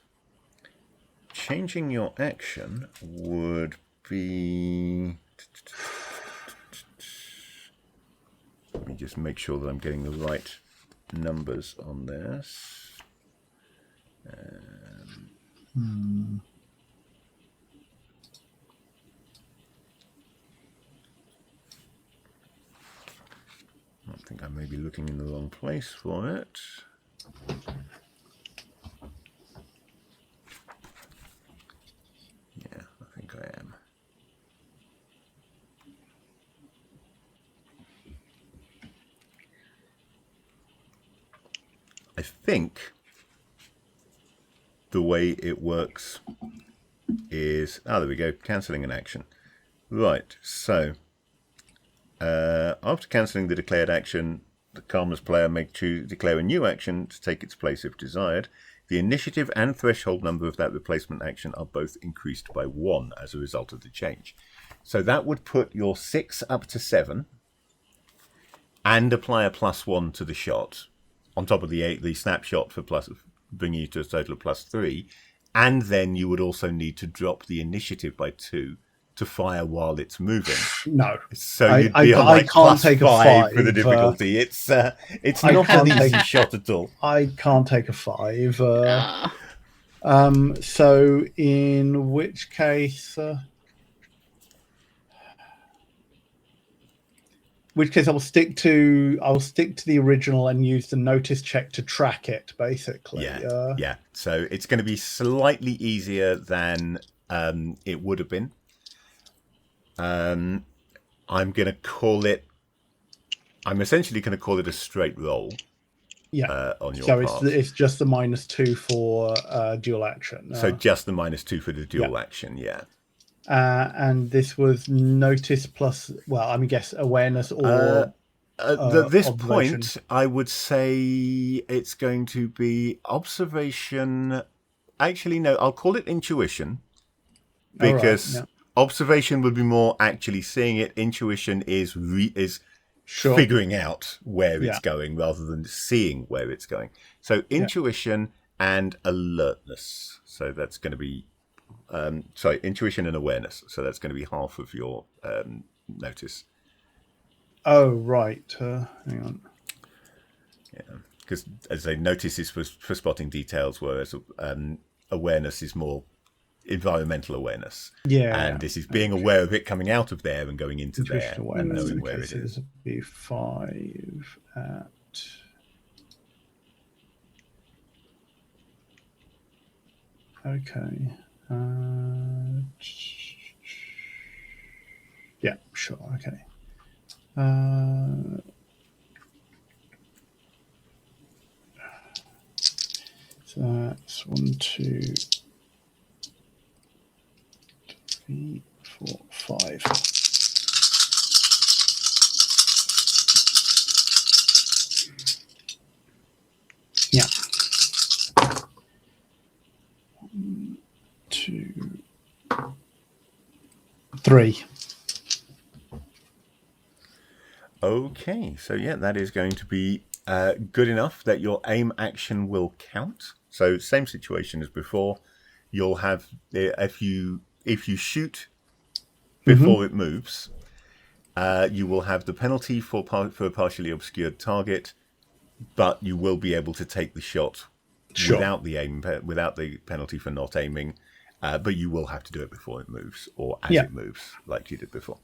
changing your action would be... Let me just make sure that I'm getting the right numbers on this. I think I may be looking in the wrong place for it. I think the way it works is... there we go, cancelling an action. Right, so after cancelling the declared action, the Karma's player may declare a new action to take its place if desired. The initiative and threshold number of that replacement action are both increased by 1 as a result of the change. So that would put your 6 up to 7 and apply a +1 to the shot on top of the snapshot for bringing you to a total of +3. And then you would also need to drop the initiative by 2 to fire while it's moving. No. So you'd be on like can't take a +5 for the 5, difficulty. It's not an easy shot at all. I can't take a 5. So in which case... I'll stick to the original and use the notice check to track it, basically. Yeah. So it's going to be slightly easier than it would have been. I'm essentially going to call it a straight roll. Yeah. On your so part. it's just the -2 for dual action. So just the -2 for the dual action, yeah. And this was notice plus, well, I guess awareness or... At this observation. point, I would say it's going to be observation. Actually, no, I'll call it intuition. Because observation would be more actually seeing it. Intuition is figuring out where it's going rather than seeing where it's going. So intuition and alertness. So that's going to be... intuition and awareness. So that's going to be half of your notice. Oh, right. Hang on. Yeah, because as I say, notice is for spotting details, whereas awareness is more environmental awareness. Yeah. And this is being aware of it coming out of there and going into there and knowing where it is. Be 5 at... Okay. Yeah, sure. Okay. So that's 1, 2, 3, 4, 5. Yeah. 1, 2, 3. Okay, so yeah, that is going to be good enough that your aim action will count. So same situation as before. You'll have if you shoot before it moves, you will have the penalty for a partially obscured target, but you will be able to take the shot without the penalty for not aiming. But you will have to do it before it moves or as it moves, like you did before.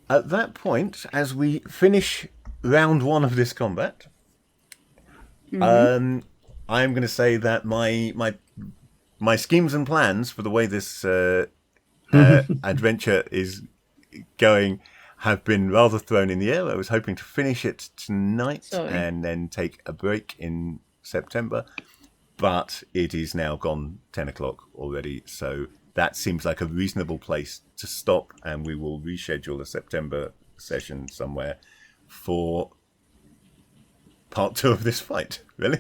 At that point, as we finish round 1 of this combat, I'm going to say that my schemes and plans for the way this adventure is going have been rather thrown in the air. I was hoping to finish it tonight and then take a break in September, but it is now gone 10 o'clock already, so that seems like a reasonable place to stop, and we will reschedule a September session somewhere for part 2 of this fight. Really?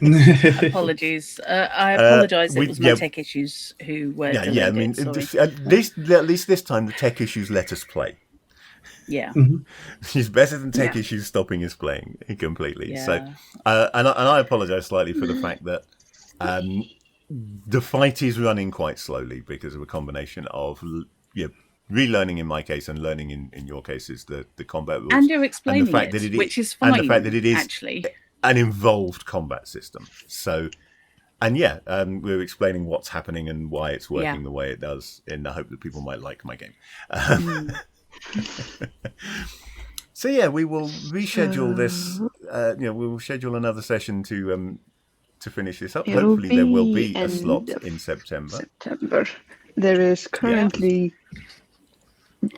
Apologies. I apologise. It was my tech issues who were delayed. Yeah. I mean, at least this time the tech issues let us play. Yeah. It's better than tech issues stopping us playing completely. Yeah. So, and I apologise slightly for the fact that the fight is running quite slowly because of a combination of relearning in my case and learning in your cases the combat rules. And you're explaining and the fact that it is, which is fine. And the fact that it is actually an involved combat system. So, and we're explaining what's happening and why it's working the way it does in the hope that people might like my game. So we will reschedule this. We will schedule another session to finish this up. Hopefully there will be a slot in September. There is currently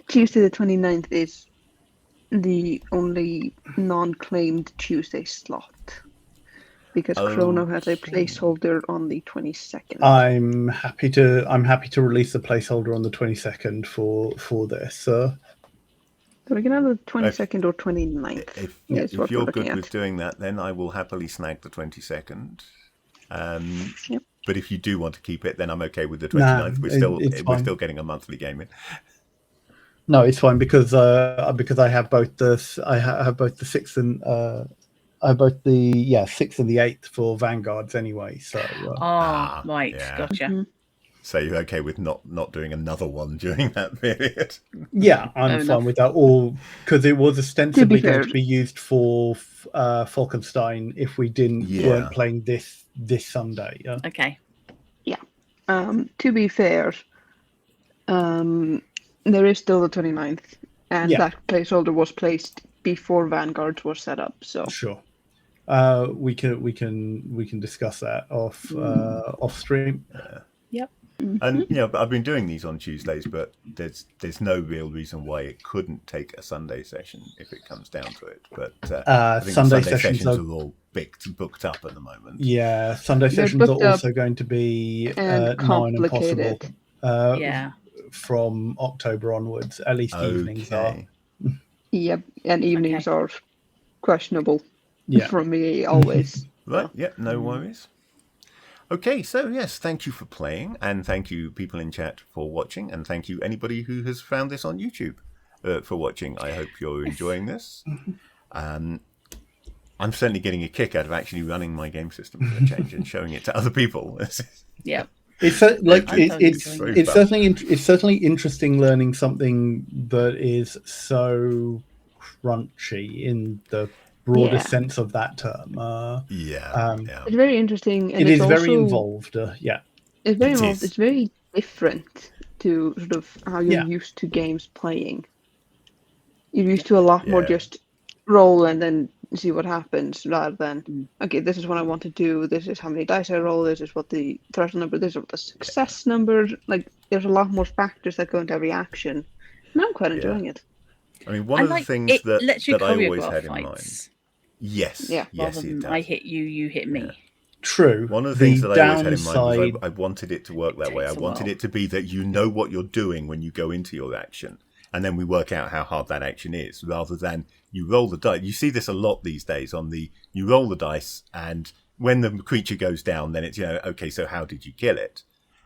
Tuesday the 29th is the only non-claimed Tuesday slot because Chrono has a placeholder on the 22nd. I'm happy to release the placeholder on the 22nd for this. So we can have the 22nd or 29th. If what you're we're looking good at. with doing that, then I will happily snag the 22nd. Yep. But if you do want to keep it, then I'm okay with the 29th. We're still getting a monthly game in. No, it's fine because I have both I have both the 6th and I have both the 6th and the 8th for Vanguards anyway. So right, yeah. gotcha. Mm-hmm. So you're okay with not doing another one during that period? Yeah, I'm fine with that. All because it was ostensibly going to be used for Falkenstein if we weren't playing this Sunday. Yeah. Okay. Yeah. To be fair, there is still the 29th, and that placeholder was placed before Vanguards was set up. So sure, we can discuss that off stream. Yep. And I've been doing these on Tuesdays, but there's no real reason why it couldn't take a Sunday session if it comes down to it. But I think Sunday sessions are all booked up at the moment. Yeah, Sunday sessions are also going to be nigh impossible. From October onwards, at least evenings are. Yep, and evenings are questionable for me always. Right, no worries. Okay, so yes, thank you for playing, and thank you people in chat for watching, and thank you anybody who has found this on YouTube for watching. I hope you're enjoying this. I'm certainly getting a kick out of actually running my game system for a change and showing it to other people. Yeah. It's certainly interesting learning something that is so crunchy in the broader sense of that term. It's very interesting, and it is very involved. It's very involved. It's very different to sort of how you're used to games playing. You're used to a lot more just roll and then see what happens, rather than okay, this is what I want to do, this is how many dice I roll, this is what the threshold number, this is what the success number. Like, there's a lot more factors that go into every action, and I'm quite enjoying it. I mean, one of the things that I always had in mind. Yes, rather than it does. I hit you, you hit me. True. One of the things that I always had in mind was I wanted it to work that way. I wanted it to be that you know what you're doing when you go into your action, and then we work out how hard that action is, rather than you roll the dice. You see this a lot these days you roll the dice, and when the creature goes down, then it's, okay, so how did you kill it?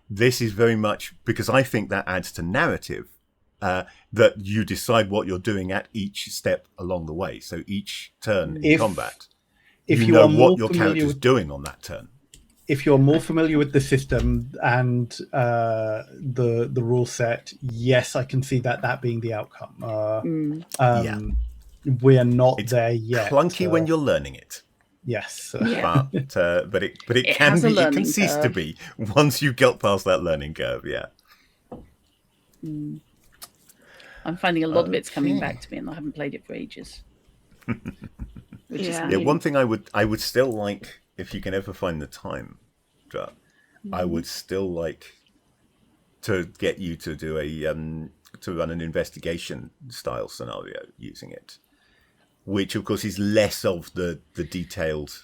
This is very much, because I think that adds to narrative, that you decide what you're doing at each step along the way. So each turn in combat, you know what your character's doing on that turn. If you're more familiar with the system and the rule set, yes, I can see that being the outcome. We're not there yet. Clunky when you're learning it. Yes, but it can be. It can cease to be once you get past that learning curve. Yeah. I'm finding a lot of it's coming back to me, and I haven't played it for ages. One thing I would still like, if you can ever find the time, I would still like to get you to do to run an investigation style scenario using it, which of course is less of the detailed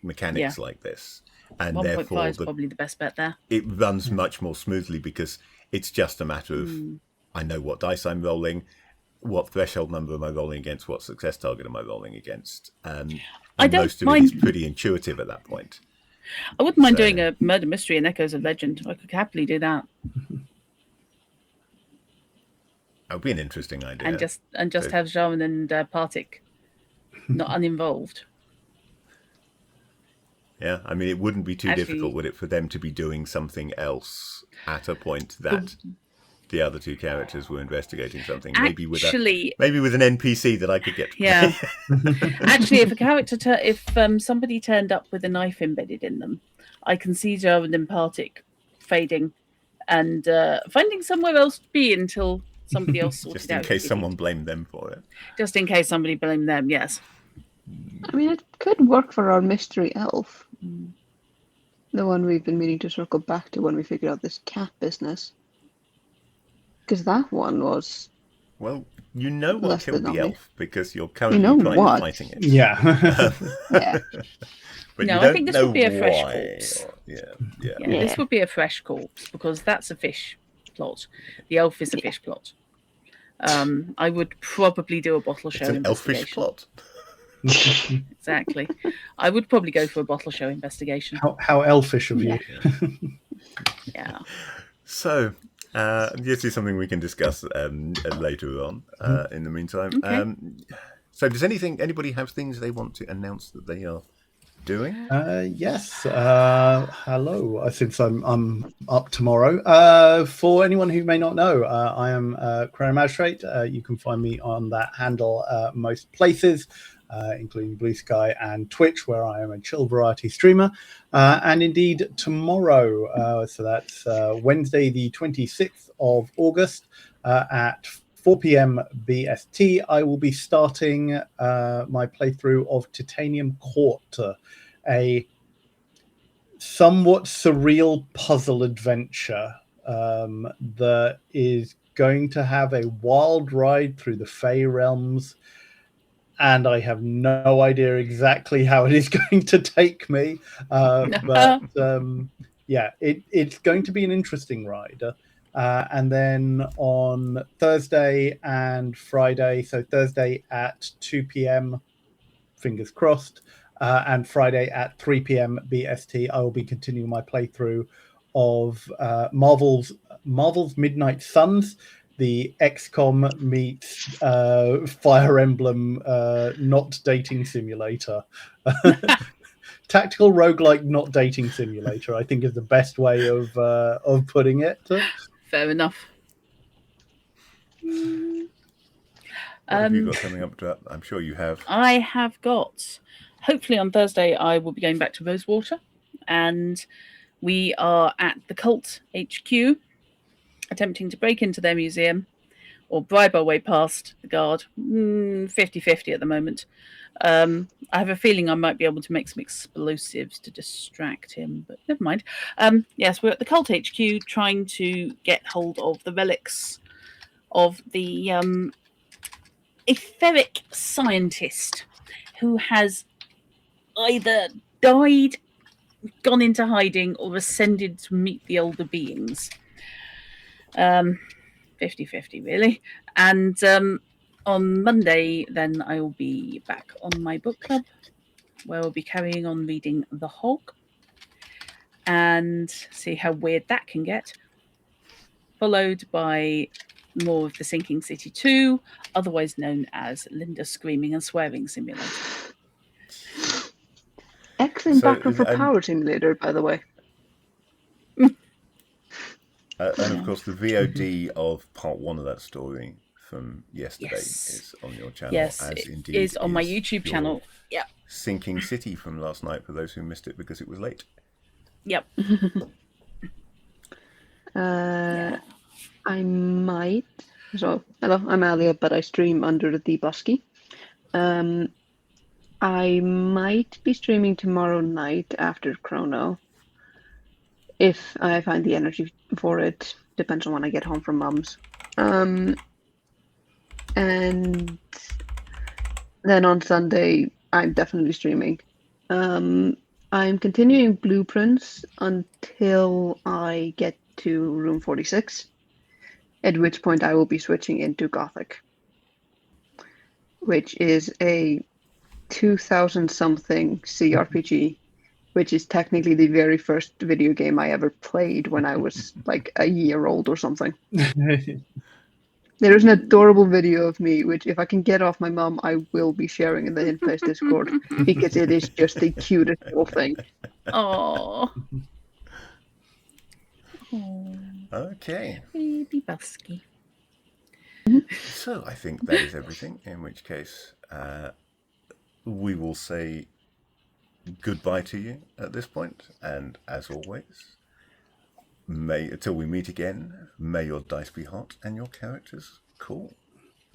mechanics like this, and 1.5 is probably the best bet there. It runs much more smoothly because it's just a matter of I know what dice I'm rolling, what threshold number am I rolling against, what success target am I rolling against, and most of it is pretty intuitive at that point. I wouldn't mind doing a murder mystery and Echoes of Legend. I could happily do that. That would be an interesting idea. And just have Jarvan and Partik not uninvolved. Yeah, I mean, it wouldn't be too difficult, would it, for them to be doing something else at a point that the other two characters were investigating something, maybe with an NPC that I could get to play. Yeah. Actually, if somebody turned up with a knife embedded in them, I can see Jarvan and Partik fading and finding somewhere else to be until somebody else sorted Just in out. case someone blamed them for it. Just in case somebody blamed them, yes. I mean, it could work for our mystery elf. The one we've been meaning to circle back to when we figure out this cat business. Because that one was... Well, You know what Less killed than the zombie. elf because you're You currently know kind what? of fighting it. Yeah. Yeah. But No, you I don't think this know would be a fresh why. corpse. Yeah. Yeah, Yeah. this would be a fresh corpse because that's a fish plot. The elf is a fish plot. I would probably do a bottle show It's an elfish investigation. plot. Exactly. I would probably go for a bottle show investigation. How elfish of you. Yeah. So, this is something we can discuss later on. In the meantime, Okay. so does anybody have things they want to announce that they are doing? Yes. Hello. Since I'm up tomorrow. For anyone who may not know, I am Chrono Magistrate. You can find me on that handle most places, including Blue Sky and Twitch, where I am a chill variety streamer. And indeed tomorrow, so that's Wednesday, the 26th of August, at 4 p.m. BST, I will be starting my playthrough of Titanium Court, a somewhat surreal puzzle adventure that is going to have a wild ride through the Fey realms, and I have no idea exactly how it is going to take me. But yeah, it's going to be an interesting ride. And then on Thursday and Friday, so Thursday at 2 p.m., fingers crossed, and Friday at 3 p.m. BST, I will be continuing my playthrough of Marvel's Midnight Suns, the XCOM meets Fire Emblem not dating simulator. Tactical roguelike not dating simulator, I think, is the best way of putting it. Fair enough. What have you got coming up to? I'm sure you have. I have got, hopefully on Thursday, I will be going back to Rosewater, and we are at the Cult HQ, attempting to break into their museum or bribe our way past the guard. 50-50 at the moment. I have a feeling I might be able to make some explosives to distract him, but never mind. Yes, we're at the Cult HQ trying to get hold of the relics of the etheric scientist who has either died, gone into hiding, or ascended to meet the older beings. 50-50, really. And on Monday, then I will be back on my book club, where we'll be carrying on reading The Hog and see how weird that can get. Followed by more of the Sinking City 2, otherwise known as Linda Screaming and Swearing Simulator. Excellent background for Power Simulator, by the way. And of course, the VOD of part 1 of that story from yesterday is on your channel. Yes, as it indeed is on my YouTube your channel. Yep. Sinking City from last night for those who missed it because it was late. Yep. I might. So, hello, I'm Alia, but I stream under the Busky. I might be streaming tomorrow night after Chrono. If I find the energy for it. Depends on when I get home from Mum's. And then on Sunday, I'm definitely streaming. I'm continuing Blueprints until I get to room 46, at which point I will be switching into Gothic, which is a 2000-something CRPG, which is technically the very first video game I ever played when I was like a year old or something. There is an adorable video of me, which if I can get off my mum, I will be sharing in the Hintface Discord, because it is just the cutest little thing. Oh. Okay. Baby Busky. So I think that is everything, in which case we will say goodbye to you at this point, and as always, until we meet again, may your dice be hot and your characters cool.